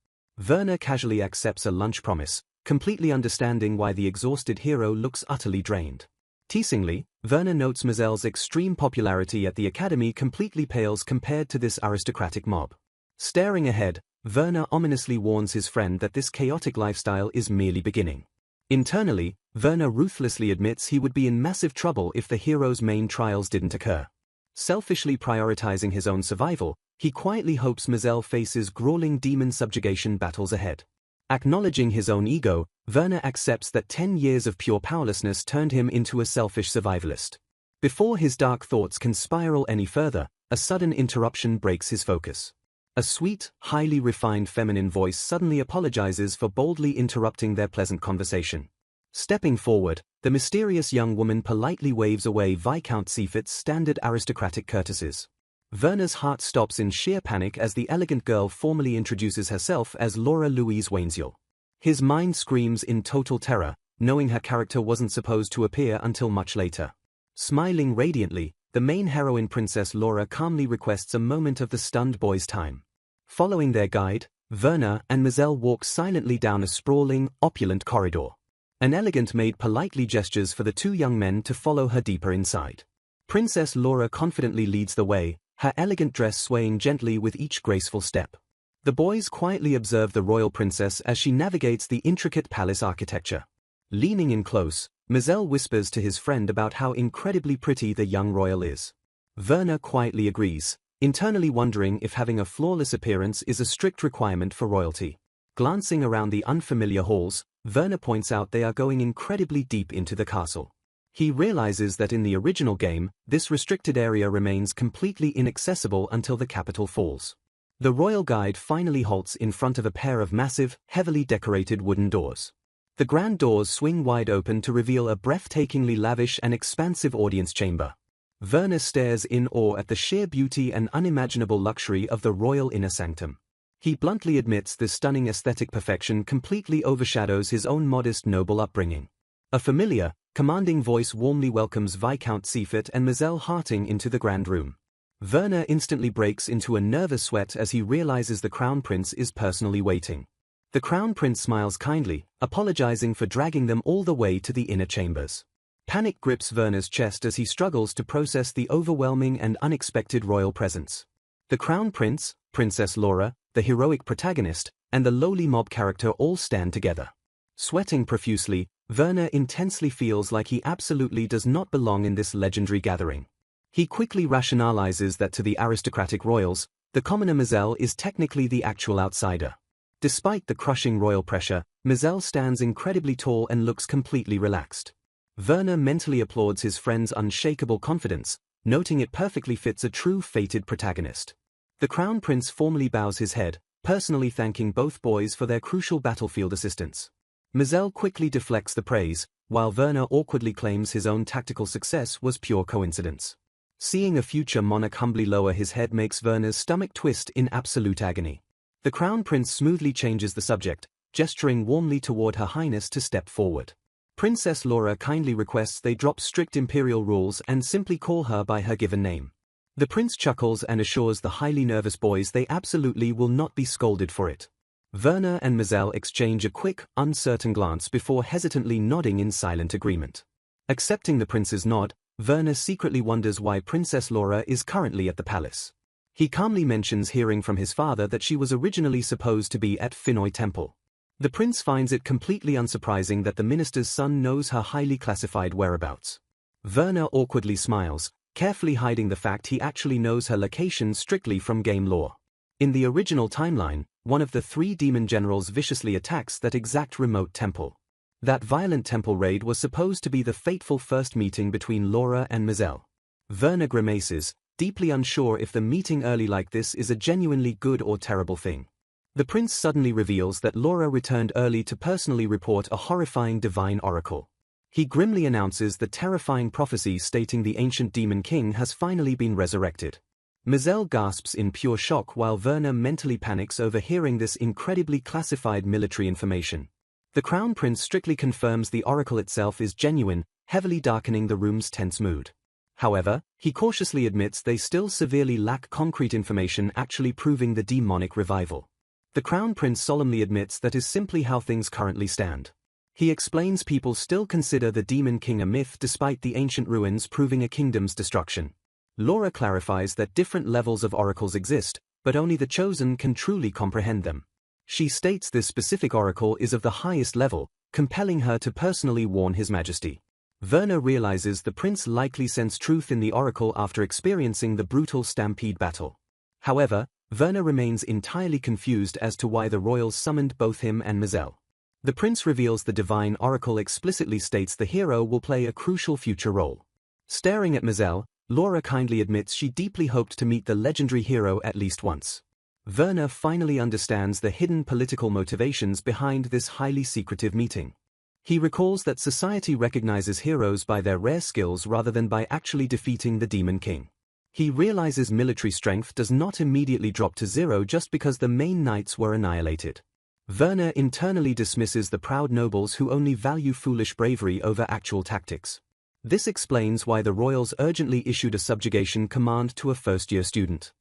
Werner casually accepts a lunch promise, completely understanding why the exhausted hero looks utterly drained. Teasingly, Werner notes Mizelle's extreme popularity at the academy completely pales compared to this aristocratic mob. Staring ahead, Werner ominously warns his friend that this chaotic lifestyle is merely beginning. Internally, Werner ruthlessly admits he would be in massive trouble if the hero's main trials didn't occur. Selfishly prioritizing his own survival, he quietly hopes Mizelle faces grueling demon subjugation battles ahead. Acknowledging his own ego, Werner accepts that 10 years of pure powerlessness turned him into a selfish survivalist. Before his dark thoughts can spiral any further, a sudden interruption breaks his focus. A sweet, highly refined feminine voice suddenly apologizes for boldly interrupting their pleasant conversation. Stepping forward, the mysterious young woman politely waves away Viscount Seifet's standard aristocratic courtesies. Werner's heart stops in sheer panic as the elegant girl formally introduces herself as Laura Louise Wainsiel. His mind screams in total terror, knowing her character wasn't supposed to appear until much later. Smiling radiantly, the main heroine Princess Laura calmly requests a moment of the stunned boy's time. Following their guide, Werner and Mizelle walk silently down a sprawling, opulent corridor. An elegant maid politely gestures for the two young men to follow her deeper inside. Princess Laura confidently leads the way, her elegant dress swaying gently with each graceful step. The boys quietly observe the royal princess as she navigates the intricate palace architecture. Leaning in close, Mizelle whispers to his friend about how incredibly pretty the young royal is. Werner quietly agrees, internally wondering if having a flawless appearance is a strict requirement for royalty. Glancing around the unfamiliar halls, Werner points out they are going incredibly deep into the castle. He realizes that in the original game, this restricted area remains completely inaccessible until the capital falls. The royal guide finally halts in front of a pair of massive, heavily decorated wooden doors. The grand doors swing wide open to reveal a breathtakingly lavish and expansive audience chamber. Werner stares in awe at the sheer beauty and unimaginable luxury of the royal inner sanctum. He bluntly admits this stunning aesthetic perfection completely overshadows his own modest noble upbringing. A familiar, commanding voice warmly welcomes Viscount Seifet and Mizelle Harting into the grand room. Werner instantly breaks into a nervous sweat as he realizes the Crown Prince is personally waiting. The Crown Prince smiles kindly, apologizing for dragging them all the way to the inner chambers. Panic grips Werner's chest as he struggles to process the overwhelming and unexpected royal presence. The Crown Prince, Princess Laura, the heroic protagonist, and the lowly mob character all stand together. Sweating profusely, Werner intensely feels like he absolutely does not belong in this legendary gathering. He quickly rationalizes that to the aristocratic royals, the commoner Mizelle is technically the actual outsider. Despite the crushing royal pressure, Mizelle stands incredibly tall and looks completely relaxed. Werner mentally applauds his friend's unshakable confidence, noting it perfectly fits a true fated protagonist. The Crown Prince formally bows his head, personally thanking both boys for their crucial battlefield assistance. Mizelle quickly deflects the praise, while Werner awkwardly claims his own tactical success was pure coincidence. Seeing a future monarch humbly lower his head makes Werner's stomach twist in absolute agony. The Crown Prince smoothly changes the subject, gesturing warmly toward Her Highness to step forward. Princess Laura kindly requests they drop strict imperial rules and simply call her by her given name. The prince chuckles and assures the highly nervous boys they absolutely will not be scolded for it. Werner and Mizelle exchange a quick, uncertain glance before hesitantly nodding in silent agreement. Accepting the prince's nod, Werner secretly wonders why Princess Laura is currently at the palace. He calmly mentions hearing from his father that she was originally supposed to be at Finnoy Temple. The prince finds it completely unsurprising that the minister's son knows her highly classified whereabouts. Werner awkwardly smiles, carefully hiding the fact he actually knows her location strictly from game lore. In the original timeline, one of the 3 demon generals viciously attacks that exact remote temple. That violent temple raid was supposed to be the fateful first meeting between Laura and Mizelle. Werner grimaces, deeply unsure if the meeting early like this is a genuinely good or terrible thing. The prince suddenly reveals that Laura returned early to personally report a horrifying divine oracle. He grimly announces the terrifying prophecy stating the ancient demon king has finally been resurrected. Mizelle gasps in pure shock while Werner mentally panics over hearing this incredibly classified military information. The crown prince strictly confirms the oracle itself is genuine, heavily darkening the room's tense mood. However, he cautiously admits they still severely lack concrete information actually proving the demonic revival. The crown prince solemnly admits that is simply how things currently stand. He explains people still consider the demon king a myth despite the ancient ruins proving a kingdom's destruction. Laura clarifies that different levels of oracles exist, but only the chosen can truly comprehend them. She states this specific oracle is of the highest level, compelling her to personally warn His Majesty. Werner realizes the prince likely sensed truth in the oracle after experiencing the brutal stampede battle. However, Werner remains entirely confused as to why the royals summoned both him and Mizelle. The prince reveals the divine oracle explicitly states the hero will play a crucial future role. Staring at Mizelle, Laura kindly admits she deeply hoped to meet the legendary hero at least once. Werner finally understands the hidden political motivations behind this highly secretive meeting. He recalls that society recognizes heroes by their rare skills rather than by actually defeating the demon king. He realizes military strength does not immediately drop to 0 just because the main knights were annihilated. Werner internally dismisses the proud nobles who only value foolish bravery over actual tactics. This explains why the royals urgently issued a subjugation command to a first-year student.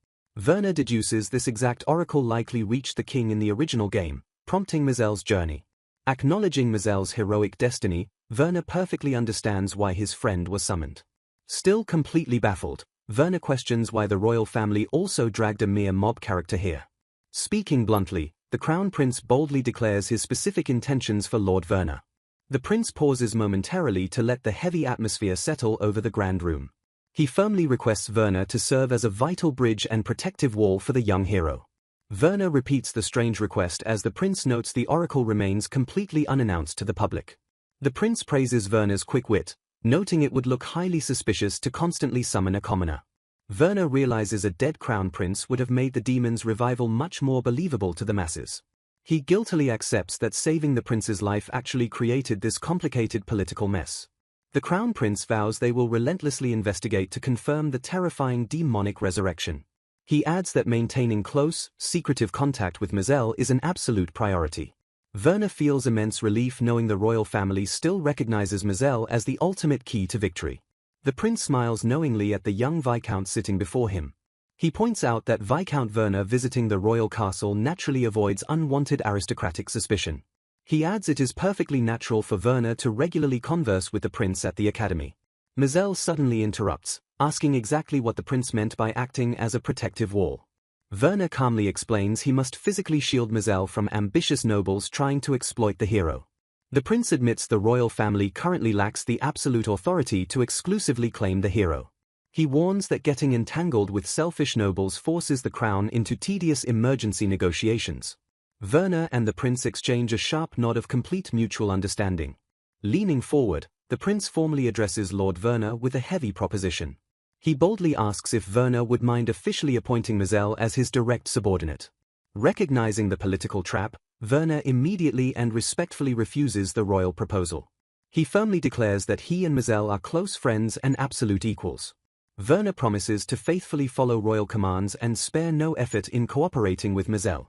Werner deduces this exact oracle likely reached the king in the original game, prompting Mizelle's journey. Acknowledging Mizelle's heroic destiny, Werner perfectly understands why his friend was summoned. Still completely baffled, Werner questions why the royal family also dragged a mere mob character here. Speaking bluntly, the crown prince boldly declares his specific intentions for Lord Werner. The prince pauses momentarily to let the heavy atmosphere settle over the grand room. He firmly requests Werner to serve as a vital bridge and protective wall for the young hero. Werner repeats the strange request as the prince notes the oracle remains completely unannounced to the public. The prince praises Werner's quick wit, noting it would look highly suspicious to constantly summon a commoner. Werner realizes a dead crown prince would have made the demon's revival much more believable to the masses. He guiltily accepts that saving the prince's life actually created this complicated political mess. The crown prince vows they will relentlessly investigate to confirm the terrifying demonic resurrection. He adds that maintaining close, secretive contact with Mizelle is an absolute priority. Werner feels immense relief knowing the royal family still recognizes Mizelle as the ultimate key to victory. The prince smiles knowingly at the young viscount sitting before him. He points out that Viscount Werner visiting the royal castle naturally avoids unwanted aristocratic suspicion. He adds it is perfectly natural for Werner to regularly converse with the prince at the academy. Mizelle suddenly interrupts, asking exactly what the prince meant by acting as a protective wall. Werner calmly explains he must physically shield Mizelle from ambitious nobles trying to exploit the hero. The prince admits the royal family currently lacks the absolute authority to exclusively claim the hero. He warns that getting entangled with selfish nobles forces the crown into tedious emergency negotiations. Werner and the prince exchange a sharp nod of complete mutual understanding. Leaning forward, the prince formally addresses Lord Werner with a heavy proposition. He boldly asks if Werner would mind officially appointing Mizelle as his direct subordinate. Recognizing the political trap, Werner immediately and respectfully refuses the royal proposal. He firmly declares that he and Mizelle are close friends and absolute equals. Werner promises to faithfully follow royal commands and spare no effort in cooperating with Mizelle.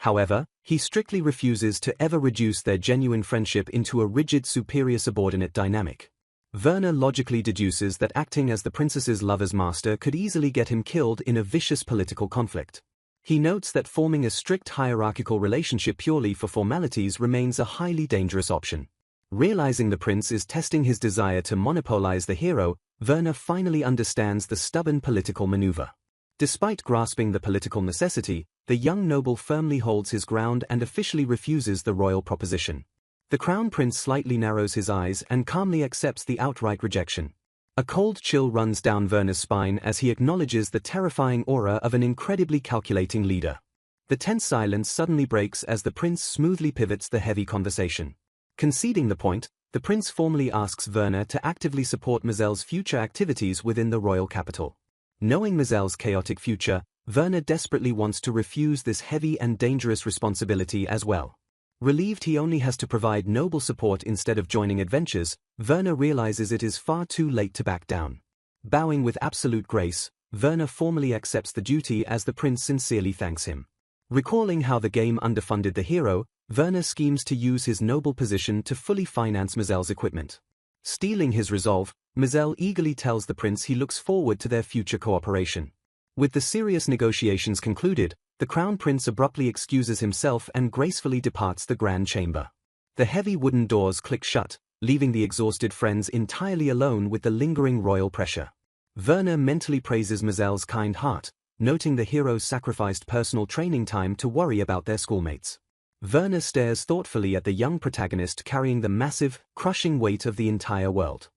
However, he strictly refuses to ever reduce their genuine friendship into a rigid superior-subordinate dynamic. Werner logically deduces that acting as the princess's lover's master could easily get him killed in a vicious political conflict. He notes that forming a strict hierarchical relationship purely for formalities remains a highly dangerous option. Realizing the prince is testing his desire to monopolize the hero, Werner finally understands the stubborn political maneuver. Despite grasping the political necessity, the young noble firmly holds his ground and officially refuses the royal proposition. The crown prince slightly narrows his eyes and calmly accepts the outright rejection. A cold chill runs down Werner's spine as he acknowledges the terrifying aura of an incredibly calculating leader. The tense silence suddenly breaks as the prince smoothly pivots the heavy conversation. Conceding the point, the prince formally asks Werner to actively support Mazel's future activities within the royal capital. Knowing Mazel's chaotic future, Werner desperately wants to refuse this heavy and dangerous responsibility as well. Relieved he only has to provide noble support instead of joining adventures, Werner realizes it is far too late to back down. Bowing with absolute grace, Werner formally accepts the duty as the prince sincerely thanks him. Recalling how the game underfunded the hero, Werner schemes to use his noble position to fully finance Mazel's equipment. Stealing his resolve, Mazel eagerly tells the prince he looks forward to their future cooperation. With the serious negotiations concluded, the crown prince abruptly excuses himself and gracefully departs the grand chamber. The heavy wooden doors click shut, leaving the exhausted friends entirely alone with the lingering royal pressure. Werner mentally praises Mazel's kind heart, noting the hero's sacrificed personal training time to worry about their schoolmates. Werner stares thoughtfully at the young protagonist carrying the massive, crushing weight of the entire world.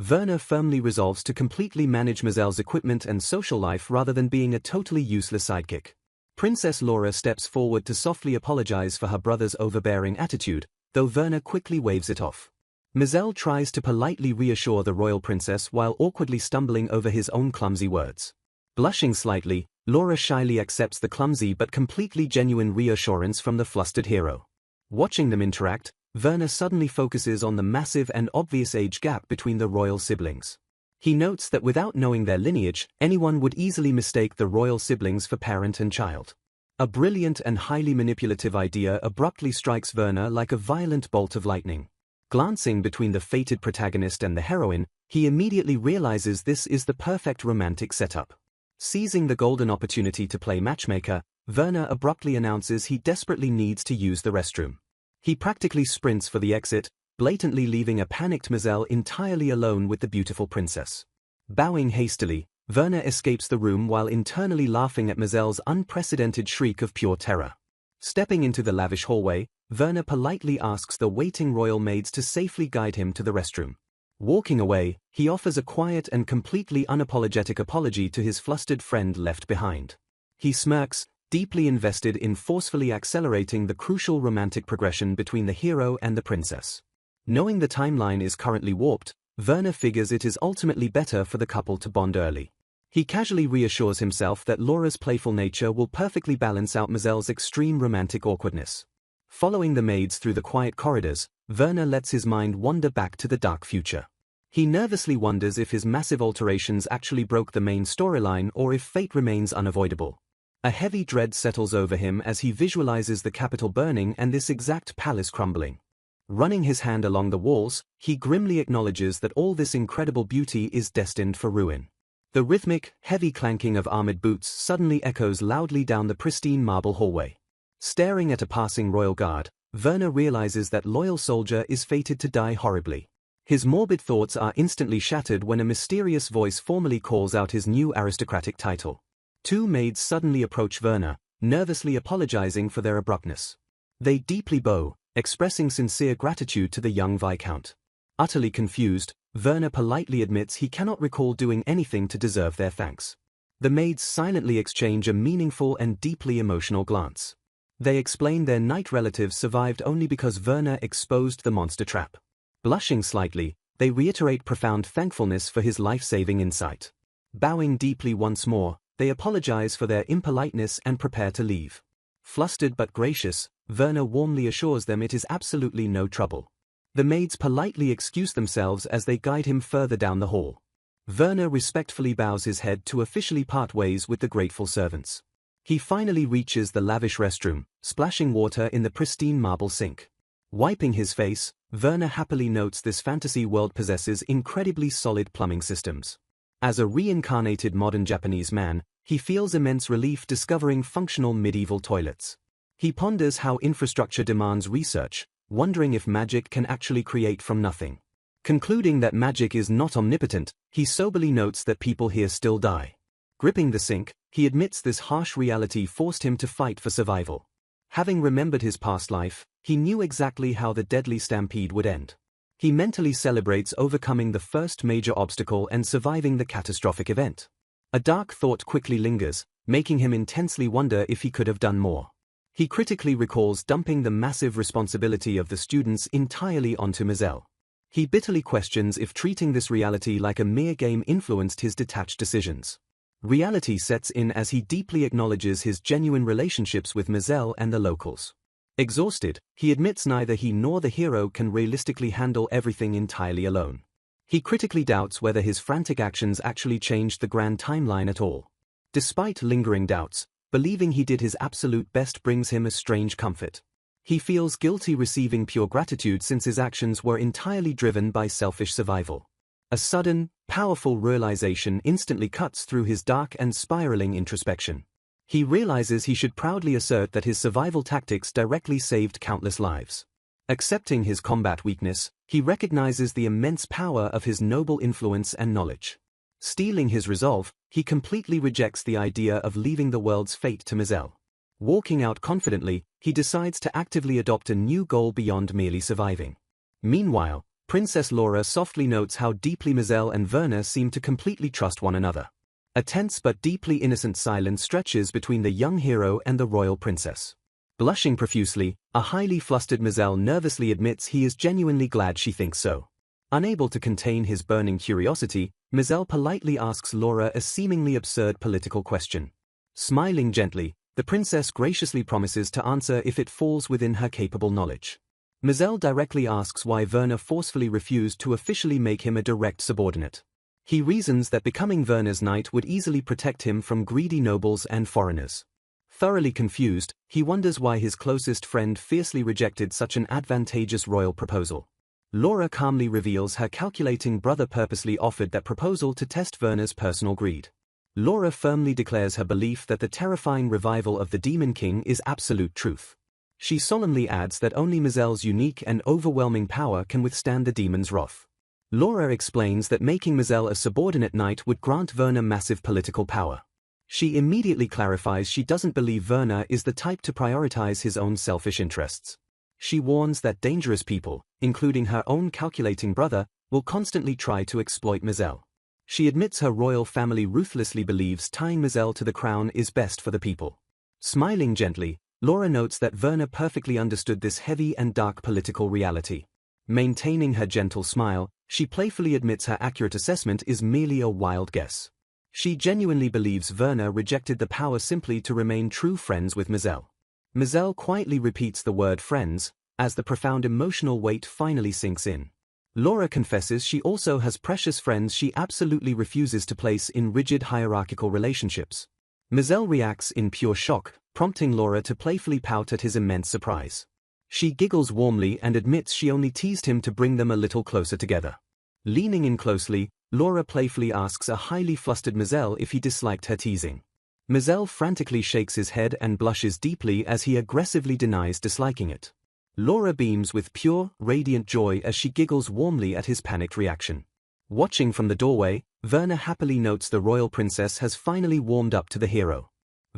Werner firmly resolves to completely manage Mazel's equipment and social life rather than being a totally useless sidekick. Princess Laura steps forward to softly apologize for her brother's overbearing attitude, though Werner quickly waves it off. Mazel tries to politely reassure the royal princess while awkwardly stumbling over his own clumsy words. Blushing slightly, Laura shyly accepts the clumsy but completely genuine reassurance from the flustered hero. Watching them interact, Werner suddenly focuses on the massive and obvious age gap between the royal siblings. He notes that without knowing their lineage, anyone would easily mistake the royal siblings for parent and child. A brilliant and highly manipulative idea abruptly strikes Werner like a violent bolt of lightning. Glancing between the fated protagonist and the heroine, he immediately realizes this is the perfect romantic setup. Seizing the golden opportunity to play matchmaker, Werner abruptly announces he desperately needs to use the restroom. He practically sprints for the exit, blatantly leaving a panicked Mazel entirely alone with the beautiful princess. Bowing hastily, Werner escapes the room while internally laughing at Mazel's unprecedented shriek of pure terror. Stepping into the lavish hallway, Werner politely asks the waiting royal maids to safely guide him to the restroom. Walking away, he offers a quiet and completely unapologetic apology to his flustered friend left behind. He smirks, deeply invested in forcefully accelerating the crucial romantic progression between the hero and the princess. Knowing the timeline is currently warped, Werner figures it is ultimately better for the couple to bond early. He casually reassures himself that Laura's playful nature will perfectly balance out Mazel's extreme romantic awkwardness. Following the maids through the quiet corridors, Werner lets his mind wander back to the dark future. He nervously wonders if his massive alterations actually broke the main storyline or if fate remains unavoidable. A heavy dread settles over him as he visualizes the capital burning and this exact palace crumbling. Running his hand along the walls, he grimly acknowledges that all this incredible beauty is destined for ruin. The rhythmic, heavy clanking of armored boots suddenly echoes loudly down the pristine marble hallway. Staring at a passing royal guard, Werner realizes that loyal soldier is fated to die horribly. His morbid thoughts are instantly shattered when a mysterious voice formally calls out his new aristocratic title. Two maids suddenly approach Werner, nervously apologizing for their abruptness. They deeply bow, expressing sincere gratitude to the young viscount. Utterly confused, Werner politely admits he cannot recall doing anything to deserve their thanks. The maids silently exchange a meaningful and deeply emotional glance. They explain their knight relatives survived only because Werner exposed the monster trap. Blushing slightly, they reiterate profound thankfulness for his life-saving insight. Bowing deeply once more, they apologize for their impoliteness and prepare to leave. Flustered but gracious, Werner warmly assures them it is absolutely no trouble. The maids politely excuse themselves as they guide him further down the hall. Werner respectfully bows his head to officially part ways with the grateful servants. He finally reaches the lavish restroom, splashing water in the pristine marble sink. Wiping his face, Werner happily notes this fantasy world possesses incredibly solid plumbing systems. As a reincarnated modern Japanese man, he feels immense relief discovering functional medieval toilets. He ponders how infrastructure demands research, wondering if magic can actually create from nothing. Concluding that magic is not omnipotent, he soberly notes that people here still die. Gripping the sink, he admits this harsh reality forced him to fight for survival. Having remembered his past life, he knew exactly how the deadly stampede would end. He mentally celebrates overcoming the first major obstacle and surviving the catastrophic event. A dark thought quickly lingers, making him intensely wonder if he could have done more. He critically recalls dumping the massive responsibility of the students entirely onto Mizell. He bitterly questions if treating this reality like a mere game influenced his detached decisions. Reality sets in as he deeply acknowledges his genuine relationships with Mizell and the locals. Exhausted, he admits neither he nor the hero can realistically handle everything entirely alone. He critically doubts whether his frantic actions actually changed the grand timeline at all. Despite lingering doubts, believing he did his absolute best brings him a strange comfort. He feels guilty receiving pure gratitude since his actions were entirely driven by selfish survival. A sudden, powerful realization instantly cuts through his dark and spiraling introspection. He realizes he should proudly assert that his survival tactics directly saved countless lives. Accepting his combat weakness, he recognizes the immense power of his noble influence and knowledge. Steeling his resolve, he completely rejects the idea of leaving the world's fate to Mizell. Walking out confidently, he decides to actively adopt a new goal beyond merely surviving. Meanwhile, Princess Laura softly notes how deeply Mizell and Werner seem to completely trust one another. A tense but deeply innocent silence stretches between the young hero and the royal princess. Blushing profusely, a highly flustered Mizell nervously admits he is genuinely glad she thinks so. Unable to contain his burning curiosity, Mizell politely asks Laura a seemingly absurd political question. Smiling gently, the princess graciously promises to answer if it falls within her capable knowledge. Mizell directly asks why Werner forcefully refused to officially make him a direct subordinate. He reasons that becoming Werner's knight would easily protect him from greedy nobles and foreigners. Thoroughly confused, he wonders why his closest friend fiercely rejected such an advantageous royal proposal. Laura calmly reveals her calculating brother purposely offered that proposal to test Werner's personal greed. Laura firmly declares her belief that the terrifying revival of the Demon King is absolute truth. She solemnly adds that only Mizell's unique and overwhelming power can withstand the demon's wrath. Laura explains that making Mizell a subordinate knight would grant Werner massive political power. She immediately clarifies she doesn't believe Werner is the type to prioritize his own selfish interests. She warns that dangerous people, including her own calculating brother, will constantly try to exploit Mizell. She admits her royal family ruthlessly believes tying Mizell to the crown is best for the people. Smiling gently, Laura notes that Werner perfectly understood this heavy and dark political reality. Maintaining her gentle smile, she playfully admits her accurate assessment is merely a wild guess. She genuinely believes Werner rejected the power simply to remain true friends with Mizell. Mizell quietly repeats the word friends, as the profound emotional weight finally sinks in. Laura confesses she also has precious friends she absolutely refuses to place in rigid hierarchical relationships. Mizell reacts in pure shock, prompting Laura to playfully pout at his immense surprise. She giggles warmly and admits she only teased him to bring them a little closer together. Leaning in closely, Laura playfully asks a highly flustered Mizell if he disliked her teasing. Mizell frantically shakes his head and blushes deeply as he aggressively denies disliking it. Laura beams with pure, radiant joy as she giggles warmly at his panicked reaction. Watching from the doorway, Werner happily notes the royal princess has finally warmed up to the hero.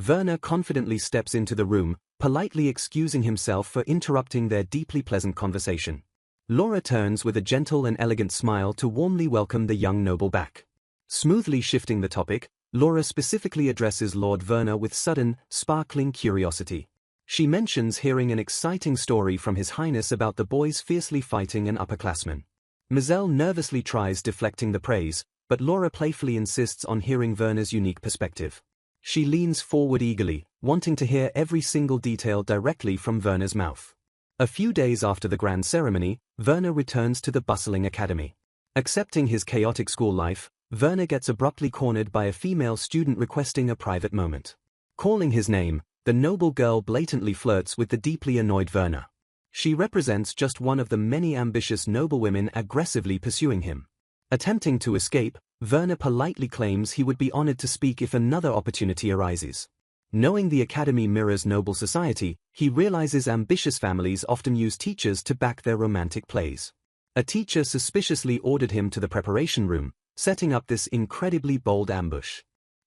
Werner confidently steps into the room, politely excusing himself for interrupting their deeply pleasant conversation. Laura turns with a gentle and elegant smile to warmly welcome the young noble back. Smoothly shifting the topic, Laura specifically addresses Lord Werner with sudden, sparkling curiosity. She mentions hearing an exciting story from His Highness about the boys fiercely fighting an upperclassman. Mizell nervously tries deflecting the praise, but Laura playfully insists on hearing Werner's unique perspective. She leans forward eagerly, wanting to hear every single detail directly from Werner's mouth. A few days after the grand ceremony, Werner returns to the bustling academy. Accepting his chaotic school life, Werner gets abruptly cornered by a female student requesting a private moment. Calling his name, the noble girl blatantly flirts with the deeply annoyed Werner. She represents just one of the many ambitious noblewomen aggressively pursuing him. Attempting to escape, Werner politely claims he would be honored to speak if another opportunity arises. Knowing the academy mirrors noble society, he realizes ambitious families often use teachers to back their romantic plays. A teacher suspiciously ordered him to the preparation room, setting up this incredibly bold ambush.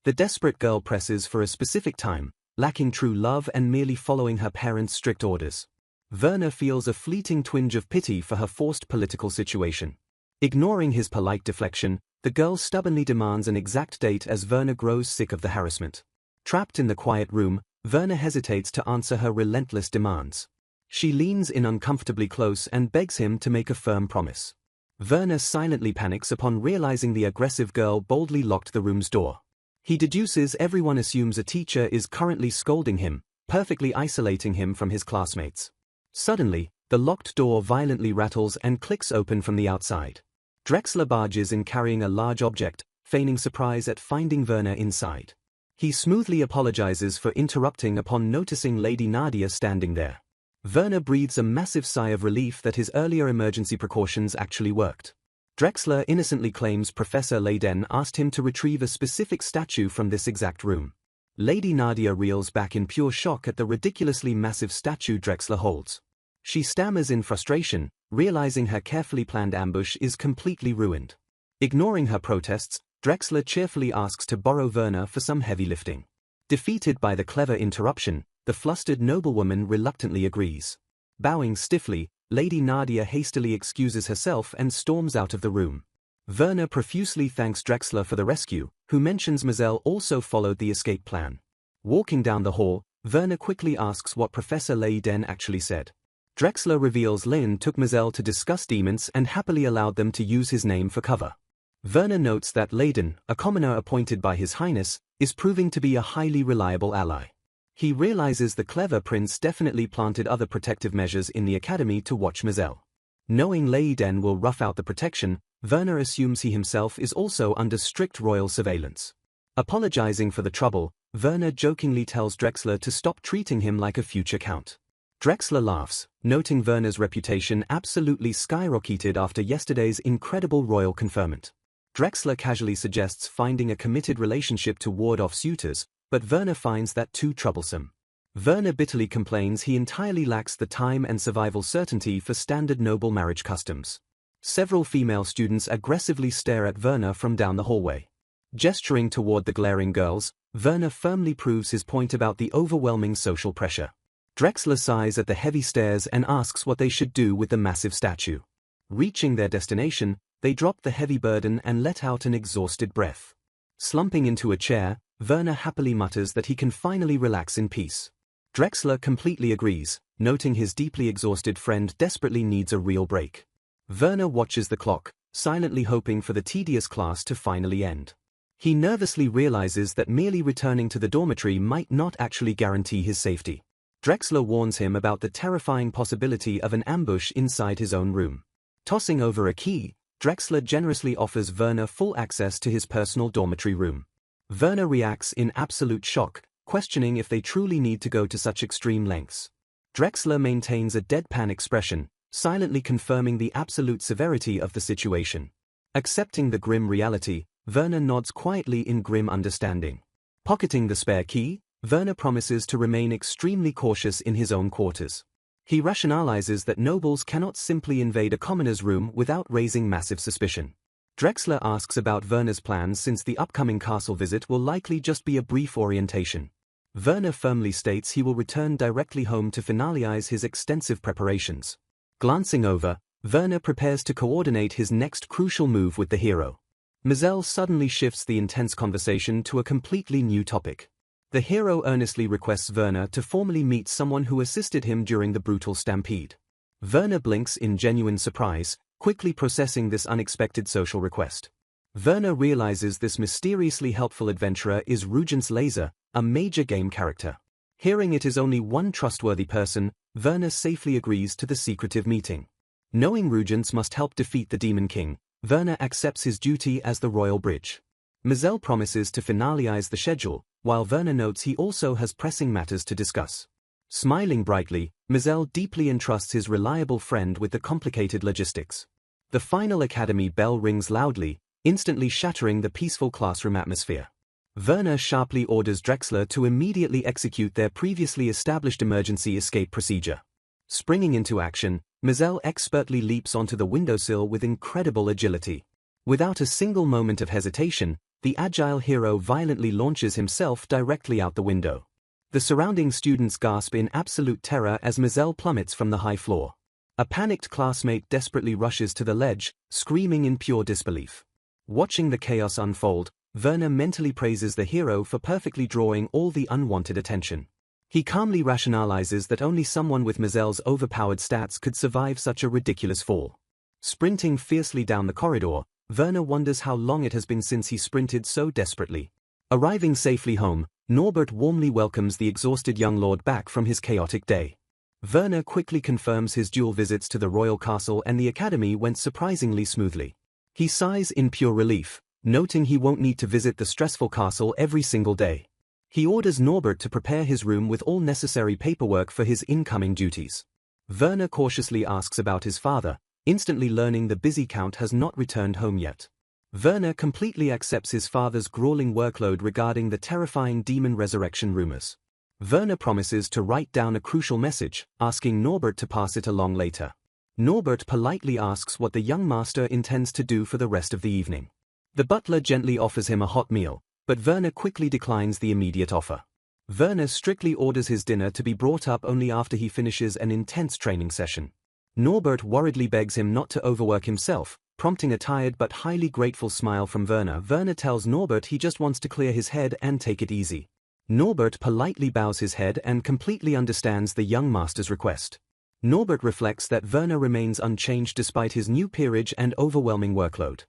The desperate girl presses for a specific time, lacking true love and merely following her parents' strict orders. Werner feels a fleeting twinge of pity for her forced political situation. Ignoring his polite deflection, the girl stubbornly demands an exact date as Werner grows sick of the harassment. Trapped in the quiet room, Werner hesitates to answer her relentless demands. She leans in uncomfortably close and begs him to make a firm promise. Werner silently panics upon realizing the aggressive girl boldly locked the room's door. He deduces everyone assumes a teacher is currently scolding him, perfectly isolating him from his classmates. Suddenly, the locked door violently rattles and clicks open from the outside. Drexler barges in carrying a large object, feigning surprise at finding Werner inside. He smoothly apologizes for interrupting upon noticing Lady Nadia standing there. Werner breathes a massive sigh of relief that his earlier emergency precautions actually worked. Drexler innocently claims Professor Leyden asked him to retrieve a specific statue from this exact room. Lady Nadia reels back in pure shock at the ridiculously massive statue Drexler holds. She stammers in frustration, realizing her carefully planned ambush is completely ruined. Ignoring her protests, Drexler cheerfully asks to borrow Werner for some heavy lifting. Defeated by the clever interruption, the flustered noblewoman reluctantly agrees. Bowing stiffly, Lady Nadia hastily excuses herself and storms out of the room. Werner profusely thanks Drexler for the rescue, who mentions Mazel also followed the escape plan. Walking down the hall, Werner quickly asks what Professor Leyden actually said. Drexler reveals Leyen took Mazel to discuss demons and happily allowed them to use his name for cover. Werner notes that Leyden, a commoner appointed by His Highness, is proving to be a highly reliable ally. He realizes the clever prince definitely planted other protective measures in the academy to watch Mazel. Knowing Leyden will rough out the protection, Werner assumes he himself is also under strict royal surveillance. Apologizing for the trouble, Werner jokingly tells Drexler to stop treating him like a future count. Drexler laughs, noting Werner's reputation absolutely skyrocketed after yesterday's incredible royal conferment. Drexler casually suggests finding a committed relationship to ward off suitors, but Werner finds that too troublesome. Werner bitterly complains he entirely lacks the time and survival certainty for standard noble marriage customs. Several female students aggressively stare at Werner from down the hallway. Gesturing toward the glaring girls, Werner firmly proves his point about the overwhelming social pressure. Drexler sighs at the heavy stairs and asks what they should do with the massive statue. Reaching their destination, they drop the heavy burden and let out an exhausted breath. Slumping into a chair, Werner happily mutters that he can finally relax in peace. Drexler completely agrees, noting his deeply exhausted friend desperately needs a real break. Werner watches the clock, silently hoping for the tedious class to finally end. He nervously realizes that merely returning to the dormitory might not actually guarantee his safety. Drexler warns him about the terrifying possibility of an ambush inside his own room. Tossing over a key, Drexler generously offers Werner full access to his personal dormitory room. Werner reacts in absolute shock, questioning if they truly need to go to such extreme lengths. Drexler maintains a deadpan expression, silently confirming the absolute severity of the situation. Accepting the grim reality, Werner nods quietly in grim understanding. Pocketing the spare key, Werner promises to remain extremely cautious in his own quarters. He rationalizes that nobles cannot simply invade a commoner's room without raising massive suspicion. Drexler asks about Werner's plans since the upcoming castle visit will likely just be a brief orientation. Werner firmly states he will return directly home to finalize his extensive preparations. Glancing over, Werner prepares to coordinate his next crucial move with the hero. Mazel suddenly shifts the intense conversation to a completely new topic. The hero earnestly requests Werner to formally meet someone who assisted him during the brutal stampede. Werner blinks in genuine surprise, quickly processing this unexpected social request. Werner realizes this mysteriously helpful adventurer is Rugence Laser, a major game character. Hearing it is only one trustworthy person, Werner safely agrees to the secretive meeting. Knowing Rugence must help defeat the Demon King, Werner accepts his duty as the royal bridge. Mizell promises to finalize the schedule, while Werner notes he also has pressing matters to discuss. Smiling brightly, Mizell deeply entrusts his reliable friend with the complicated logistics. The final academy bell rings loudly, instantly shattering the peaceful classroom atmosphere. Werner sharply orders Drexler to immediately execute their previously established emergency escape procedure. Springing into action, Mizell expertly leaps onto the windowsill with incredible agility. Without a single moment of hesitation, the agile hero violently launches himself directly out the window. The surrounding students gasp in absolute terror as Mizell plummets from the high floor. A panicked classmate desperately rushes to the ledge, screaming in pure disbelief. Watching the chaos unfold, Werner mentally praises the hero for perfectly drawing all the unwanted attention. He calmly rationalizes that only someone with Mizell's overpowered stats could survive such a ridiculous fall. Sprinting fiercely down the corridor, Werner wonders how long it has been since he sprinted so desperately. Arriving safely home, Norbert warmly welcomes the exhausted young lord back from his chaotic day. Werner quickly confirms his dual visits to the royal castle and the academy went surprisingly smoothly. He sighs in pure relief, noting he won't need to visit the stressful castle every single day. He orders Norbert to prepare his room with all necessary paperwork for his incoming duties. Werner cautiously asks about his father, instantly learning the busy count has not returned home yet. Werner completely accepts his father's grueling workload regarding the terrifying demon resurrection rumors. Werner promises to write down a crucial message, asking Norbert to pass it along later. Norbert politely asks what the young master intends to do for the rest of the evening. The butler gently offers him a hot meal, but Werner quickly declines the immediate offer. Werner strictly orders his dinner to be brought up only after he finishes an intense training session. Norbert worriedly begs him not to overwork himself, prompting a tired but highly grateful smile from Werner. Werner tells Norbert he just wants to clear his head and take it easy. Norbert politely bows his head and completely understands the young master's request. Norbert reflects that Werner remains unchanged despite his new peerage and overwhelming workload.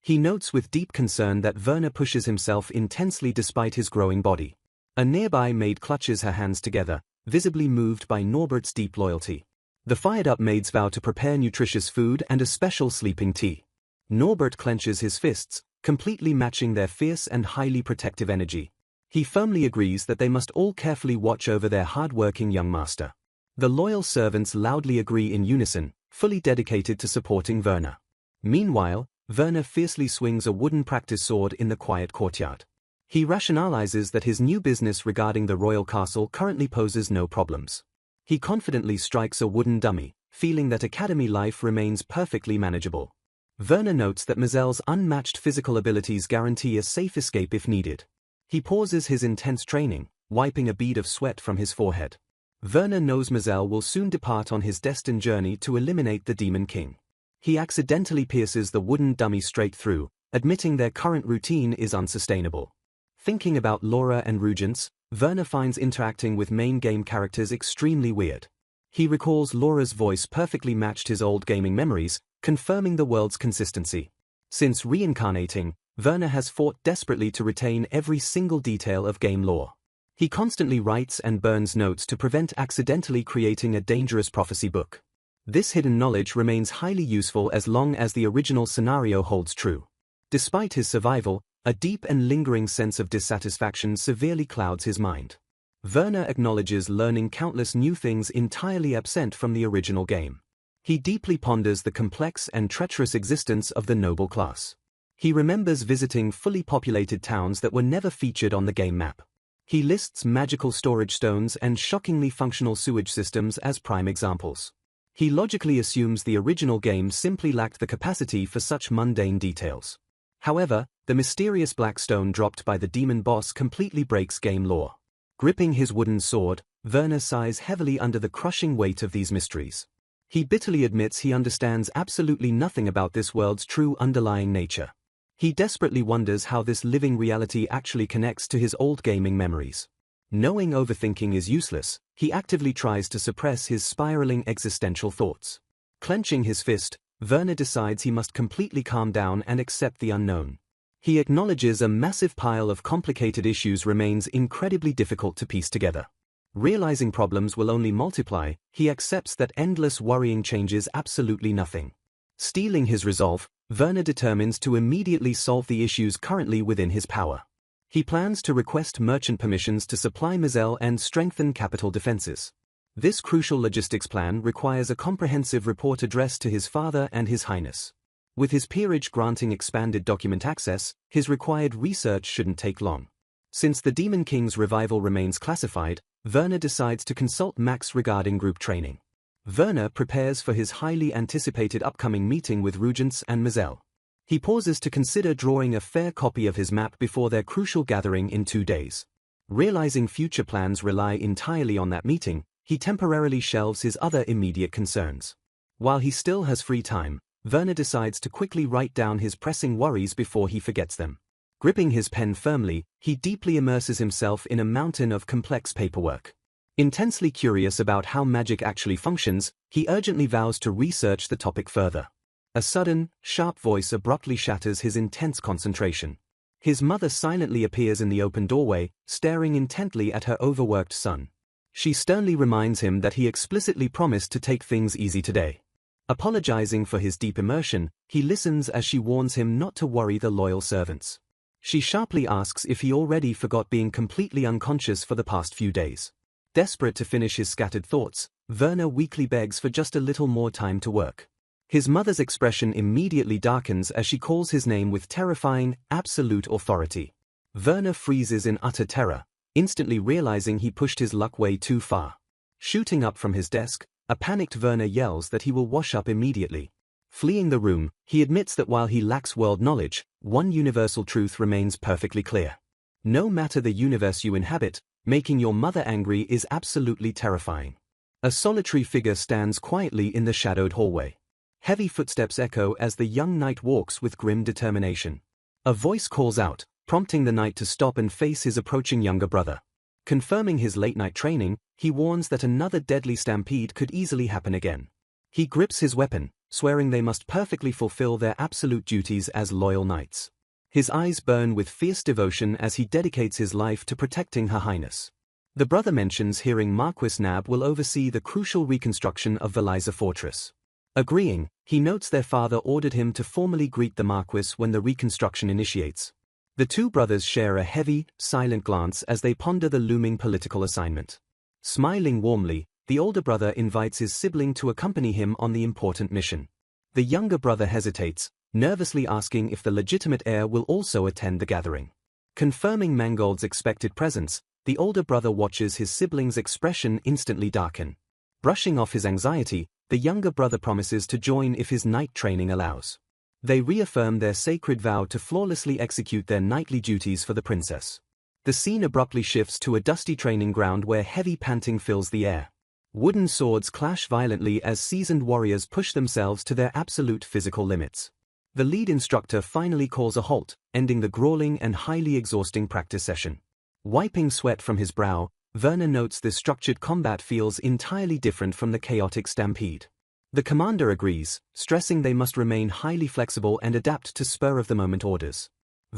He notes with deep concern that Werner pushes himself intensely despite his growing body. A nearby maid clutches her hands together, visibly moved by Norbert's deep loyalty. The fired-up maids vow to prepare nutritious food and a special sleeping tea. Norbert clenches his fists, completely matching their fierce and highly protective energy. He firmly agrees that they must all carefully watch over their hard-working young master. The loyal servants loudly agree in unison, fully dedicated to supporting Werner. Meanwhile, Werner fiercely swings a wooden practice sword in the quiet courtyard. He rationalizes that his new business regarding the royal castle currently poses no problems. He confidently strikes a wooden dummy, feeling that academy life remains perfectly manageable. Werner notes that Mizell's unmatched physical abilities guarantee a safe escape if needed. He pauses his intense training, wiping a bead of sweat from his forehead. Werner knows Mizell will soon depart on his destined journey to eliminate the Demon King. He accidentally pierces the wooden dummy straight through, admitting their current routine is unsustainable. Thinking about Laura and Rugence, Werner finds interacting with main game characters extremely weird. He recalls Laura's voice perfectly matched his old gaming memories, confirming the world's consistency. Since reincarnating, Werner has fought desperately to retain every single detail of game lore. He constantly writes and burns notes to prevent accidentally creating a dangerous prophecy book. This hidden knowledge remains highly useful as long as the original scenario holds true. Despite his survival, a deep and lingering sense of dissatisfaction severely clouds his mind. Werner acknowledges learning countless new things entirely absent from the original game. He deeply ponders the complex and treacherous existence of the noble class. He remembers visiting fully populated towns that were never featured on the game map. He lists magical storage stones and shockingly functional sewage systems as prime examples. He logically assumes the original game simply lacked the capacity for such mundane details. However, the mysterious black stone dropped by the demon boss completely breaks game lore. Gripping his wooden sword, Werner sighs heavily under the crushing weight of these mysteries. He bitterly admits he understands absolutely nothing about this world's true underlying nature. He desperately wonders how this living reality actually connects to his old gaming memories. Knowing overthinking is useless, he actively tries to suppress his spiraling existential thoughts. Clenching his fist, Werner decides he must completely calm down and accept the unknown. He acknowledges a massive pile of complicated issues remains incredibly difficult to piece together. Realizing problems will only multiply, he accepts that endless worrying changes absolutely nothing. Steeling his resolve, Werner determines to immediately solve the issues currently within his power. He plans to request merchant permissions to supply Moselle and strengthen capital defenses. This crucial logistics plan requires a comprehensive report addressed to his father and His Highness. With his peerage granting expanded document access, his required research shouldn't take long. Since the Demon King's revival remains classified, Werner decides to consult Max regarding group training. Werner prepares for his highly anticipated upcoming meeting with Regents and Moselle. He pauses to consider drawing a fair copy of his map before their crucial gathering in 2 days. Realizing future plans rely entirely on that meeting, he temporarily shelves his other immediate concerns. While he still has free time, Werner decides to quickly write down his pressing worries before he forgets them. Gripping his pen firmly, he deeply immerses himself in a mountain of complex paperwork. Intensely curious about how magic actually functions, he urgently vows to research the topic further. A sudden, sharp voice abruptly shatters his intense concentration. His mother silently appears in the open doorway, staring intently at her overworked son. She sternly reminds him that he explicitly promised to take things easy today. Apologizing for his deep immersion, he listens as she warns him not to worry the loyal servants. She sharply asks if he already forgot being completely unconscious for the past few days. Desperate to finish his scattered thoughts, Werner weakly begs for just a little more time to work. His mother's expression immediately darkens as she calls his name with terrifying, absolute authority. Werner freezes in utter terror, instantly realizing he pushed his luck way too far. Shooting up from his desk, a panicked Werner yells that he will wash up immediately. Fleeing the room, he admits that while he lacks world knowledge, one universal truth remains perfectly clear. No matter the universe you inhabit, making your mother angry is absolutely terrifying. A solitary figure stands quietly in the shadowed hallway. Heavy footsteps echo as the young knight walks with grim determination. A voice calls out, prompting the knight to stop and face his approaching younger brother. Confirming his late-night training, he warns that another deadly stampede could easily happen again. He grips his weapon, swearing they must perfectly fulfill their absolute duties as loyal knights. His eyes burn with fierce devotion as he dedicates his life to protecting Her Highness. The brother mentions hearing Marquis Nab will oversee the crucial reconstruction of Veliza Fortress. Agreeing, he notes their father ordered him to formally greet the Marquis when the reconstruction initiates. The two brothers share a heavy, silent glance as they ponder the looming political assignment. Smiling warmly, the older brother invites his sibling to accompany him on the important mission. The younger brother hesitates, nervously asking if the legitimate heir will also attend the gathering. Confirming Mangold's expected presence, the older brother watches his sibling's expression instantly darken. Brushing off his anxiety, the younger brother promises to join if his knight training allows. They reaffirm their sacred vow to flawlessly execute their knightly duties for the princess. The scene abruptly shifts to a dusty training ground where heavy panting fills the air. Wooden swords clash violently as seasoned warriors push themselves to their absolute physical limits. The lead instructor finally calls a halt, ending the grueling and highly exhausting practice session. Wiping sweat from his brow, Werner notes this structured combat feels entirely different from the chaotic stampede. The commander agrees, stressing they must remain highly flexible and adapt to spur-of-the-moment orders.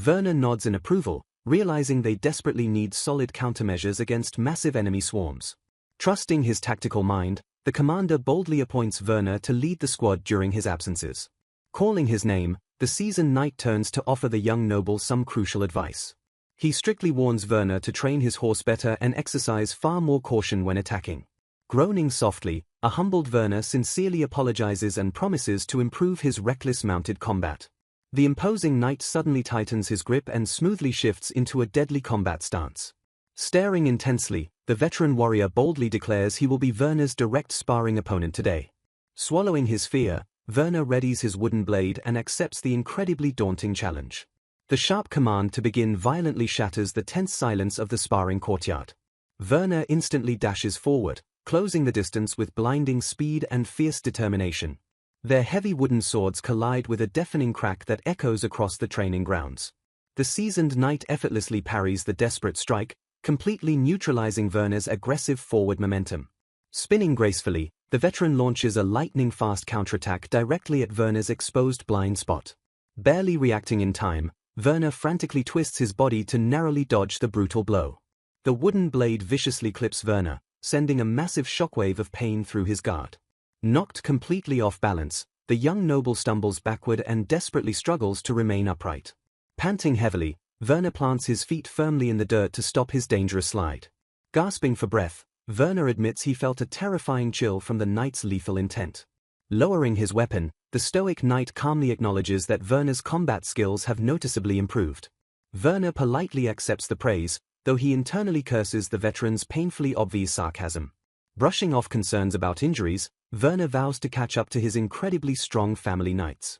Werner nods in approval, realizing they desperately need solid countermeasures against massive enemy swarms. Trusting his tactical mind, the commander boldly appoints Werner to lead the squad during his absences. Calling his name, the seasoned knight turns to offer the young noble some crucial advice. He strictly warns Werner to train his horse better and exercise far more caution when attacking. Groaning softly, a humbled Werner sincerely apologizes and promises to improve his reckless mounted combat. The imposing knight suddenly tightens his grip and smoothly shifts into a deadly combat stance. Staring intensely, the veteran warrior boldly declares he will be Werner's direct sparring opponent today. Swallowing his fear, Werner readies his wooden blade and accepts the incredibly daunting challenge. The sharp command to begin violently shatters the tense silence of the sparring courtyard. Werner instantly dashes forward, closing the distance with blinding speed and fierce determination. Their heavy wooden swords collide with a deafening crack that echoes across the training grounds. The seasoned knight effortlessly parries the desperate strike, completely neutralizing Werner's aggressive forward momentum. Spinning gracefully, the veteran launches a lightning-fast counterattack directly at Werner's exposed blind spot. Barely reacting in time, Werner frantically twists his body to narrowly dodge the brutal blow. The wooden blade viciously clips Werner, sending a massive shockwave of pain through his guard. Knocked completely off balance, the young noble stumbles backward and desperately struggles to remain upright. Panting heavily, Werner plants his feet firmly in the dirt to stop his dangerous slide. Gasping for breath, Werner admits he felt a terrifying chill from the knight's lethal intent. Lowering his weapon, the stoic knight calmly acknowledges that Werner's combat skills have noticeably improved. Werner politely accepts the praise, though he internally curses the veteran's painfully obvious sarcasm. Brushing off concerns about injuries, Werner vows to catch up to his incredibly strong family knights.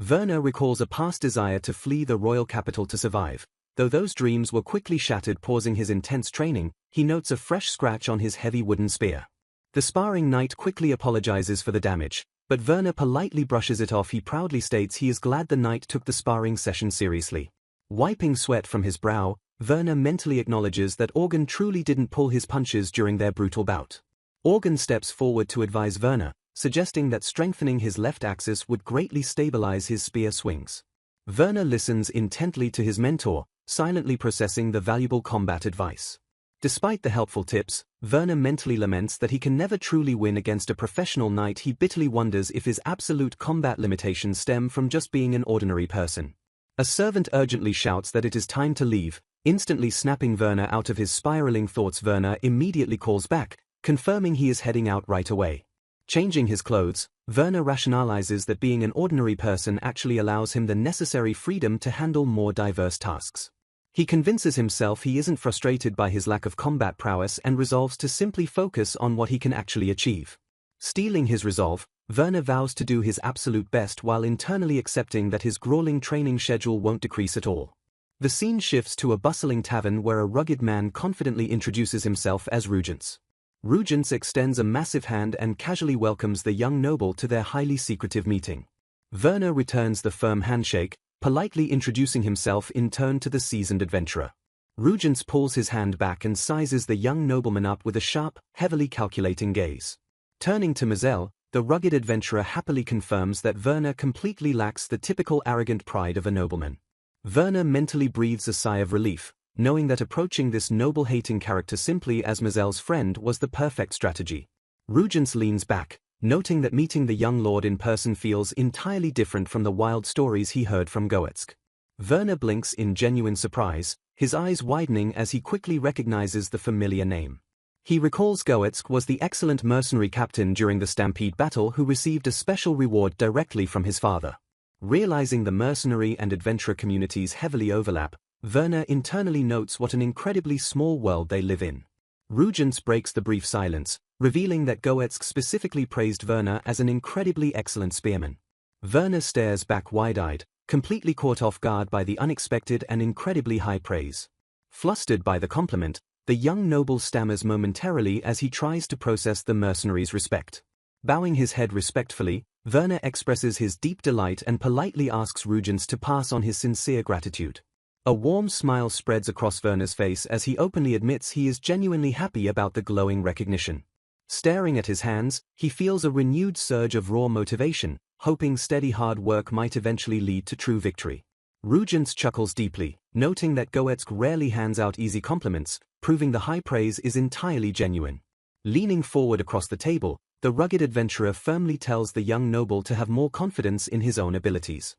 Werner recalls a past desire to flee the royal capital to survive. Though those dreams were quickly shattered pausing his intense training, he notes a fresh scratch on his heavy wooden spear. The sparring knight quickly apologizes for the damage, but Werner politely brushes it off. He proudly states he is glad the knight took the sparring session seriously. Wiping sweat from his brow, Werner mentally acknowledges that Organ truly didn't pull his punches during their brutal bout. Organ steps forward to advise Werner, suggesting that strengthening his left axis would greatly stabilize his spear swings. Werner listens intently to his mentor, silently processing the valuable combat advice. Despite the helpful tips, Werner mentally laments that he can never truly win against a professional knight. He bitterly wonders if his absolute combat limitations stem from just being an ordinary person. A servant urgently shouts that it is time to leave, instantly snapping Werner out of his spiraling thoughts. Werner immediately calls back, confirming he is heading out right away. Changing his clothes, Werner rationalizes that being an ordinary person actually allows him the necessary freedom to handle more diverse tasks. He convinces himself he isn't frustrated by his lack of combat prowess and resolves to simply focus on what he can actually achieve. Steeling his resolve, Werner vows to do his absolute best while internally accepting that his grueling training schedule won't decrease at all. The scene shifts to a bustling tavern where a rugged man confidently introduces himself as Rugence. Rugence extends a massive hand and casually welcomes the young noble to their highly secretive meeting. Werner returns the firm handshake, politely introducing himself in turn to the seasoned adventurer. Rugence pulls his hand back and sizes the young nobleman up with a sharp, heavily calculating gaze. Turning to Mazel, the rugged adventurer happily confirms that Werner completely lacks the typical arrogant pride of a nobleman. Werner mentally breathes a sigh of relief, knowing that approaching this noble-hating character simply as Mazel's friend was the perfect strategy. Rugence leans back, noting that meeting the young lord in person feels entirely different from the wild stories he heard from Goetzke. Werner blinks in genuine surprise, his eyes widening as he quickly recognizes the familiar name. He recalls Goetzke was the excellent mercenary captain during the Stampede battle who received a special reward directly from his father. Realizing the mercenary and adventurer communities heavily overlap, Werner internally notes what an incredibly small world they live in. Rugence breaks the brief silence, revealing that Goetzke specifically praised Werner as an incredibly excellent spearman. Werner stares back wide-eyed, completely caught off guard by the unexpected and incredibly high praise. Flustered by the compliment, the young noble stammers momentarily as he tries to process the mercenary's respect. Bowing his head respectfully, Werner expresses his deep delight and politely asks Rugence to pass on his sincere gratitude. A warm smile spreads across Werner's face as he openly admits he is genuinely happy about the glowing recognition. Staring at his hands, he feels a renewed surge of raw motivation, hoping steady hard work might eventually lead to true victory. Rugence chuckles deeply, noting that Goetzke rarely hands out easy compliments, proving the high praise is entirely genuine. Leaning forward across the table, the rugged adventurer firmly tells the young noble to have more confidence in his own abilities.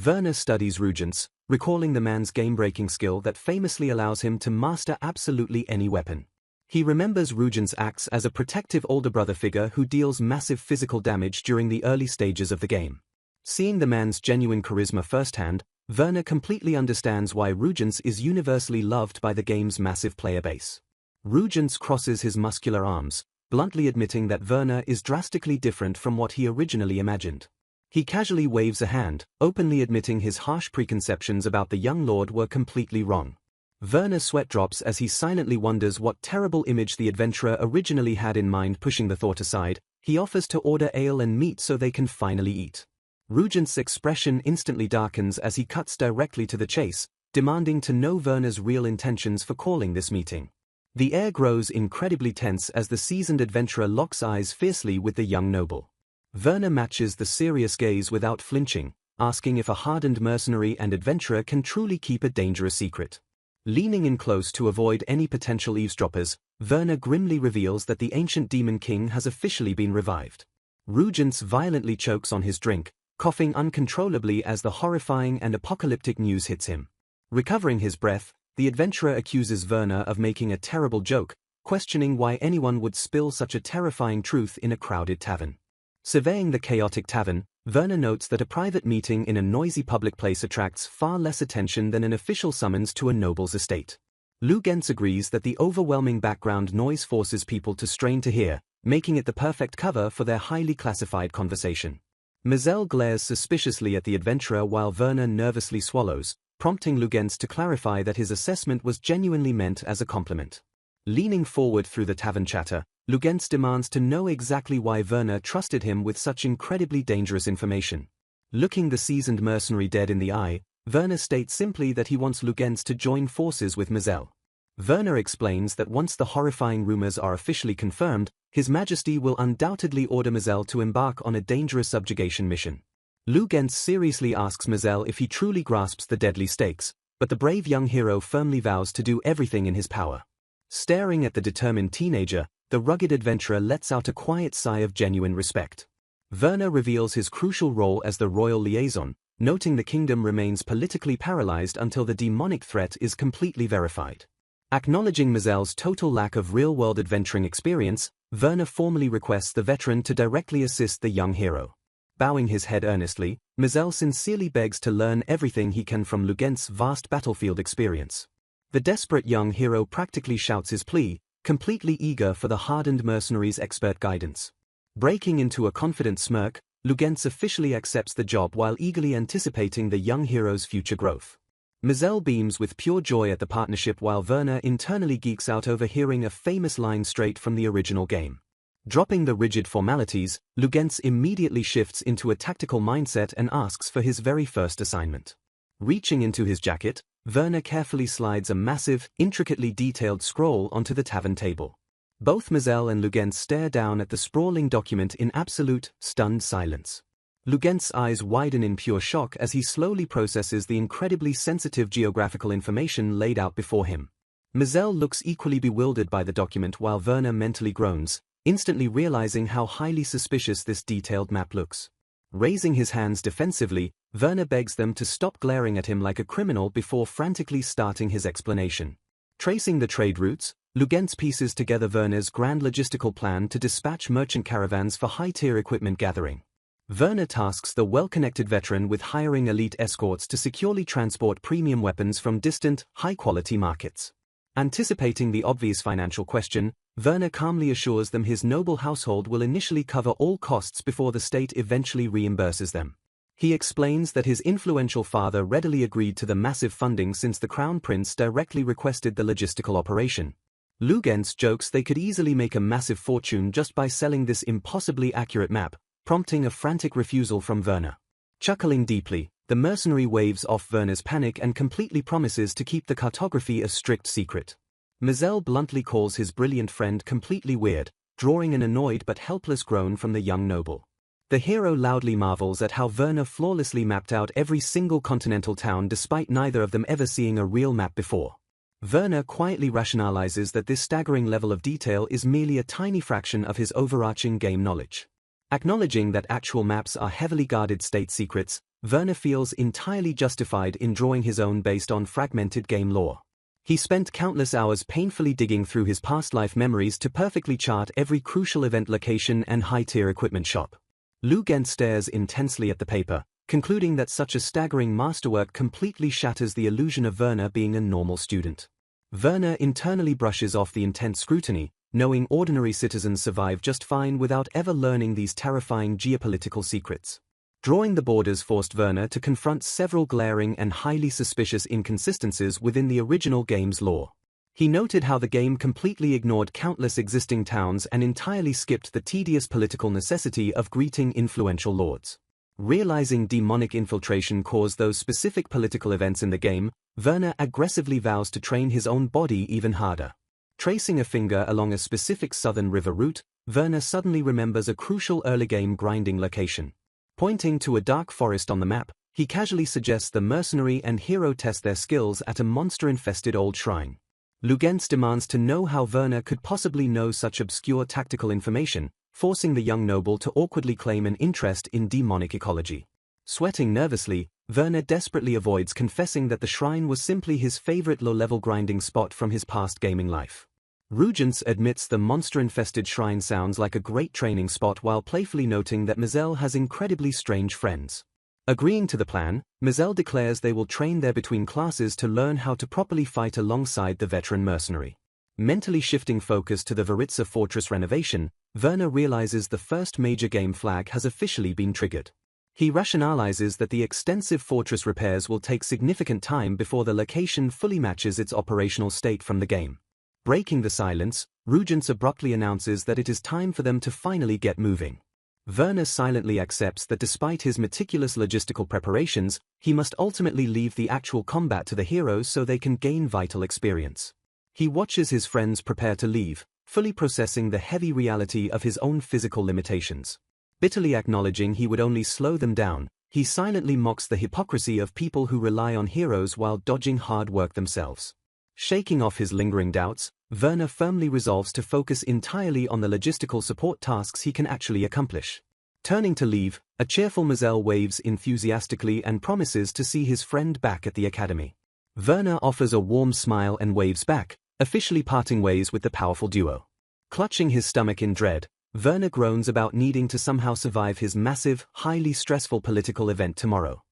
Werner studies Rugence, recalling the man's game-breaking skill that famously allows him to master absolutely any weapon. He remembers Rugence acts as a protective older brother figure who deals massive physical damage during the early stages of the game. Seeing the man's genuine charisma firsthand, Werner completely understands why Rugence is universally loved by the game's massive player base. Rugence crosses his muscular arms, bluntly admitting that Werner is drastically different from what he originally imagined. He casually waves a hand, openly admitting his harsh preconceptions about the young lord were completely wrong. Werner's sweat drops as he silently wonders what terrible image the adventurer originally had in mind. Pushing the thought aside, he offers to order ale and meat so they can finally eat. Rugence's expression instantly darkens as he cuts directly to the chase, demanding to know Werner's real intentions for calling this meeting. The air grows incredibly tense as the seasoned adventurer locks eyes fiercely with the young noble. Werner matches the serious gaze without flinching, asking if a hardened mercenary and adventurer can truly keep a dangerous secret. Leaning in close to avoid any potential eavesdroppers, Werner grimly reveals that the ancient demon king has officially been revived. Rugence violently chokes on his drink, coughing uncontrollably as the horrifying and apocalyptic news hits him. Recovering his breath, the adventurer accuses Werner of making a terrible joke, questioning why anyone would spill such a terrifying truth in a crowded tavern. Surveying the chaotic tavern, Werner notes that a private meeting in a noisy public place attracts far less attention than an official summons to a noble's estate. Rugence agrees that the overwhelming background noise forces people to strain to hear, making it the perfect cover for their highly classified conversation. Mizell glares suspiciously at the adventurer while Werner nervously swallows, prompting Rugence to clarify that his assessment was genuinely meant as a compliment. Leaning forward through the tavern chatter, Rugence demands to know exactly why Werner trusted him with such incredibly dangerous information. Looking the seasoned mercenary dead in the eye, Werner states simply that he wants Rugence to join forces with Mizell. Werner explains that once the horrifying rumors are officially confirmed, His Majesty will undoubtedly order Mizell to embark on a dangerous subjugation mission. Rugence seriously asks Mizell if he truly grasps the deadly stakes, but the brave young hero firmly vows to do everything in his power. Staring at the determined teenager, the rugged adventurer lets out a quiet sigh of genuine respect. Werner reveals his crucial role as the royal liaison, noting the kingdom remains politically paralyzed until the demonic threat is completely verified. Acknowledging Mizell's total lack of real-world adventuring experience, Werner formally requests the veteran to directly assist the young hero. Bowing his head earnestly, Mizell sincerely begs to learn everything he can from Rugence's vast battlefield experience. The desperate young hero practically shouts his plea, completely eager for the hardened mercenary's expert guidance. Breaking into a confident smirk, Rugence officially accepts the job while eagerly anticipating the young hero's future growth. Mizell beams with pure joy at the partnership while Werner internally geeks out over hearing a famous line straight from the original game. Dropping the rigid formalities, Rugence immediately shifts into a tactical mindset and asks for his very first assignment. Reaching into his jacket, Werner carefully slides a massive, intricately detailed scroll onto the tavern table. Both Mizell and Rugence stare down at the sprawling document in absolute, stunned silence. Rugence's eyes widen in pure shock as he slowly processes the incredibly sensitive geographical information laid out before him. Mizell looks equally bewildered by the document while Werner mentally groans, instantly realizing how highly suspicious this detailed map looks. Raising his hands defensively, Werner begs them to stop glaring at him like a criminal before frantically starting his explanation. Tracing the trade routes, Rugence pieces together Werner's grand logistical plan to dispatch merchant caravans for high-tier equipment gathering. Werner tasks the well-connected veteran with hiring elite escorts to securely transport premium weapons from distant, high-quality markets. Anticipating the obvious financial question, Werner calmly assures them his noble household will initially cover all costs before the state eventually reimburses them. He explains that his influential father readily agreed to the massive funding since the Crown Prince directly requested the logistical operation. Rugence jokes they could easily make a massive fortune just by selling this impossibly accurate map, prompting a frantic refusal from Werner. Chuckling deeply, the mercenary waves off Werner's panic and completely promises to keep the cartography a strict secret. Mizell bluntly calls his brilliant friend completely weird, drawing an annoyed but helpless groan from the young noble. The hero loudly marvels at how Werner flawlessly mapped out every single continental town despite neither of them ever seeing a real map before. Werner quietly rationalizes that this staggering level of detail is merely a tiny fraction of his overarching game knowledge. Acknowledging that actual maps are heavily guarded state secrets, Werner feels entirely justified in drawing his own based on fragmented game lore. He spent countless hours painfully digging through his past life memories to perfectly chart every crucial event location and high-tier equipment shop. Rugence stares intensely at the paper, concluding that such a staggering masterwork completely shatters the illusion of Werner being a normal student. Werner internally brushes off the intense scrutiny, knowing ordinary citizens survive just fine without ever learning these terrifying geopolitical secrets. Drawing the borders forced Werner to confront several glaring and highly suspicious inconsistencies within the original game's lore. He noted how the game completely ignored countless existing towns and entirely skipped the tedious political necessity of greeting influential lords. Realizing demonic infiltration caused those specific political events in the game, Werner aggressively vows to train his own body even harder. Tracing a finger along a specific southern river route, Werner suddenly remembers a crucial early-game grinding location. Pointing to a dark forest on the map, he casually suggests the mercenary and hero test their skills at a monster-infested old shrine. Rugence demands to know how Werner could possibly know such obscure tactical information, forcing the young noble to awkwardly claim an interest in demonic ecology. Sweating nervously, Werner desperately avoids confessing that the shrine was simply his favorite low-level grinding spot from his past gaming life. Rugence admits the monster-infested shrine sounds like a great training spot while playfully noting that Mazel has incredibly strange friends. Agreeing to the plan, Mazel declares they will train there between classes to learn how to properly fight alongside the veteran mercenary. Mentally shifting focus to the Varitsa fortress renovation, Werner realizes the first major game flag has officially been triggered. He rationalizes that the extensive fortress repairs will take significant time before the location fully matches its operational state from the game. Breaking the silence, Rugence abruptly announces that it is time for them to finally get moving. Werner silently accepts that despite his meticulous logistical preparations, he must ultimately leave the actual combat to the heroes so they can gain vital experience. He watches his friends prepare to leave, fully processing the heavy reality of his own physical limitations. Bitterly acknowledging he would only slow them down, he silently mocks the hypocrisy of people who rely on heroes while dodging hard work themselves. Shaking off his lingering doubts, Werner firmly resolves to focus entirely on the logistical support tasks he can actually accomplish. Turning to leave, a cheerful Mazel waves enthusiastically and promises to see his friend back at the academy. Werner offers a warm smile and waves back, officially parting ways with the powerful duo. Clutching his stomach in dread, Werner groans about needing to somehow survive his massive, highly stressful political event tomorrow.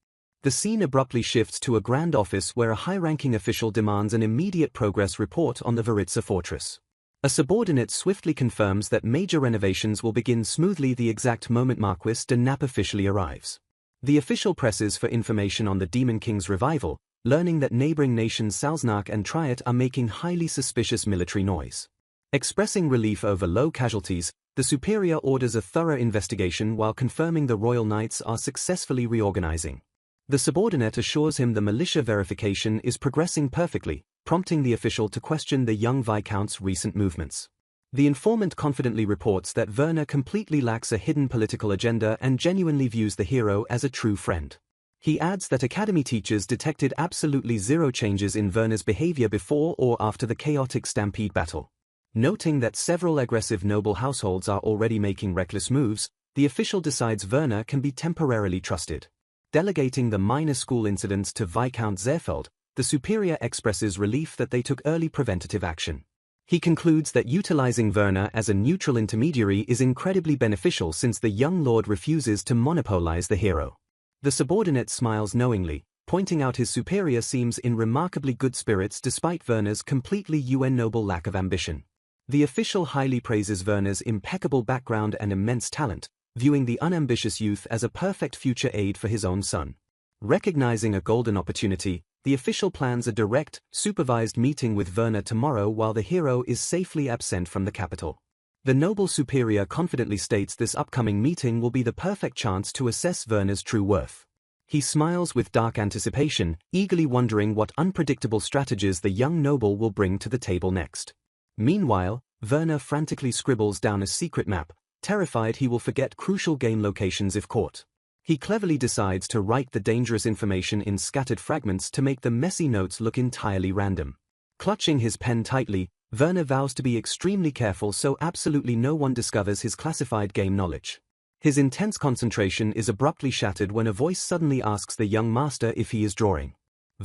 The scene abruptly shifts to a grand office where a high-ranking official demands an immediate progress report on the Varitsa fortress. A subordinate swiftly confirms that major renovations will begin smoothly the exact moment Marquis de Nap officially arrives. The official presses for information on the Demon King's revival, learning that neighboring nations Salznak and Triet are making highly suspicious military noise. Expressing relief over low casualties, the superior orders a thorough investigation while confirming the royal knights are successfully reorganizing. The subordinate assures him the militia verification is progressing perfectly, prompting the official to question the young Viscount's recent movements. The informant confidently reports that Werner completely lacks a hidden political agenda and genuinely views the hero as a true friend. He adds that academy teachers detected absolutely zero changes in Werner's behavior before or after the chaotic stampede battle. Noting that several aggressive noble households are already making reckless moves, the official decides Werner can be temporarily trusted. Delegating the minor school incidents to Viscount Zerfeld, the superior expresses relief that they took early preventative action. He concludes that utilizing Werner as a neutral intermediary is incredibly beneficial since the young lord refuses to monopolize the hero. The subordinate smiles knowingly, pointing out his superior seems in remarkably good spirits despite Werner's completely noble lack of ambition. The official highly praises Werner's impeccable background and immense talent, viewing the unambitious youth as a perfect future aide for his own son. Recognizing a golden opportunity, the official plans a direct, supervised meeting with Werner tomorrow while the hero is safely absent from the capital. The noble superior confidently states this upcoming meeting will be the perfect chance to assess Werner's true worth. He smiles with dark anticipation, eagerly wondering what unpredictable strategies the young noble will bring to the table next. Meanwhile, Werner frantically scribbles down a secret map, terrified he will forget crucial game locations if caught. He cleverly decides to write the dangerous information in scattered fragments to make the messy notes look entirely random. Clutching his pen tightly, Werner vows to be extremely careful so absolutely no one discovers his classified game knowledge. His intense concentration is abruptly shattered when a voice suddenly asks the young master if he is drawing.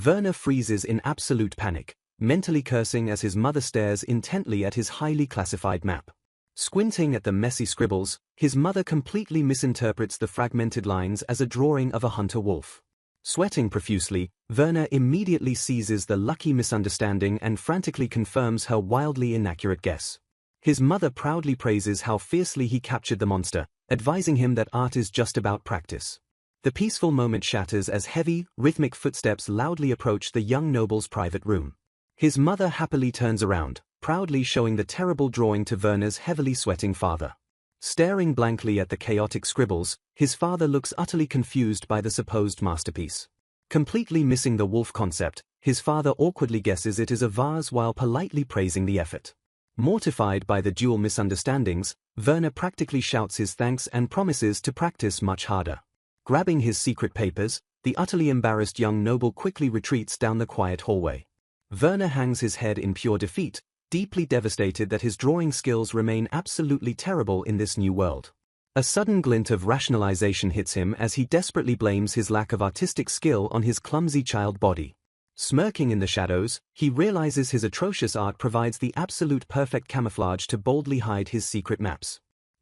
Werner freezes in absolute panic, mentally cursing as his mother stares intently at his highly classified map. Squinting at the messy scribbles, his mother completely misinterprets the fragmented lines as a drawing of a hunter wolf. Sweating profusely, Werner immediately seizes the lucky misunderstanding and frantically confirms her wildly inaccurate guess. His mother proudly praises how fiercely he captured the monster, advising him that art is just about practice. The peaceful moment shatters as heavy, rhythmic footsteps loudly approach the young noble's private room. His mother happily turns around, proudly showing the terrible drawing to Werner's heavily sweating father. Staring blankly at the chaotic scribbles, his father looks utterly confused by the supposed masterpiece. Completely missing the wolf concept, his father awkwardly guesses it is a vase while politely praising the effort. Mortified by the dual misunderstandings, Werner practically shouts his thanks and promises to practice much harder. Grabbing his secret papers, the utterly embarrassed young noble quickly retreats down the quiet hallway. Werner hangs his head in pure defeat, deeply devastated that his drawing skills remain absolutely terrible in this new world. A sudden glint of rationalization hits him as he desperately blames his lack of artistic skill on his clumsy child body. Smirking in the shadows, he realizes his atrocious art provides the absolute perfect camouflage to boldly hide his secret maps.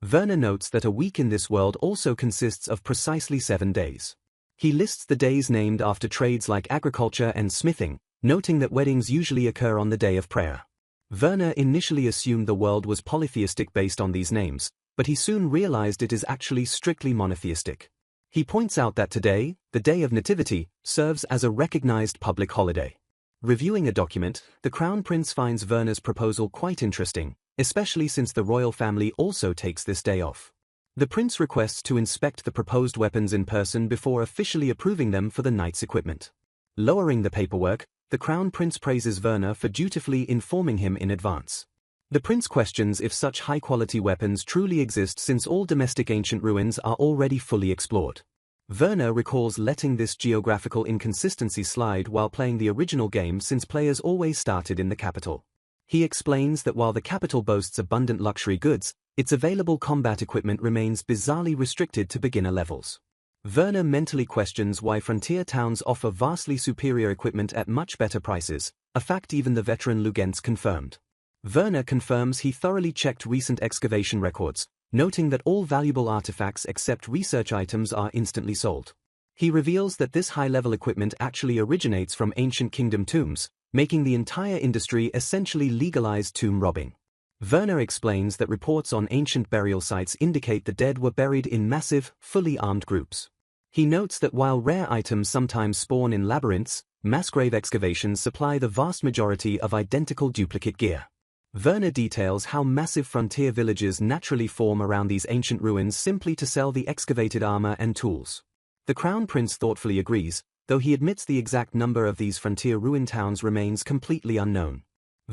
Werner notes that a week in this world also consists of precisely 7 days. He lists the days named after trades like agriculture and smithing, noting that weddings usually occur on the day of prayer. Werner initially assumed the world was polytheistic based on these names, but he soon realized it is actually strictly monotheistic. He points out that today, the Day of Nativity, serves as a recognized public holiday. Reviewing a document, the Crown Prince finds Werner's proposal quite interesting, especially since the royal family also takes this day off. The prince requests to inspect the proposed weapons in person before officially approving them for the knight's equipment. Lowering the paperwork, the Crown Prince praises Werner for dutifully informing him in advance. The prince questions if such high-quality weapons truly exist since all domestic ancient ruins are already fully explored. Werner recalls letting this geographical inconsistency slide while playing the original game since players always started in the capital. He explains that while the capital boasts abundant luxury goods, its available combat equipment remains bizarrely restricted to beginner levels. Werner mentally questions why frontier towns offer vastly superior equipment at much better prices, a fact even the veteran Lugenz confirmed. Werner confirms he thoroughly checked recent excavation records, noting that all valuable artifacts except research items are instantly sold. He reveals that this high-level equipment actually originates from ancient kingdom tombs, making the entire industry essentially legalized tomb robbing. Werner explains that reports on ancient burial sites indicate the dead were buried in massive, fully armed groups. He notes that while rare items sometimes spawn in labyrinths, mass grave excavations supply the vast majority of identical duplicate gear. Werner details how massive frontier villages naturally form around these ancient ruins simply to sell the excavated armor and tools. The Crown Prince thoughtfully agrees, though he admits the exact number of these frontier ruin towns remains completely unknown.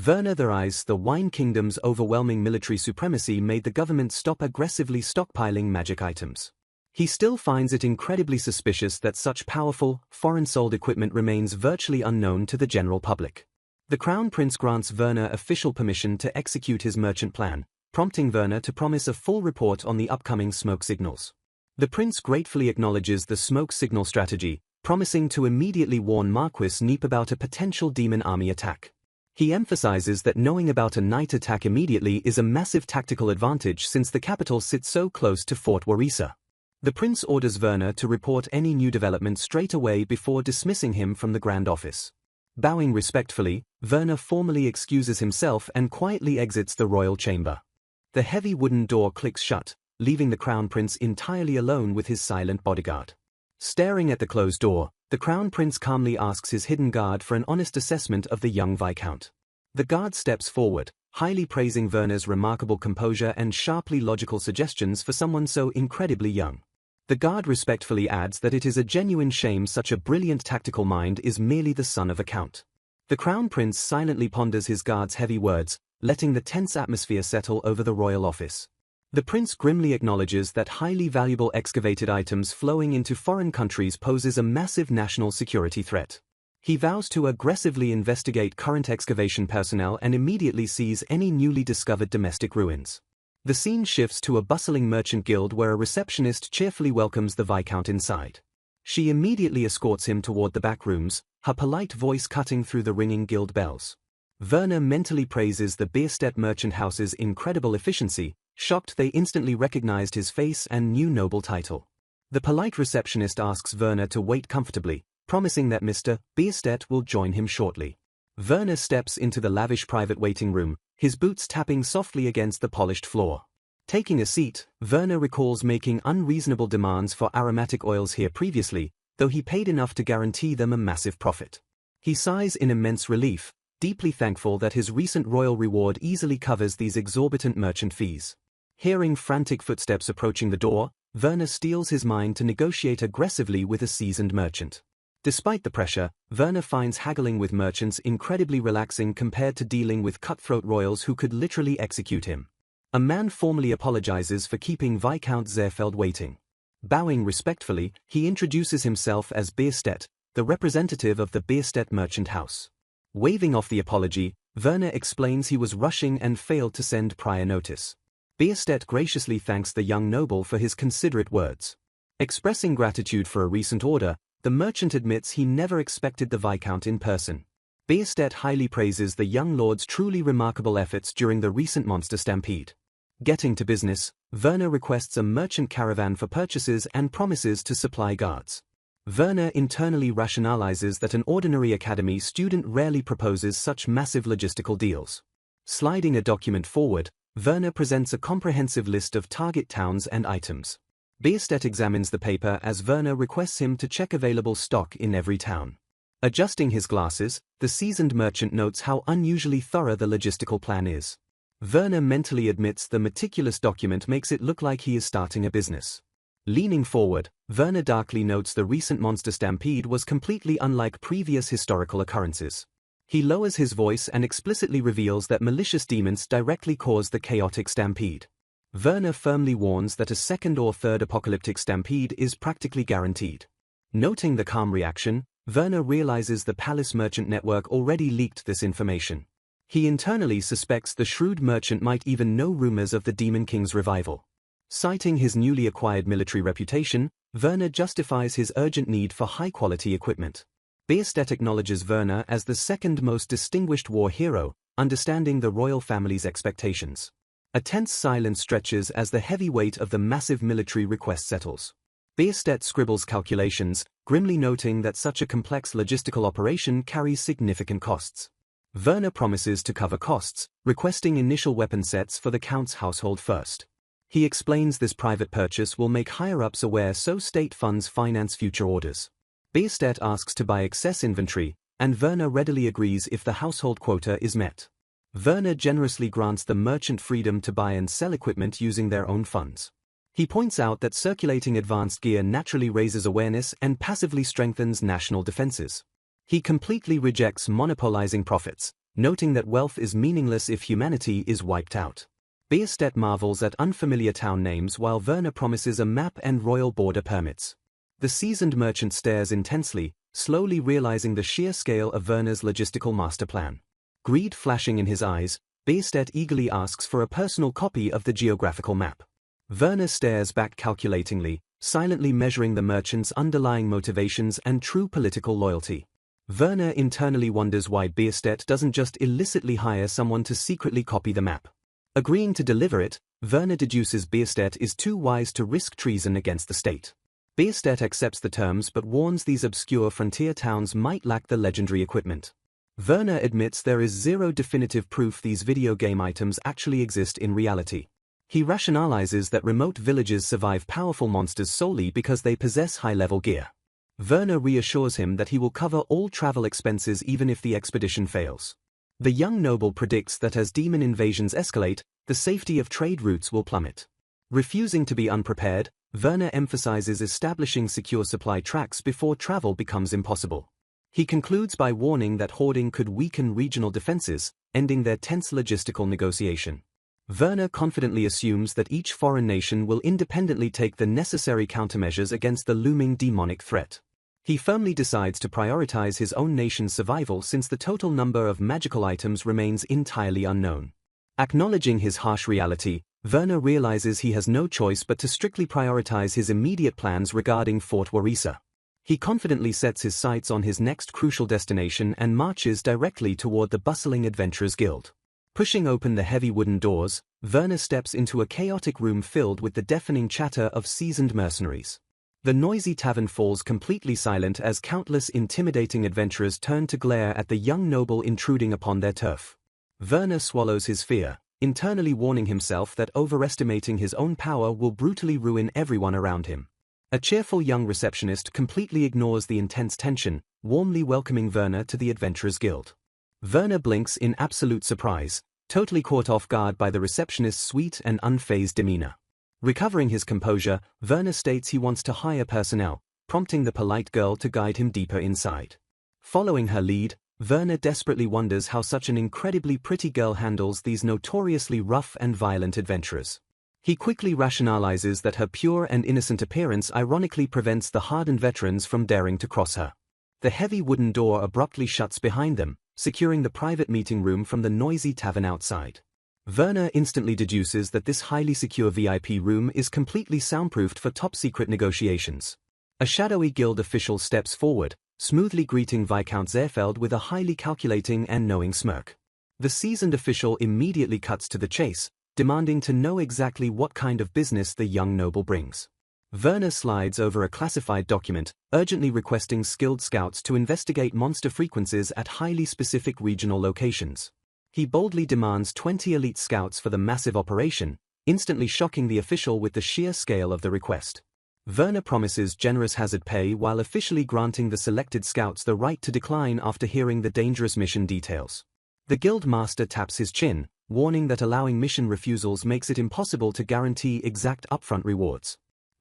Werner theorizes the Wine Kingdom's overwhelming military supremacy made the government stop aggressively stockpiling magic items. He still finds it incredibly suspicious that such powerful, foreign-sold equipment remains virtually unknown to the general public. The Crown Prince grants Werner official permission to execute his merchant plan, prompting Werner to promise a full report on the upcoming smoke signals. The prince gratefully acknowledges the smoke signal strategy, promising to immediately warn Marquis Neep about a potential demon army attack. He emphasizes that knowing about a night attack immediately is a massive tactical advantage since the capital sits so close to Fort Warisa. The prince orders Werner to report any new developments straight away before dismissing him from the Grand Office. Bowing respectfully, Werner formally excuses himself and quietly exits the royal chamber. The heavy wooden door clicks shut, leaving the Crown Prince entirely alone with his silent bodyguard. Staring at the closed door, the Crown Prince calmly asks his hidden guard for an honest assessment of the young Viscount. The guard steps forward, highly praising Werner's remarkable composure and sharply logical suggestions for someone so incredibly young. The guard respectfully adds that it is a genuine shame such a brilliant tactical mind is merely the son of a count. The Crown Prince silently ponders his guard's heavy words, letting the tense atmosphere settle over the royal office. The prince grimly acknowledges that highly valuable excavated items flowing into foreign countries poses a massive national security threat. He vows to aggressively investigate current excavation personnel and immediately seize any newly discovered domestic ruins. The scene shifts to a bustling merchant guild where a receptionist cheerfully welcomes the Viscount inside. She immediately escorts him toward the back rooms, her polite voice cutting through the ringing guild bells. Werner mentally praises the Bierstedt merchant house's incredible efficiency, shocked they instantly recognized his face and new noble title. The polite receptionist asks Werner to wait comfortably, promising that Mr. Bierstedt will join him shortly. Werner steps into the lavish private waiting room, his boots tapping softly against the polished floor. Taking a seat, Werner recalls making unreasonable demands for aromatic oils here previously, though he paid enough to guarantee them a massive profit. He sighs in immense relief, deeply thankful that his recent royal reward easily covers these exorbitant merchant fees. Hearing frantic footsteps approaching the door, Werner steels his mind to negotiate aggressively with a seasoned merchant. Despite the pressure, Werner finds haggling with merchants incredibly relaxing compared to dealing with cutthroat royals who could literally execute him. A man formally apologizes for keeping Viscount Zerfeld waiting. Bowing respectfully, he introduces himself as Bierstedt, the representative of the Bierstedt merchant house. Waving off the apology, Werner explains he was rushing and failed to send prior notice. Bierstedt graciously thanks the young noble for his considerate words. Expressing gratitude for a recent order, the merchant admits he never expected the Viscount in person. Bierstedt highly praises the young lord's truly remarkable efforts during the recent monster stampede. Getting to business, Werner requests a merchant caravan for purchases and promises to supply guards. Werner internally rationalizes that an ordinary academy student rarely proposes such massive logistical deals. Sliding a document forward, Werner presents a comprehensive list of target towns and items. Bierstedt examines the paper as Werner requests him to check available stock in every town. Adjusting his glasses, the seasoned merchant notes how unusually thorough the logistical plan is. Werner mentally admits the meticulous document makes it look like he is starting a business. Leaning forward, Werner darkly notes the recent monster stampede was completely unlike previous historical occurrences. He lowers his voice and explicitly reveals that malicious demons directly caused the chaotic stampede. Werner firmly warns that a second or third apocalyptic stampede is practically guaranteed. Noting the calm reaction, Werner realizes the palace merchant network already leaked this information. He internally suspects the shrewd merchant might even know rumors of the Demon King's revival. Citing his newly acquired military reputation, Werner justifies his urgent need for high-quality equipment. Bierstedt acknowledges Werner as the second most distinguished war hero, understanding the royal family's expectations. A tense silence stretches as the heavy weight of the massive military request settles. Bierstedt scribbles calculations, grimly noting that such a complex logistical operation carries significant costs. Werner promises to cover costs, requesting initial weapon sets for the Count's household first. He explains this private purchase will make higher-ups aware so state funds finance future orders. Bierstedt asks to buy excess inventory, and Werner readily agrees if the household quota is met. Werner generously grants the merchant freedom to buy and sell equipment using their own funds. He points out that circulating advanced gear naturally raises awareness and passively strengthens national defenses. He completely rejects monopolizing profits, noting that wealth is meaningless if humanity is wiped out. Bierstedt marvels at unfamiliar town names while Werner promises a map and royal border permits. The seasoned merchant stares intensely, slowly realizing the sheer scale of Werner's logistical master plan. Greed flashing in his eyes, Bierstedt eagerly asks for a personal copy of the geographical map. Werner stares back calculatingly, silently measuring the merchant's underlying motivations and true political loyalty. Werner internally wonders why Bierstedt doesn't just illicitly hire someone to secretly copy the map. Agreeing to deliver it, Werner deduces Bierstedt is too wise to risk treason against the state. Bierstedt accepts the terms but warns these obscure frontier towns might lack the legendary equipment. Werner admits there is zero definitive proof these video game items actually exist in reality. He rationalizes that remote villages survive powerful monsters solely because they possess high-level gear. Werner reassures him that he will cover all travel expenses even if the expedition fails. The young noble predicts that as demon invasions escalate, the safety of trade routes will plummet. Refusing to be unprepared, Werner emphasizes establishing secure supply tracks before travel becomes impossible. He concludes by warning that hoarding could weaken regional defenses, ending their tense logistical negotiation. Werner confidently assumes that each foreign nation will independently take the necessary countermeasures against the looming demonic threat. He firmly decides to prioritize his own nation's survival since the total number of magical items remains entirely unknown. Acknowledging his harsh reality, Werner realizes he has no choice but to strictly prioritize his immediate plans regarding Fort Warisa. He confidently sets his sights on his next crucial destination and marches directly toward the bustling Adventurers Guild. Pushing open the heavy wooden doors, Werner steps into a chaotic room filled with the deafening chatter of seasoned mercenaries. The noisy tavern falls completely silent as countless intimidating adventurers turn to glare at the young noble intruding upon their turf. Werner swallows his fear, internally warning himself that overestimating his own power will brutally ruin everyone around him. A cheerful young receptionist completely ignores the intense tension, warmly welcoming Werner to the Adventurers Guild. Werner blinks in absolute surprise, totally caught off guard by the receptionist's sweet and unfazed demeanor. Recovering his composure, Werner states he wants to hire personnel, prompting the polite girl to guide him deeper inside. Following her lead, Werner desperately wonders how such an incredibly pretty girl handles these notoriously rough and violent adventurers. He quickly rationalizes that her pure and innocent appearance ironically prevents the hardened veterans from daring to cross her. The heavy wooden door abruptly shuts behind them, securing the private meeting room from the noisy tavern outside. Werner instantly deduces that this highly secure VIP room is completely soundproofed for top-secret negotiations. A shadowy guild official steps forward, smoothly greeting Viscount Zerfeld with a highly calculating and knowing smirk. The seasoned official immediately cuts to the chase, demanding to know exactly what kind of business the young noble brings. Werner slides over a classified document, urgently requesting skilled scouts to investigate monster frequencies at highly specific regional locations. He boldly demands 20 elite scouts for the massive operation, instantly shocking the official with the sheer scale of the request. Werner promises generous hazard pay while officially granting the selected scouts the right to decline after hearing the dangerous mission details. The guild master taps his chin, warning that allowing mission refusals makes it impossible to guarantee exact upfront rewards.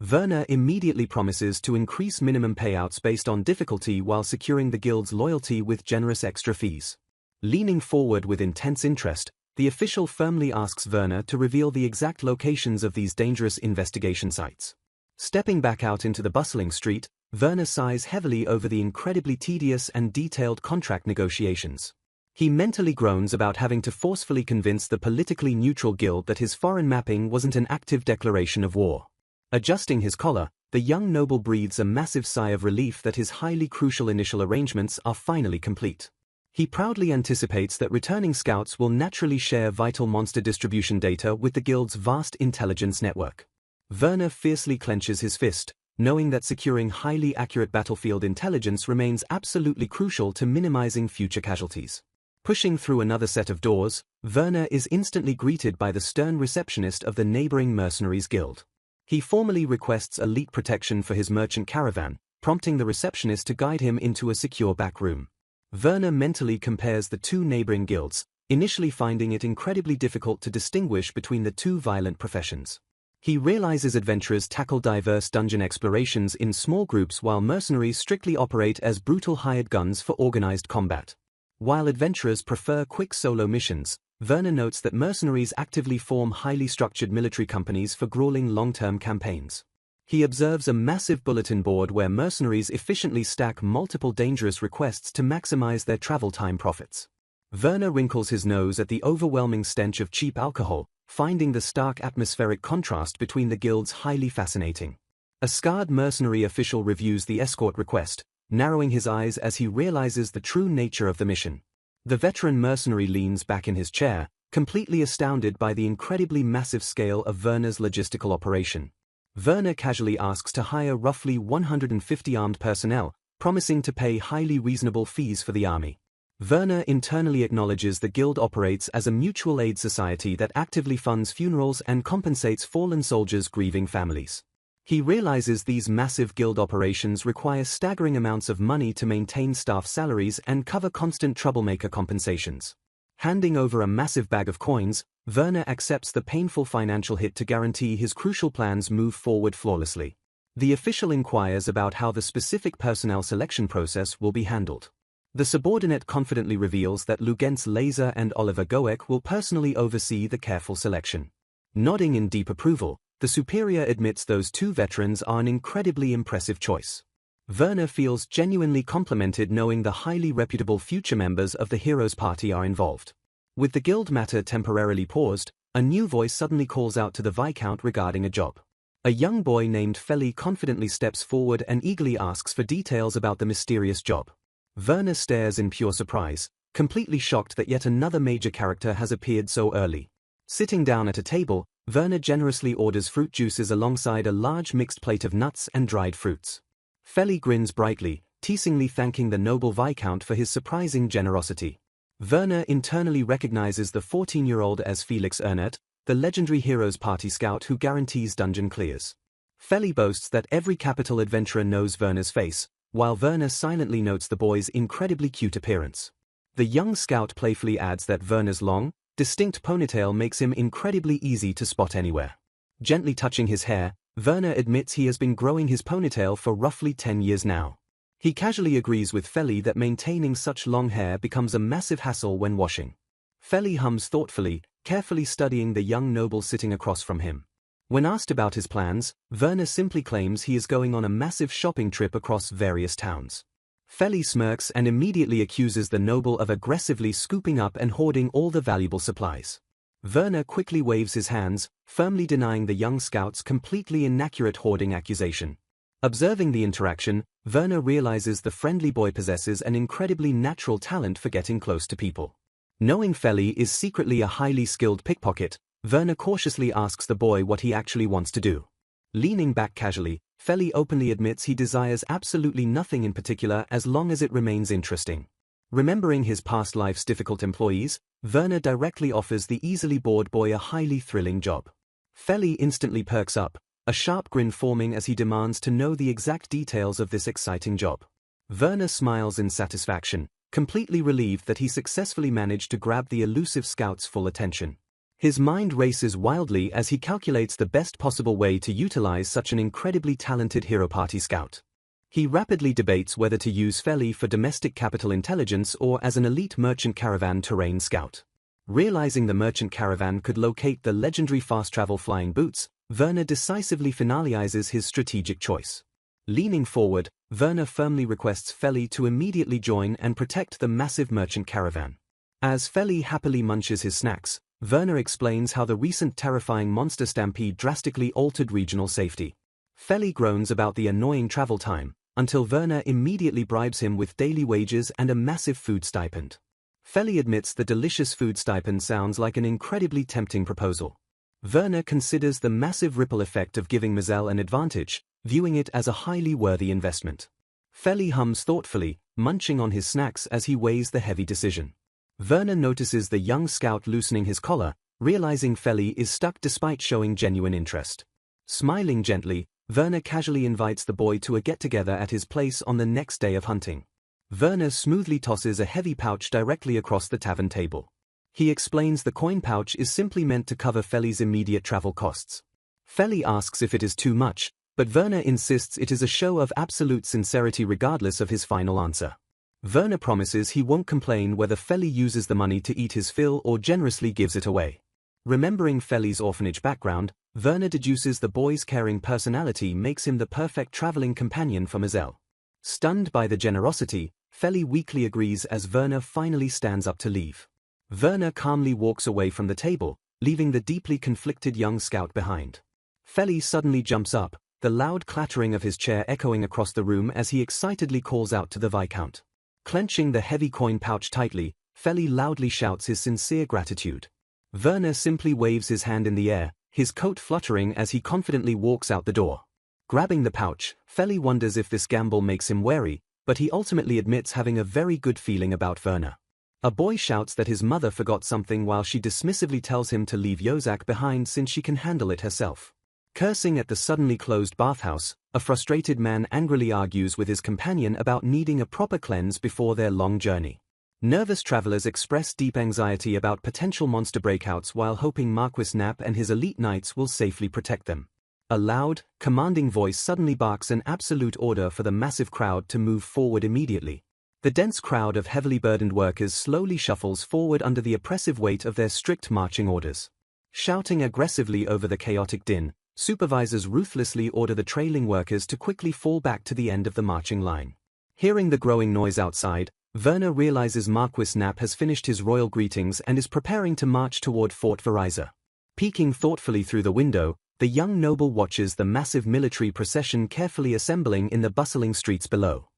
Werner immediately promises to increase minimum payouts based on difficulty while securing the guild's loyalty with generous extra fees. Leaning forward with intense interest, the official firmly asks Werner to reveal the exact locations of these dangerous investigation sites. Stepping back out into the bustling street, Werner sighs heavily over the incredibly tedious and detailed contract negotiations. He mentally groans about having to forcefully convince the politically neutral guild that his foreign mapping wasn't an active declaration of war. Adjusting his collar, the young noble breathes a massive sigh of relief that his highly crucial initial arrangements are finally complete. He proudly anticipates that returning scouts will naturally share vital monster distribution data with the guild's vast intelligence network. Werner fiercely clenches his fist, knowing that securing highly accurate battlefield intelligence remains absolutely crucial to minimizing future casualties. Pushing through another set of doors, Werner is instantly greeted by the stern receptionist of the neighboring mercenaries guild. He formally requests elite protection for his merchant caravan, prompting the receptionist to guide him into a secure back room. Werner mentally compares the two neighboring guilds, initially finding it incredibly difficult to distinguish between the two violent professions. He realizes adventurers tackle diverse dungeon explorations in small groups while mercenaries strictly operate as brutal hired guns for organized combat. While adventurers prefer quick solo missions, Werner notes that mercenaries actively form highly structured military companies for grueling long-term campaigns. He observes a massive bulletin board where mercenaries efficiently stack multiple dangerous requests to maximize their travel time profits. Werner wrinkles his nose at the overwhelming stench of cheap alcohol, finding the stark atmospheric contrast between the guilds highly fascinating. A scarred mercenary official reviews the escort request, narrowing his eyes as he realizes the true nature of the mission. The veteran mercenary leans back in his chair, completely astounded by the incredibly massive scale of Werner's logistical operation. Werner casually asks to hire roughly 150 armed personnel, promising to pay highly reasonable fees for the army. Werner internally acknowledges the guild operates as a mutual aid society that actively funds funerals and compensates fallen soldiers' grieving families. He realizes these massive guild operations require staggering amounts of money to maintain staff salaries and cover constant troublemaker compensations. Handing over a massive bag of coins, Werner accepts the painful financial hit to guarantee his crucial plans move forward flawlessly. The official inquires about how the specific personnel selection process will be handled. The subordinate confidently reveals that Lugenz Laser and Oliver Goek will personally oversee the careful selection. Nodding in deep approval, the superior admits those two veterans are an incredibly impressive choice. Werner feels genuinely complimented knowing the highly reputable future members of the Heroes Party are involved. With the guild matter temporarily paused, a new voice suddenly calls out to the Viscount regarding a job. A young boy named Feli confidently steps forward and eagerly asks for details about the mysterious job. Werner stares in pure surprise, completely shocked that yet another major character has appeared so early. Sitting down at a table, Werner generously orders fruit juices alongside a large mixed plate of nuts and dried fruits. Feli grins brightly, teasingly thanking the noble Viscount for his surprising generosity. Werner internally recognizes the 14-year-old as Felix Ernert, the legendary Heroes Party scout who guarantees dungeon clears. Feli boasts that every capital adventurer knows Werner's face, while Werner silently notes the boy's incredibly cute appearance. The young scout playfully adds that Werner's long, distinct ponytail makes him incredibly easy to spot anywhere. Gently touching his hair, Werner admits he has been growing his ponytail for roughly 10 years now. He casually agrees with Feli that maintaining such long hair becomes a massive hassle when washing. Feli hums thoughtfully, carefully studying the young noble sitting across from him. When asked about his plans, Werner simply claims he is going on a massive shopping trip across various towns. Feli smirks and immediately accuses the noble of aggressively scooping up and hoarding all the valuable supplies. Werner quickly waves his hands, firmly denying the young scout's completely inaccurate hoarding accusation. Observing the interaction, Werner realizes the friendly boy possesses an incredibly natural talent for getting close to people. Knowing Feli is secretly a highly skilled pickpocket, Werner cautiously asks the boy what he actually wants to do. Leaning back casually, Feli openly admits he desires absolutely nothing in particular as long as it remains interesting. Remembering his past life's difficult employees, Werner directly offers the easily bored boy a highly thrilling job. Feli instantly perks up, a sharp grin forming as he demands to know the exact details of this exciting job. Werner smiles in satisfaction, completely relieved that he successfully managed to grab the elusive scout's full attention. His mind races wildly as he calculates the best possible way to utilize such an incredibly talented hero party scout. He rapidly debates whether to use Feli for domestic capital intelligence or as an elite merchant caravan terrain scout. Realizing the merchant caravan could locate the legendary fast-travel flying boots, Werner decisively finalizes his strategic choice. Leaning forward, Werner firmly requests Feli to immediately join and protect the massive merchant caravan. As Feli happily munches his snacks, Werner explains how the recent terrifying monster stampede drastically altered regional safety. Feli groans about the annoying travel time, until Werner immediately bribes him with daily wages and a massive food stipend. Feli admits the delicious food stipend sounds like an incredibly tempting proposal. Werner considers the massive ripple effect of giving Mazel an advantage, viewing it as a highly worthy investment. Feli hums thoughtfully, munching on his snacks as he weighs the heavy decision. Werner notices the young scout loosening his collar, realizing Feli is stuck despite showing genuine interest. Smiling gently, Werner casually invites the boy to a get-together at his place on the next day of hunting. Werner smoothly tosses a heavy pouch directly across the tavern table. He explains the coin pouch is simply meant to cover Feli's immediate travel costs. Feli asks if it is too much, but Werner insists it is a show of absolute sincerity regardless of his final answer. Werner promises he won't complain whether Feli uses the money to eat his fill or generously gives it away. Remembering Feli's orphanage background, Werner deduces the boy's caring personality makes him the perfect traveling companion for Mazel. Stunned by the generosity, Feli weakly agrees as Werner finally stands up to leave. Werner calmly walks away from the table, leaving the deeply conflicted young scout behind. Feli suddenly jumps up, the loud clattering of his chair echoing across the room as he excitedly calls out to the Viscount. Clenching the heavy coin pouch tightly, Feli loudly shouts his sincere gratitude. Werner simply waves his hand in the air, his coat fluttering as he confidently walks out the door. Grabbing the pouch, Feli wonders if this gamble makes him wary, but he ultimately admits having a very good feeling about Werner. A boy shouts that his mother forgot something while she dismissively tells him to leave Yozak behind since she can handle it herself. Cursing at the suddenly closed bathhouse, a frustrated man angrily argues with his companion about needing a proper cleanse before their long journey. Nervous travelers express deep anxiety about potential monster breakouts while hoping Marquis Knapp and his elite knights will safely protect them. A loud, commanding voice suddenly barks an absolute order for the massive crowd to move forward immediately. The dense crowd of heavily burdened workers slowly shuffles forward under the oppressive weight of their strict marching orders. Shouting aggressively over the chaotic din, supervisors ruthlessly order the trailing workers to quickly fall back to the end of the marching line. Hearing the growing noise outside, Werner realizes Marquis Knapp has finished his royal greetings and is preparing to march toward Fort Verizon. Peeking thoughtfully through the window, the young noble watches the massive military procession carefully assembling in the bustling streets below.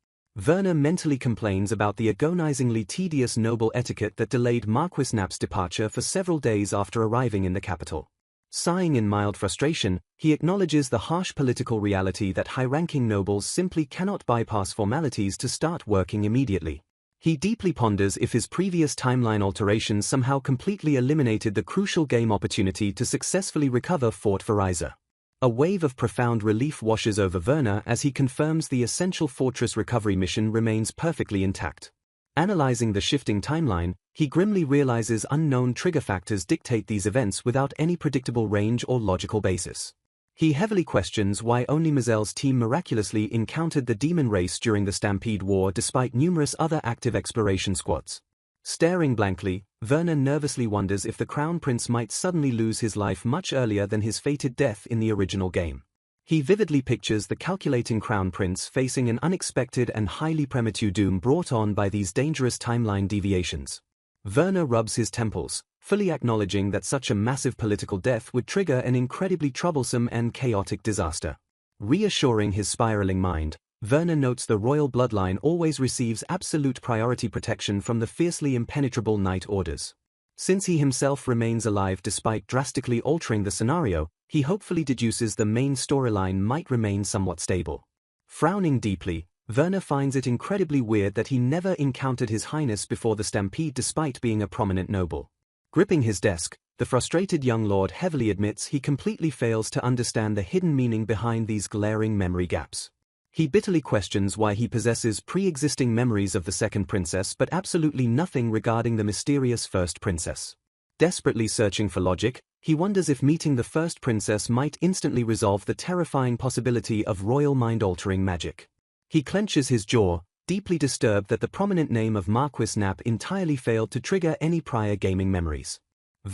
Werner mentally complains about the agonizingly tedious noble etiquette that delayed Marquis Knapp's departure for several days after arriving in the capital. Sighing in mild frustration, he acknowledges the harsh political reality that high-ranking nobles simply cannot bypass formalities to start working immediately. He deeply ponders if his previous timeline alterations somehow completely eliminated the crucial game opportunity to successfully recover Fort Verizon. A wave of profound relief washes over Werner as he confirms the essential fortress recovery mission remains perfectly intact. Analyzing the shifting timeline, he grimly realizes unknown trigger factors dictate these events without any predictable range or logical basis. He heavily questions why only Mazel's team miraculously encountered the demon race during the Stampede War despite numerous other active exploration squads. Staring blankly, Werner nervously wonders if the Crown Prince might suddenly lose his life much earlier than his fated death in the original game. He vividly pictures the calculating crown prince facing an unexpected and highly premature doom brought on by these dangerous timeline deviations. Werner rubs his temples, fully acknowledging that such a massive political death would trigger an incredibly troublesome and chaotic disaster. Reassuring his spiraling mind, Werner notes the royal bloodline always receives absolute priority protection from the fiercely impenetrable Night Orders. Since he himself remains alive despite drastically altering the scenario, he hopefully deduces the main storyline might remain somewhat stable. Frowning deeply, Werner finds it incredibly weird that he never encountered His Highness before the stampede despite being a prominent noble. Gripping his desk, the frustrated young lord heavily admits he completely fails to understand the hidden meaning behind these glaring memory gaps. He bitterly questions why he possesses pre-existing memories of the second princess but absolutely nothing regarding the mysterious first princess. Desperately searching for logic, he wonders if meeting the first princess might instantly resolve the terrifying possibility of royal mind-altering magic. He clenches his jaw, deeply disturbed that the prominent name of Marquis Knapp entirely failed to trigger any prior gaming memories.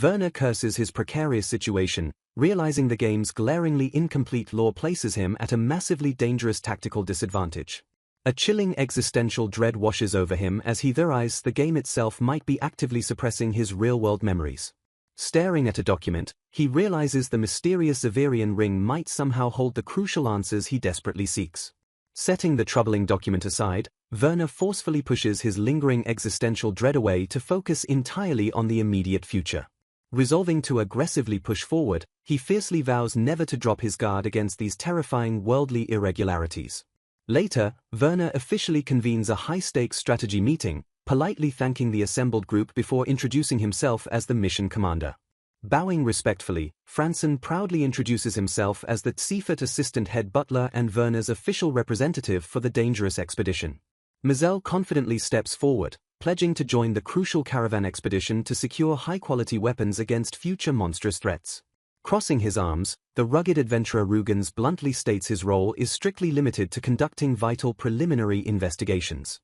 Werner curses his precarious situation, realizing the game's glaringly incomplete lore places him at a massively dangerous tactical disadvantage. A chilling existential dread washes over him as he theorizes the game itself might be actively suppressing his real-world memories. Staring at a document, he realizes the mysterious Zaverian ring might somehow hold the crucial answers he desperately seeks. Setting the troubling document aside, Werner forcefully pushes his lingering existential dread away to focus entirely on the immediate future. Resolving to aggressively push forward, he fiercely vows never to drop his guard against these terrifying worldly irregularities. Later, Werner officially convenes a high-stakes strategy meeting, politely thanking the assembled group before introducing himself as the mission commander. Bowing respectfully, Franson proudly introduces himself as the Seafort assistant head butler and Werner's official representative for the dangerous expedition. Mazel confidently steps forward, pledging to join the crucial caravan expedition to secure high-quality weapons against future monstrous threats. Crossing his arms, the rugged adventurer Rugans bluntly states his role is strictly limited to conducting vital preliminary investigations.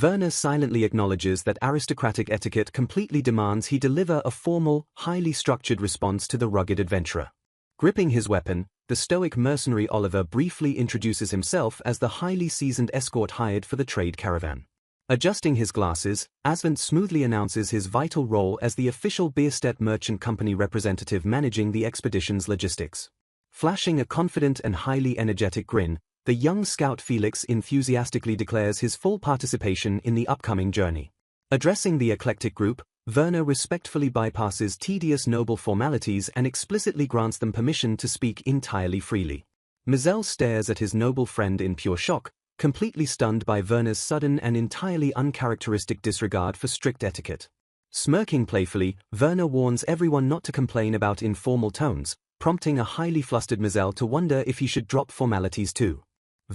Werner silently acknowledges that aristocratic etiquette completely demands he deliver a formal, highly structured response to the rugged adventurer. Gripping his weapon, the stoic mercenary Oliver briefly introduces himself as the highly seasoned escort hired for the trade caravan. Adjusting his glasses, Asvent smoothly announces his vital role as the official Bierstedt Merchant Company representative managing the expedition's logistics. Flashing a confident and highly energetic grin, the young scout Felix enthusiastically declares his full participation in the upcoming journey. Addressing the eclectic group, Werner respectfully bypasses tedious noble formalities and explicitly grants them permission to speak entirely freely. Mazel stares at his noble friend in pure shock, completely stunned by Werner's sudden and entirely uncharacteristic disregard for strict etiquette. Smirking playfully, Werner warns everyone not to complain about informal tones, prompting a highly flustered Mazel to wonder if he should drop formalities too.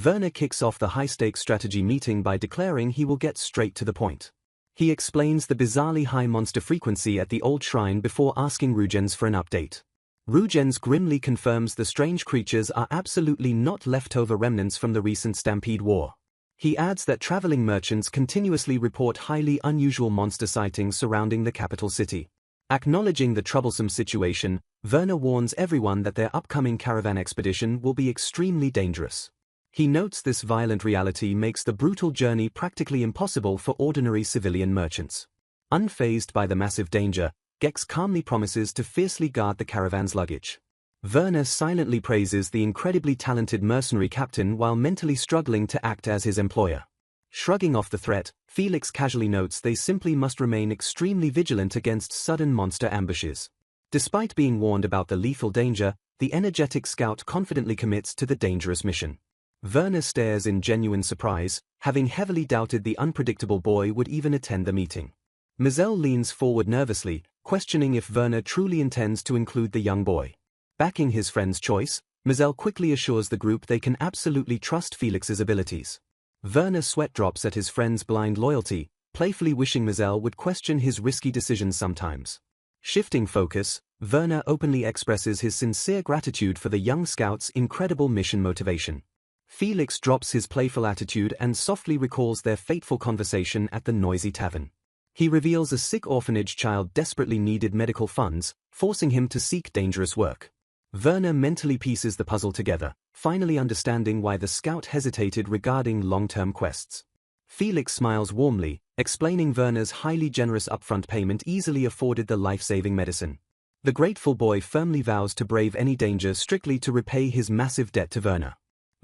Werner kicks off the high-stakes strategy meeting by declaring he will get straight to the point. He explains the bizarrely high monster frequency at the old shrine before asking Rugans for an update. Rugans grimly confirms the strange creatures are absolutely not leftover remnants from the recent Stampede War. He adds that traveling merchants continuously report highly unusual monster sightings surrounding the capital city. Acknowledging the troublesome situation, Werner warns everyone that their upcoming caravan expedition will be extremely dangerous. He notes this violent reality makes the brutal journey practically impossible for ordinary civilian merchants. Unfazed by the massive danger, Gex calmly promises to fiercely guard the caravan's luggage. Werner silently praises the incredibly talented mercenary captain while mentally struggling to act as his employer. Shrugging off the threat, Felix casually notes they simply must remain extremely vigilant against sudden monster ambushes. Despite being warned about the lethal danger, the energetic scout confidently commits to the dangerous mission. Werner stares in genuine surprise, having heavily doubted the unpredictable boy would even attend the meeting. Mazel leans forward nervously, questioning if Werner truly intends to include the young boy. Backing his friend's choice, Mazel quickly assures the group they can absolutely trust Felix's abilities. Werner sweat drops at his friend's blind loyalty, playfully wishing Mazel would question his risky decisions sometimes. Shifting focus, Werner openly expresses his sincere gratitude for the young scout's incredible mission motivation. Felix drops his playful attitude and softly recalls their fateful conversation at the noisy tavern. He reveals a sick orphanage child desperately needed medical funds, forcing him to seek dangerous work. Werner mentally pieces the puzzle together, finally understanding why the scout hesitated regarding long-term quests. Felix smiles warmly, explaining Werner's highly generous upfront payment easily afforded the life-saving medicine. The grateful boy firmly vows to brave any danger strictly to repay his massive debt to Werner.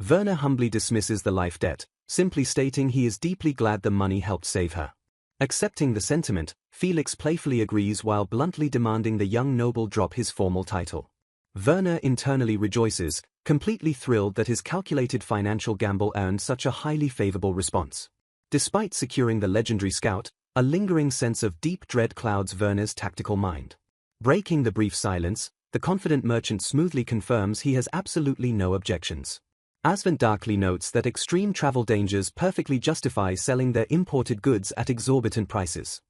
Werner humbly dismisses the life debt, simply stating he is deeply glad the money helped save her. Accepting the sentiment, Felix playfully agrees while bluntly demanding the young noble drop his formal title. Werner internally rejoices, completely thrilled that his calculated financial gamble earned such a highly favorable response. Despite securing the legendary scout, a lingering sense of deep dread clouds Werner's tactical mind. Breaking the brief silence, the confident merchant smoothly confirms he has absolutely no objections. Asvent darkly notes that extreme travel dangers perfectly justify selling their imported goods at exorbitant prices.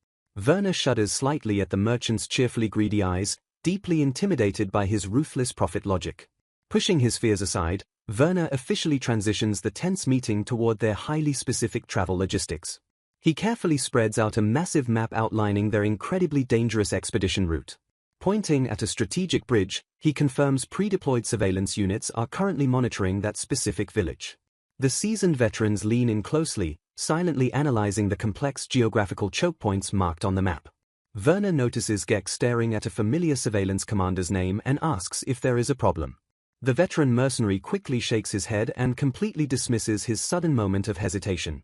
Werner shudders slightly at the merchant's cheerfully greedy eyes, deeply intimidated by his ruthless profit logic. Pushing his fears aside, Werner officially transitions the tense meeting toward their highly specific travel logistics. He carefully spreads out a massive map outlining their incredibly dangerous expedition route. Pointing at a strategic bridge, he confirms pre-deployed surveillance units are currently monitoring that specific village. The seasoned veterans lean in closely, silently analyzing the complex geographical choke points marked on the map. Werner notices Gex staring at a familiar surveillance commander's name and asks if there is a problem. The veteran mercenary quickly shakes his head and completely dismisses his sudden moment of hesitation.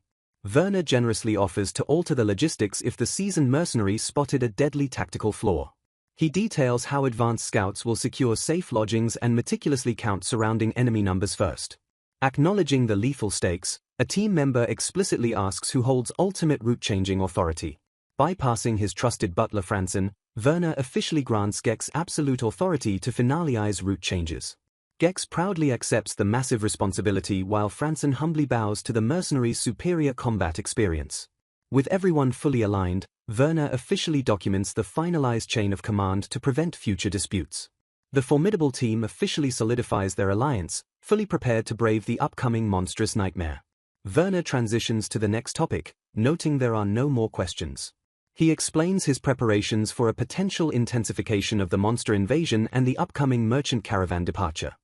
Werner generously offers to alter the logistics if the seasoned mercenary spotted a deadly tactical flaw. He details how advanced scouts will secure safe lodgings and meticulously count surrounding enemy numbers first. Acknowledging the lethal stakes, a team member explicitly asks who holds ultimate route-changing authority. Bypassing his trusted butler Franson, Werner officially grants Gex absolute authority to finalize route changes. Gex proudly accepts the massive responsibility while Franson humbly bows to the mercenary's superior combat experience. With everyone fully aligned, Werner officially documents the finalized chain of command to prevent future disputes. The formidable team officially solidifies their alliance, fully prepared to brave the upcoming monstrous nightmare. Werner transitions to the next topic, noting there are no more questions. He explains his preparations for a potential intensification of the monster invasion and the upcoming merchant caravan departure.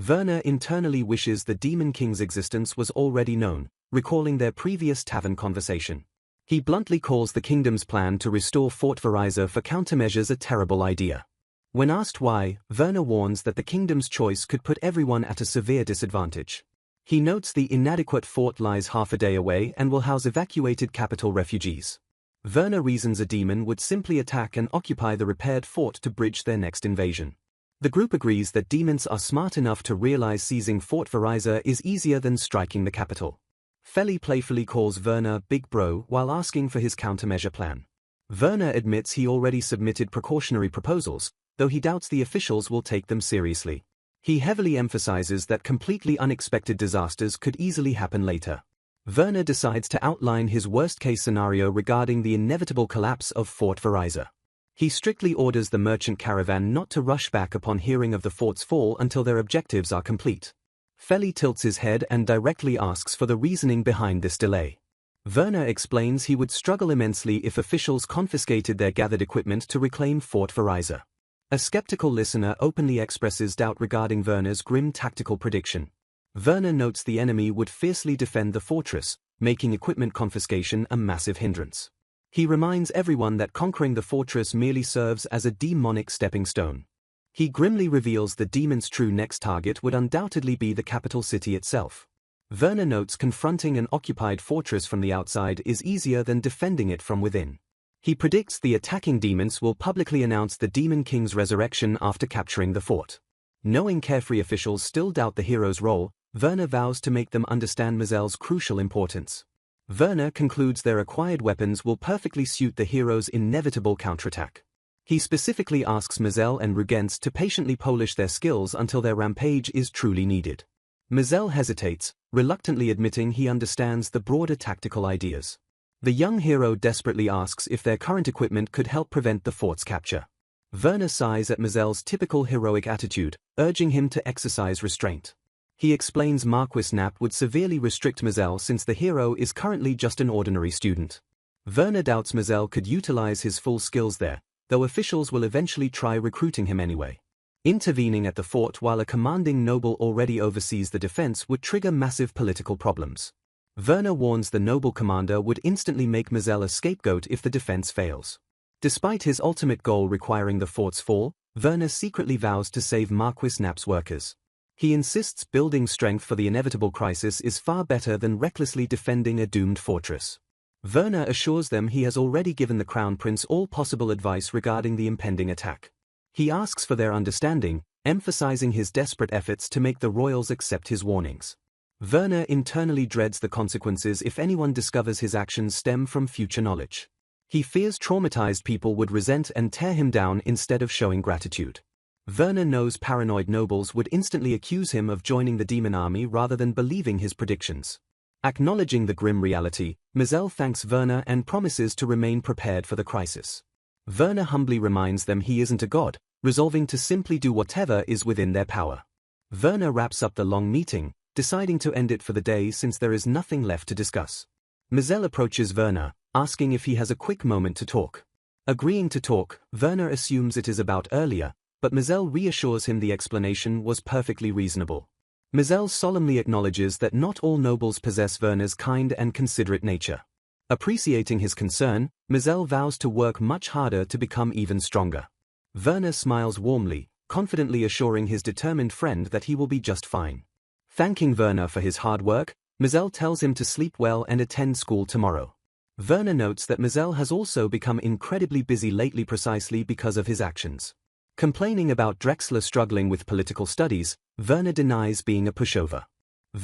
Werner internally wishes the Demon King's existence was already known, recalling their previous tavern conversation. He bluntly calls the kingdom's plan to restore Fort Verizon for countermeasures a terrible idea. When asked why, Werner warns that the kingdom's choice could put everyone at a severe disadvantage. He notes the inadequate fort lies half a day away and will house evacuated capital refugees. Werner reasons a demon would simply attack and occupy the repaired fort to bridge their next invasion. The group agrees that demons are smart enough to realize seizing Fort Verizon is easier than striking the capital. Feli playfully calls Werner Big Bro while asking for his countermeasure plan. Werner admits he already submitted precautionary proposals, though he doubts the officials will take them seriously. He heavily emphasizes that completely unexpected disasters could easily happen later. Werner decides to outline his worst-case scenario regarding the inevitable collapse of Fort Verizon. He strictly orders the merchant caravan not to rush back upon hearing of the fort's fall until their objectives are complete. Feli tilts his head and directly asks for the reasoning behind this delay. Werner explains he would struggle immensely if officials confiscated their gathered equipment to reclaim Fort Verizon. A skeptical listener openly expresses doubt regarding Werner's grim tactical prediction. Werner notes the enemy would fiercely defend the fortress, making equipment confiscation a massive hindrance. He reminds everyone that conquering the fortress merely serves as a demonic stepping stone. He grimly reveals the demon's true next target would undoubtedly be the capital city itself. Werner notes confronting an occupied fortress from the outside is easier than defending it from within. He predicts the attacking demons will publicly announce the Demon King's resurrection after capturing the fort. Knowing carefree officials still doubt the hero's role, Werner vows to make them understand Mazel's crucial importance. Werner concludes their acquired weapons will perfectly suit the hero's inevitable counterattack. He specifically asks Mazel and Rugenz to patiently polish their skills until their rampage is truly needed. Mazel hesitates, reluctantly admitting he understands the broader tactical ideas. The young hero desperately asks if their current equipment could help prevent the fort's capture. Werner sighs at Mazel's typical heroic attitude, urging him to exercise restraint. He explains Marquis Knapp would severely restrict Mazel since the hero is currently just an ordinary student. Werner doubts Mazel could utilize his full skills there, though officials will eventually try recruiting him anyway. Intervening at the fort while a commanding noble already oversees the defense would trigger massive political problems. Werner warns the noble commander would instantly make Mazel a scapegoat if the defense fails. Despite his ultimate goal requiring the fort's fall, Werner secretly vows to save Marquis Knapp's workers. He insists building strength for the inevitable crisis is far better than recklessly defending a doomed fortress. Werner assures them he has already given the Crown Prince all possible advice regarding the impending attack. He asks for their understanding, emphasizing his desperate efforts to make the royals accept his warnings. Werner internally dreads the consequences if anyone discovers his actions stem from future knowledge. He fears traumatized people would resent and tear him down instead of showing gratitude. Werner knows paranoid nobles would instantly accuse him of joining the demon army rather than believing his predictions. Acknowledging the grim reality, Mazel thanks Werner and promises to remain prepared for the crisis. Werner humbly reminds them he isn't a god, resolving to simply do whatever is within their power. Werner wraps up the long meeting, deciding to end it for the day since there is nothing left to discuss. Mazel approaches Werner, asking if he has a quick moment to talk. Agreeing to talk, Werner assumes it is about earlier, but Mazel reassures him the explanation was perfectly reasonable. Mazel solemnly acknowledges that not all nobles possess Werner's kind and considerate nature. Appreciating his concern, Mazel vows to work much harder to become even stronger. Werner smiles warmly, confidently assuring his determined friend that he will be just fine. Thanking Werner for his hard work, Mazel tells him to sleep well and attend school tomorrow. Werner notes that Mazel has also become incredibly busy lately precisely because of his actions. Complaining about Drexler struggling with political studies, Werner denies being a pushover.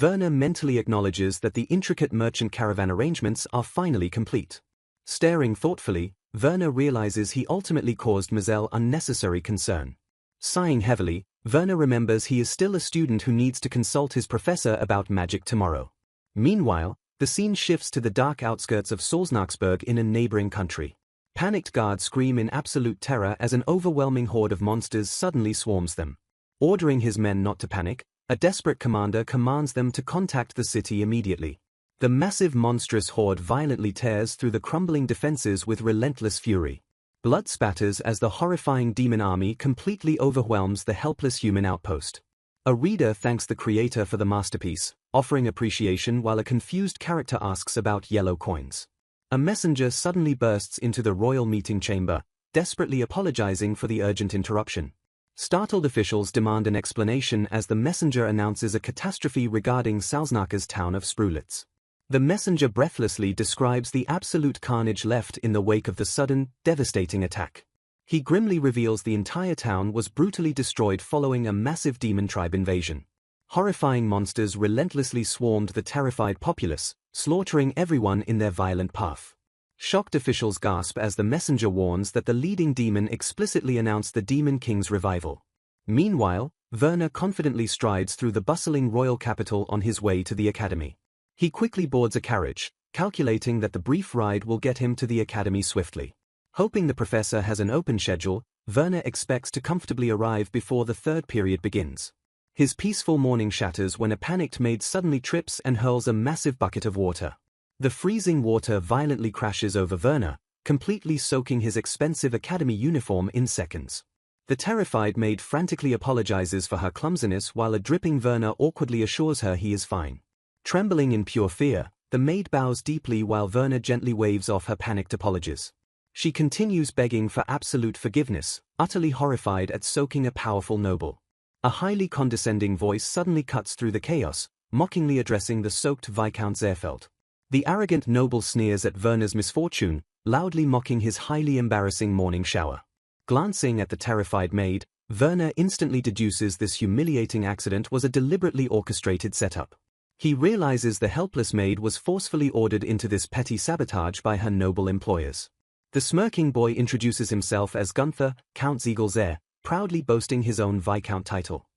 Werner mentally acknowledges that the intricate merchant caravan arrangements are finally complete. Staring thoughtfully, Werner realizes he ultimately caused Mazel unnecessary concern. Sighing heavily, Werner remembers he is still a student who needs to consult his professor about magic tomorrow. Meanwhile, the scene shifts to the dark outskirts of Salznaksberg in a neighboring country. Panicked guards scream in absolute terror as an overwhelming horde of monsters suddenly swarms them. Ordering his men not to panic, a desperate commander commands them to contact the city immediately. The massive monstrous horde violently tears through the crumbling defenses with relentless fury. Blood spatters as the horrifying demon army completely overwhelms the helpless human outpost. A reader thanks the creator for the masterpiece, offering appreciation while a confused character asks about yellow coins. A messenger suddenly bursts into the royal meeting chamber, desperately apologizing for the urgent interruption. Startled officials demand an explanation as the messenger announces a catastrophe regarding Salznaka's town of Sprulitz. The messenger breathlessly describes the absolute carnage left in the wake of the sudden, devastating attack. He grimly reveals the entire town was brutally destroyed following a massive demon tribe invasion. Horrifying monsters relentlessly swarmed the terrified populace, slaughtering everyone in their violent path. Shocked officials gasp as the messenger warns that the leading demon explicitly announced the Demon King's revival. Meanwhile, Werner confidently strides through the bustling royal capital on his way to the academy. He quickly boards a carriage, calculating that the brief ride will get him to the academy swiftly. Hoping the professor has an open schedule, Werner expects to comfortably arrive before the third period begins. His peaceful morning shatters when a panicked maid suddenly trips and hurls a massive bucket of water. The freezing water violently crashes over Werner, completely soaking his expensive academy uniform in seconds. The terrified maid frantically apologizes for her clumsiness while a dripping Werner awkwardly assures her he is fine. Trembling in pure fear, the maid bows deeply while Werner gently waves off her panicked apologies. She continues begging for absolute forgiveness, utterly horrified at soaking a powerful noble. A highly condescending voice suddenly cuts through the chaos, mockingly addressing the soaked Viscount Zerfeld. The arrogant noble sneers at Werner's misfortune, loudly mocking his highly embarrassing morning shower. Glancing at the terrified maid, Werner instantly deduces this humiliating accident was a deliberately orchestrated setup. He realizes the helpless maid was forcefully ordered into this petty sabotage by her noble employers. The smirking boy introduces himself as Gunther, Count Ziegelzer, proudly boasting his own Viscount title.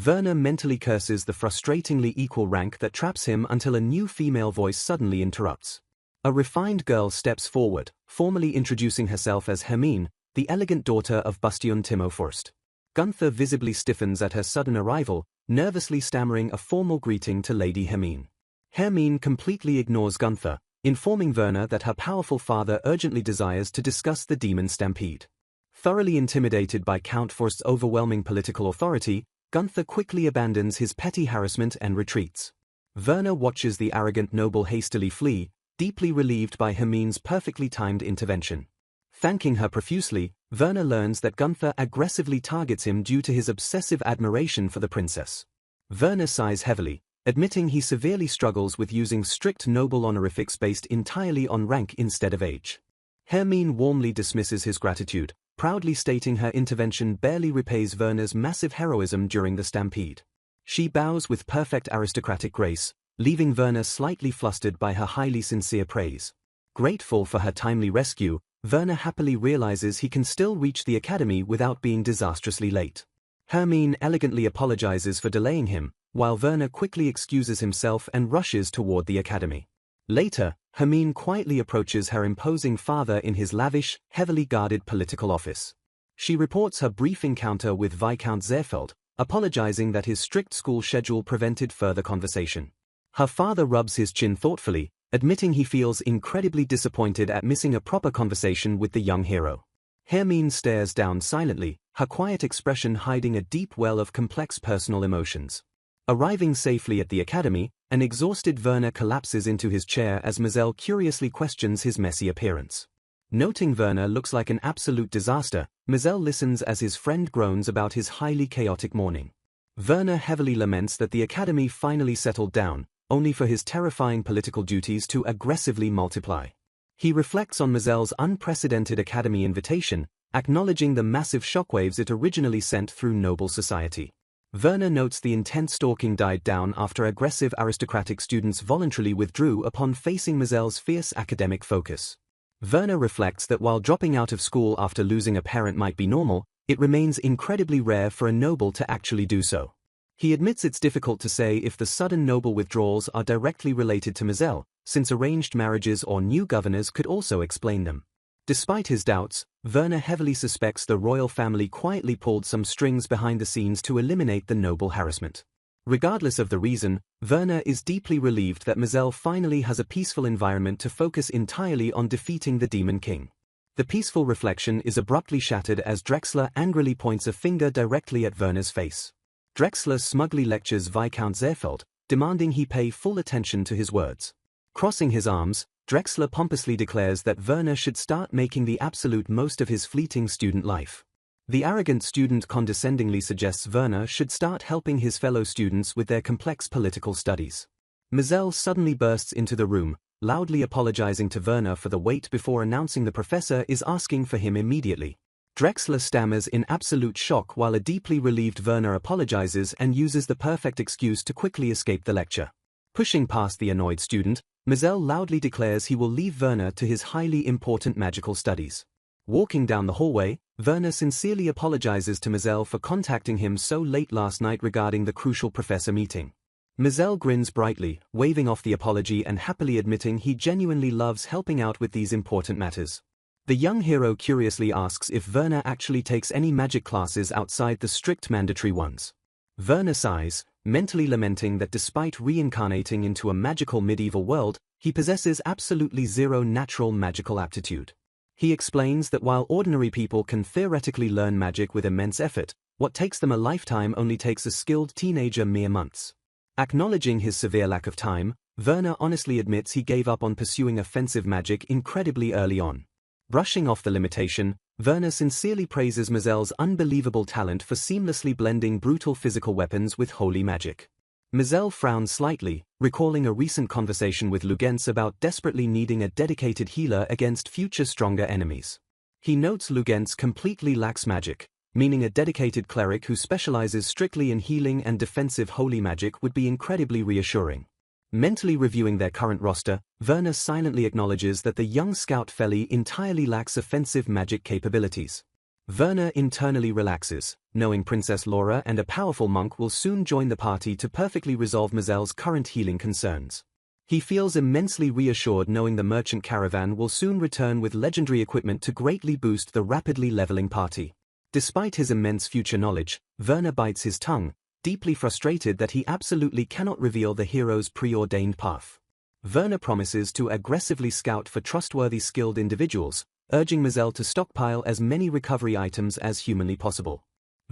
Werner mentally curses the frustratingly equal rank that traps him until a new female voice suddenly interrupts. A refined girl steps forward, formally introducing herself as Hermine, the elegant daughter of Bastion Timo Fürst. Gunther visibly stiffens at her sudden arrival, nervously stammering a formal greeting to Lady Hermine. Hermine completely ignores Gunther, informing Werner that her powerful father urgently desires to discuss the demon stampede. Thoroughly intimidated by Count Forst's overwhelming political authority, Gunther quickly abandons his petty harassment and retreats. Werner watches the arrogant noble hastily flee, deeply relieved by Hermine's perfectly timed intervention. Thanking her profusely, Werner learns that Gunther aggressively targets him due to his obsessive admiration for the princess. Werner sighs heavily, admitting he severely struggles with using strict noble honorifics based entirely on rank instead of age. Hermine warmly dismisses his gratitude, proudly stating her intervention barely repays Werner's massive heroism during the stampede. She bows with perfect aristocratic grace, leaving Werner slightly flustered by her highly sincere praise. Grateful for her timely rescue, Werner happily realizes he can still reach the academy without being disastrously late. Hermine elegantly apologizes for delaying him, while Werner quickly excuses himself and rushes toward the academy. Later, Hermine quietly approaches her imposing father in his lavish, heavily guarded political office. She reports her brief encounter with Viscount Zerfeld, apologizing that his strict school schedule prevented further conversation. Her father rubs his chin thoughtfully, admitting he feels incredibly disappointed at missing a proper conversation with the young hero. Hermine stares down silently, her quiet expression hiding a deep well of complex personal emotions. Arriving safely at the academy, an exhausted Werner collapses into his chair as Mazel curiously questions his messy appearance. Noting Werner looks like an absolute disaster, Mazel listens as his friend groans about his highly chaotic morning. Werner heavily laments that the academy finally settled down, only for his terrifying political duties to aggressively multiply. He reflects on Mazel's unprecedented academy invitation, acknowledging the massive shockwaves it originally sent through noble society. Werner notes the intense stalking died down after aggressive aristocratic students voluntarily withdrew upon facing Mazel's fierce academic focus. Werner reflects that while dropping out of school after losing a parent might be normal, it remains incredibly rare for a noble to actually do so. He admits it's difficult to say if the sudden noble withdrawals are directly related to Mazel, since arranged marriages or new governors could also explain them. Despite his doubts, Werner heavily suspects the royal family quietly pulled some strings behind the scenes to eliminate the noble harassment. Regardless of the reason, Werner is deeply relieved that Mazel finally has a peaceful environment to focus entirely on defeating the Demon King. The peaceful reflection is abruptly shattered as Drexler angrily points a finger directly at Werner's face. Drexler smugly lectures Viscount Zerfeld, demanding he pay full attention to his words. Crossing his arms, Drexler pompously declares that Werner should start making the absolute most of his fleeting student life. The arrogant student condescendingly suggests Werner should start helping his fellow students with their complex political studies. Mazel suddenly bursts into the room, loudly apologizing to Werner for the wait before announcing the professor is asking for him immediately. Drexler stammers in absolute shock while a deeply relieved Werner apologizes and uses the perfect excuse to quickly escape the lecture. Pushing past the annoyed student, Mazel loudly declares he will leave Werner to his highly important magical studies. Walking down the hallway, Werner sincerely apologizes to Mazel for contacting him so late last night regarding the crucial professor meeting. Mazel grins brightly, waving off the apology and happily admitting he genuinely loves helping out with these important matters. The young hero curiously asks if Werner actually takes any magic classes outside the strict mandatory ones. Werner sighs, mentally lamenting that despite reincarnating into a magical medieval world, he possesses absolutely zero natural magical aptitude. He explains that while ordinary people can theoretically learn magic with immense effort, what takes them a lifetime only takes a skilled teenager mere months. Acknowledging his severe lack of time, Werner honestly admits he gave up on pursuing offensive magic incredibly early on. Brushing off the limitation, Werner sincerely praises Mazel's unbelievable talent for seamlessly blending brutal physical weapons with holy magic. Mazel frowns slightly, recalling a recent conversation with Lugenz about desperately needing a dedicated healer against future stronger enemies. He notes Lugenz completely lacks magic, meaning a dedicated cleric who specializes strictly in healing and defensive holy magic would be incredibly reassuring. Mentally reviewing their current roster, Werner silently acknowledges that the young scout Feli entirely lacks offensive magic capabilities. Werner internally relaxes, knowing Princess Laura and a powerful monk will soon join the party to perfectly resolve Mazel's current healing concerns. He feels immensely reassured knowing the merchant caravan will soon return with legendary equipment to greatly boost the rapidly leveling party. Despite his immense future knowledge, Werner bites his tongue, deeply frustrated that he absolutely cannot reveal the hero's preordained path. Werner promises to aggressively scout for trustworthy skilled individuals, urging Mazel to stockpile as many recovery items as humanly possible.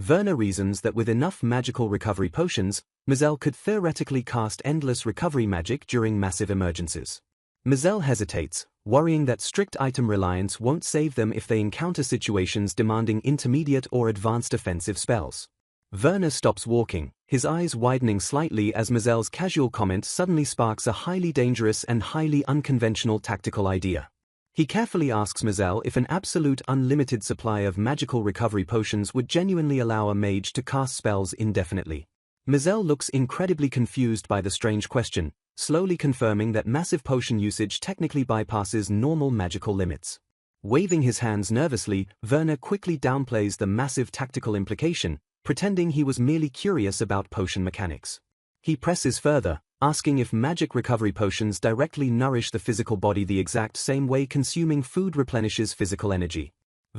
Werner reasons that with enough magical recovery potions, Mazel could theoretically cast endless recovery magic during massive emergencies. Mazel hesitates, worrying that strict item reliance won't save them if they encounter situations demanding intermediate or advanced offensive spells. Werner stops walking, his eyes widening slightly as Mazel's casual comment suddenly sparks a highly dangerous and highly unconventional tactical idea. He carefully asks Mazel if an absolute unlimited supply of magical recovery potions would genuinely allow a mage to cast spells indefinitely. Mazel looks incredibly confused by the strange question, slowly confirming that massive potion usage technically bypasses normal magical limits. Waving his hands nervously, Werner quickly downplays the massive tactical implication, pretending he was merely curious about potion mechanics. He presses further, asking if magic recovery potions directly nourish the physical body the exact same way consuming food replenishes physical energy.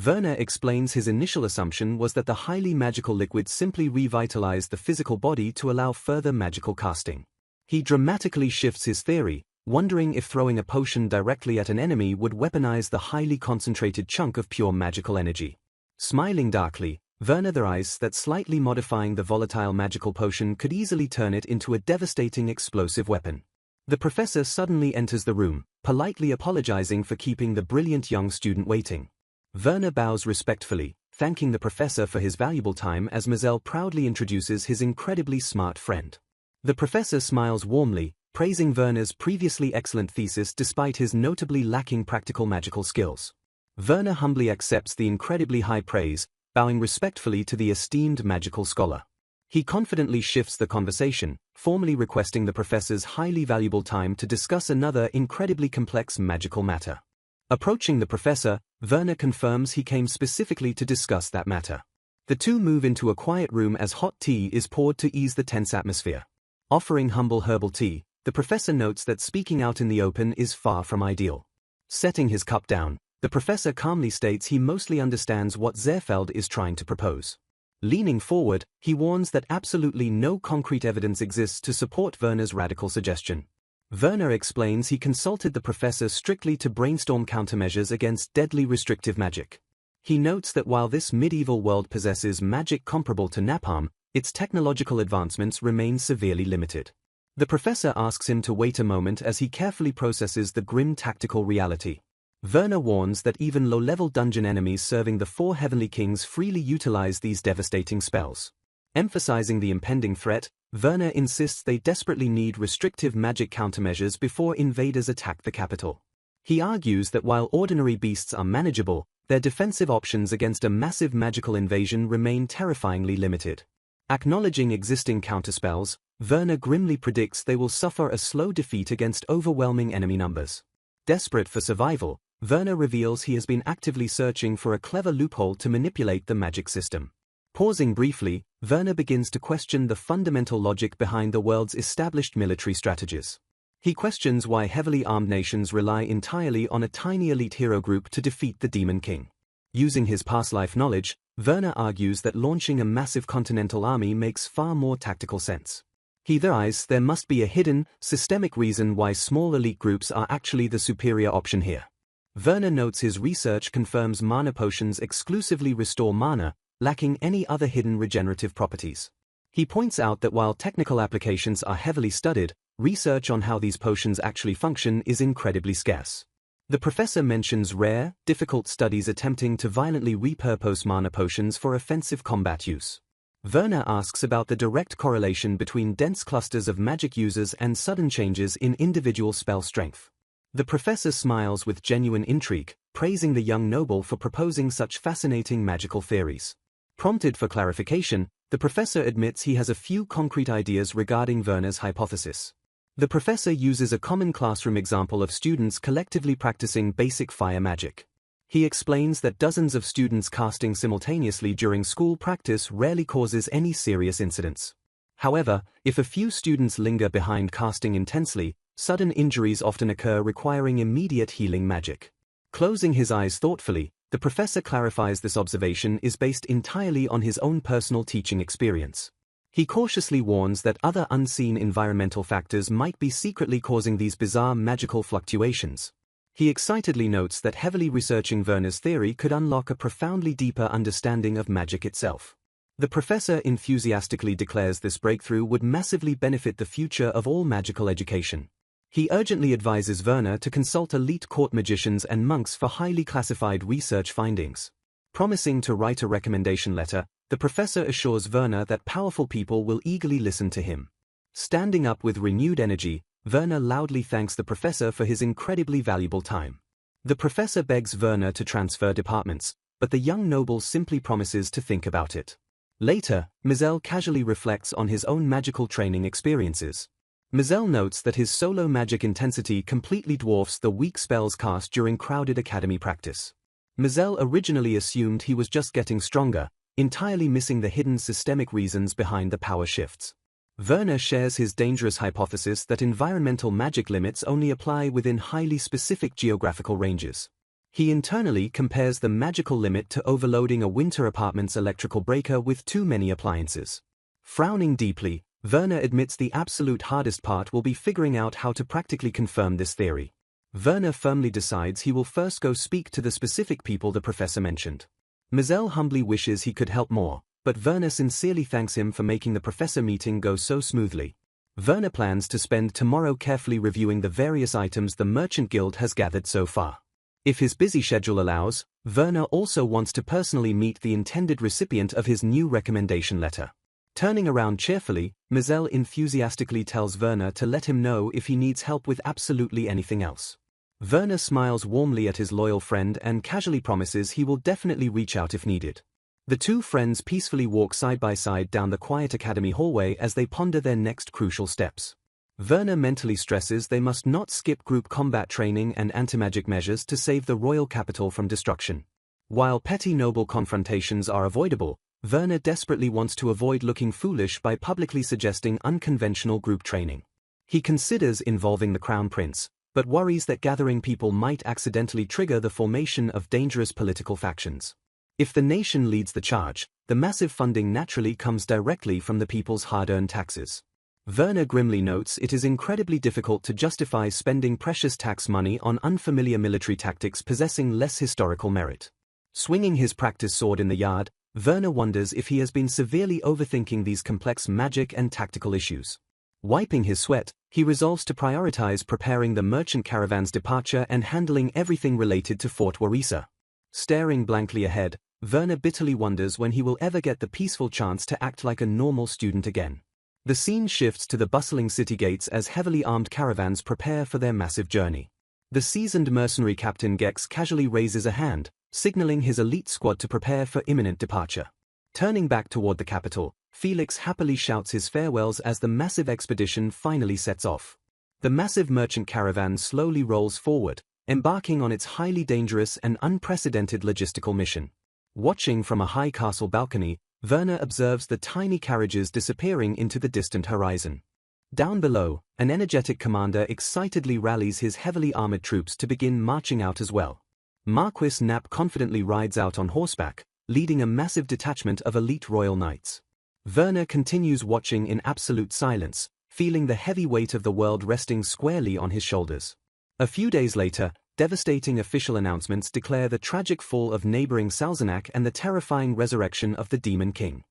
Werner explains his initial assumption was that the highly magical liquids simply revitalize the physical body to allow further magical casting. He dramatically shifts his theory, wondering if throwing a potion directly at an enemy would weaponize the highly concentrated chunk of pure magical energy. Smiling darkly, Werner theorizes that slightly modifying the volatile magical potion could easily turn it into a devastating explosive weapon. The professor suddenly enters the room, politely apologizing for keeping the brilliant young student waiting. Werner bows respectfully, thanking the professor for his valuable time as Mazel proudly introduces his incredibly smart friend. The professor smiles warmly, praising Werner's previously excellent thesis despite his notably lacking practical magical skills. Werner humbly accepts the incredibly high praise, bowing respectfully to the esteemed magical scholar. He confidently shifts the conversation, formally requesting the professor's highly valuable time to discuss another incredibly complex magical matter. Approaching the professor, Werner confirms he came specifically to discuss that matter. The two move into a quiet room as hot tea is poured to ease the tense atmosphere. Offering humble herbal tea, the professor notes that speaking out in the open is far from ideal. Setting his cup down, the professor calmly states he mostly understands what Zerfeld is trying to propose. Leaning forward, he warns that absolutely no concrete evidence exists to support Werner's radical suggestion. Werner explains he consulted the professor strictly to brainstorm countermeasures against deadly restrictive magic. He notes that while this medieval world possesses magic comparable to napalm, its technological advancements remain severely limited. The professor asks him to wait a moment as he carefully processes the grim tactical reality. Werner warns that even low-level dungeon enemies serving the four heavenly kings freely utilize these devastating spells. Emphasizing the impending threat, Werner insists they desperately need restrictive magic countermeasures before invaders attack the capital. He argues that while ordinary beasts are manageable, their defensive options against a massive magical invasion remain terrifyingly limited. Acknowledging existing counterspells, Werner grimly predicts they will suffer a slow defeat against overwhelming enemy numbers. Desperate for survival, Werner reveals he has been actively searching for a clever loophole to manipulate the magic system. Pausing briefly, Werner begins to question the fundamental logic behind the world's established military strategies. He questions why heavily armed nations rely entirely on a tiny elite hero group to defeat the Demon King. Using his past life knowledge, Werner argues that launching a massive continental army makes far more tactical sense. He theorizes there must be a hidden, systemic reason why small elite groups are actually the superior option here. Werner notes his research confirms mana potions exclusively restore mana, lacking any other hidden regenerative properties. He points out that while technical applications are heavily studied, research on how these potions actually function is incredibly scarce. The professor mentions rare, difficult studies attempting to violently repurpose mana potions for offensive combat use. Werner asks about the direct correlation between dense clusters of magic users and sudden changes in individual spell strength. The professor smiles with genuine intrigue, praising the young noble for proposing such fascinating magical theories. Prompted for clarification, the professor admits he has a few concrete ideas regarding Werner's hypothesis. The professor uses a common classroom example of students collectively practicing basic fire magic. He explains that dozens of students casting simultaneously during school practice rarely causes any serious incidents. However, if a few students linger behind casting intensely, sudden injuries often occur requiring immediate healing magic. Closing his eyes thoughtfully, the professor clarifies this observation is based entirely on his own personal teaching experience. He cautiously warns that other unseen environmental factors might be secretly causing these bizarre magical fluctuations. He excitedly notes that heavily researching Werner's theory could unlock a profoundly deeper understanding of magic itself. The professor enthusiastically declares this breakthrough would massively benefit the future of all magical education. He urgently advises Werner to consult elite court magicians and monks for highly classified research findings. Promising to write a recommendation letter, the professor assures Werner that powerful people will eagerly listen to him. Standing up with renewed energy, Werner loudly thanks the professor for his incredibly valuable time. The professor begs Werner to transfer departments, but the young noble simply promises to think about it. Later, Mazel casually reflects on his own magical training experiences. Mazel notes that his solo magic intensity completely dwarfs the weak spells cast during crowded academy practice. Mazel originally assumed he was just getting stronger, entirely missing the hidden systemic reasons behind the power shifts. Werner shares his dangerous hypothesis that environmental magic limits only apply within highly specific geographical ranges. He internally compares the magical limit to overloading a winter apartment's electrical breaker with too many appliances. Frowning deeply, Werner admits the absolute hardest part will be figuring out how to practically confirm this theory. Werner firmly decides he will first go speak to the specific people the professor mentioned. Mazel humbly wishes he could help more, but Werner sincerely thanks him for making the professor meeting go so smoothly. Werner plans to spend tomorrow carefully reviewing the various items the Merchant Guild has gathered so far. If his busy schedule allows, Werner also wants to personally meet the intended recipient of his new recommendation letter. Turning around cheerfully, Mazel enthusiastically tells Werner to let him know if he needs help with absolutely anything else. Werner smiles warmly at his loyal friend and casually promises he will definitely reach out if needed. The two friends peacefully walk side by side down the quiet academy hallway as they ponder their next crucial steps. Werner mentally stresses they must not skip group combat training and anti-magic measures to save the royal capital from destruction. While petty noble confrontations are avoidable, Werner desperately wants to avoid looking foolish by publicly suggesting unconventional group training. He considers involving the Crown Prince, but worries that gathering people might accidentally trigger the formation of dangerous political factions. If the nation leads the charge, the massive funding naturally comes directly from the people's hard-earned taxes. Werner grimly notes it is incredibly difficult to justify spending precious tax money on unfamiliar military tactics possessing less historical merit. Swinging his practice sword in the yard, Werner wonders if he has been severely overthinking these complex magic and tactical issues. Wiping his sweat, he resolves to prioritize preparing the merchant caravan's departure and handling everything related to Fort Warisa. Staring blankly ahead, Werner bitterly wonders when he will ever get the peaceful chance to act like a normal student again. The scene shifts to the bustling city gates as heavily armed caravans prepare for their massive journey. The seasoned mercenary Captain Gex casually raises a hand, signaling his elite squad to prepare for imminent departure. Turning back toward the capital, Felix happily shouts his farewells as the massive expedition finally sets off. The massive merchant caravan slowly rolls forward, embarking on its highly dangerous and unprecedented logistical mission. Watching from a high castle balcony, Werner observes the tiny carriages disappearing into the distant horizon. Down below, an energetic commander excitedly rallies his heavily armored troops to begin marching out as well. Marquis Knapp confidently rides out on horseback, leading a massive detachment of elite royal knights. Werner continues watching in absolute silence, feeling the heavy weight of the world resting squarely on his shoulders. A few days later, devastating official announcements declare the tragic fall of neighboring Salzanak and the terrifying resurrection of the Demon King.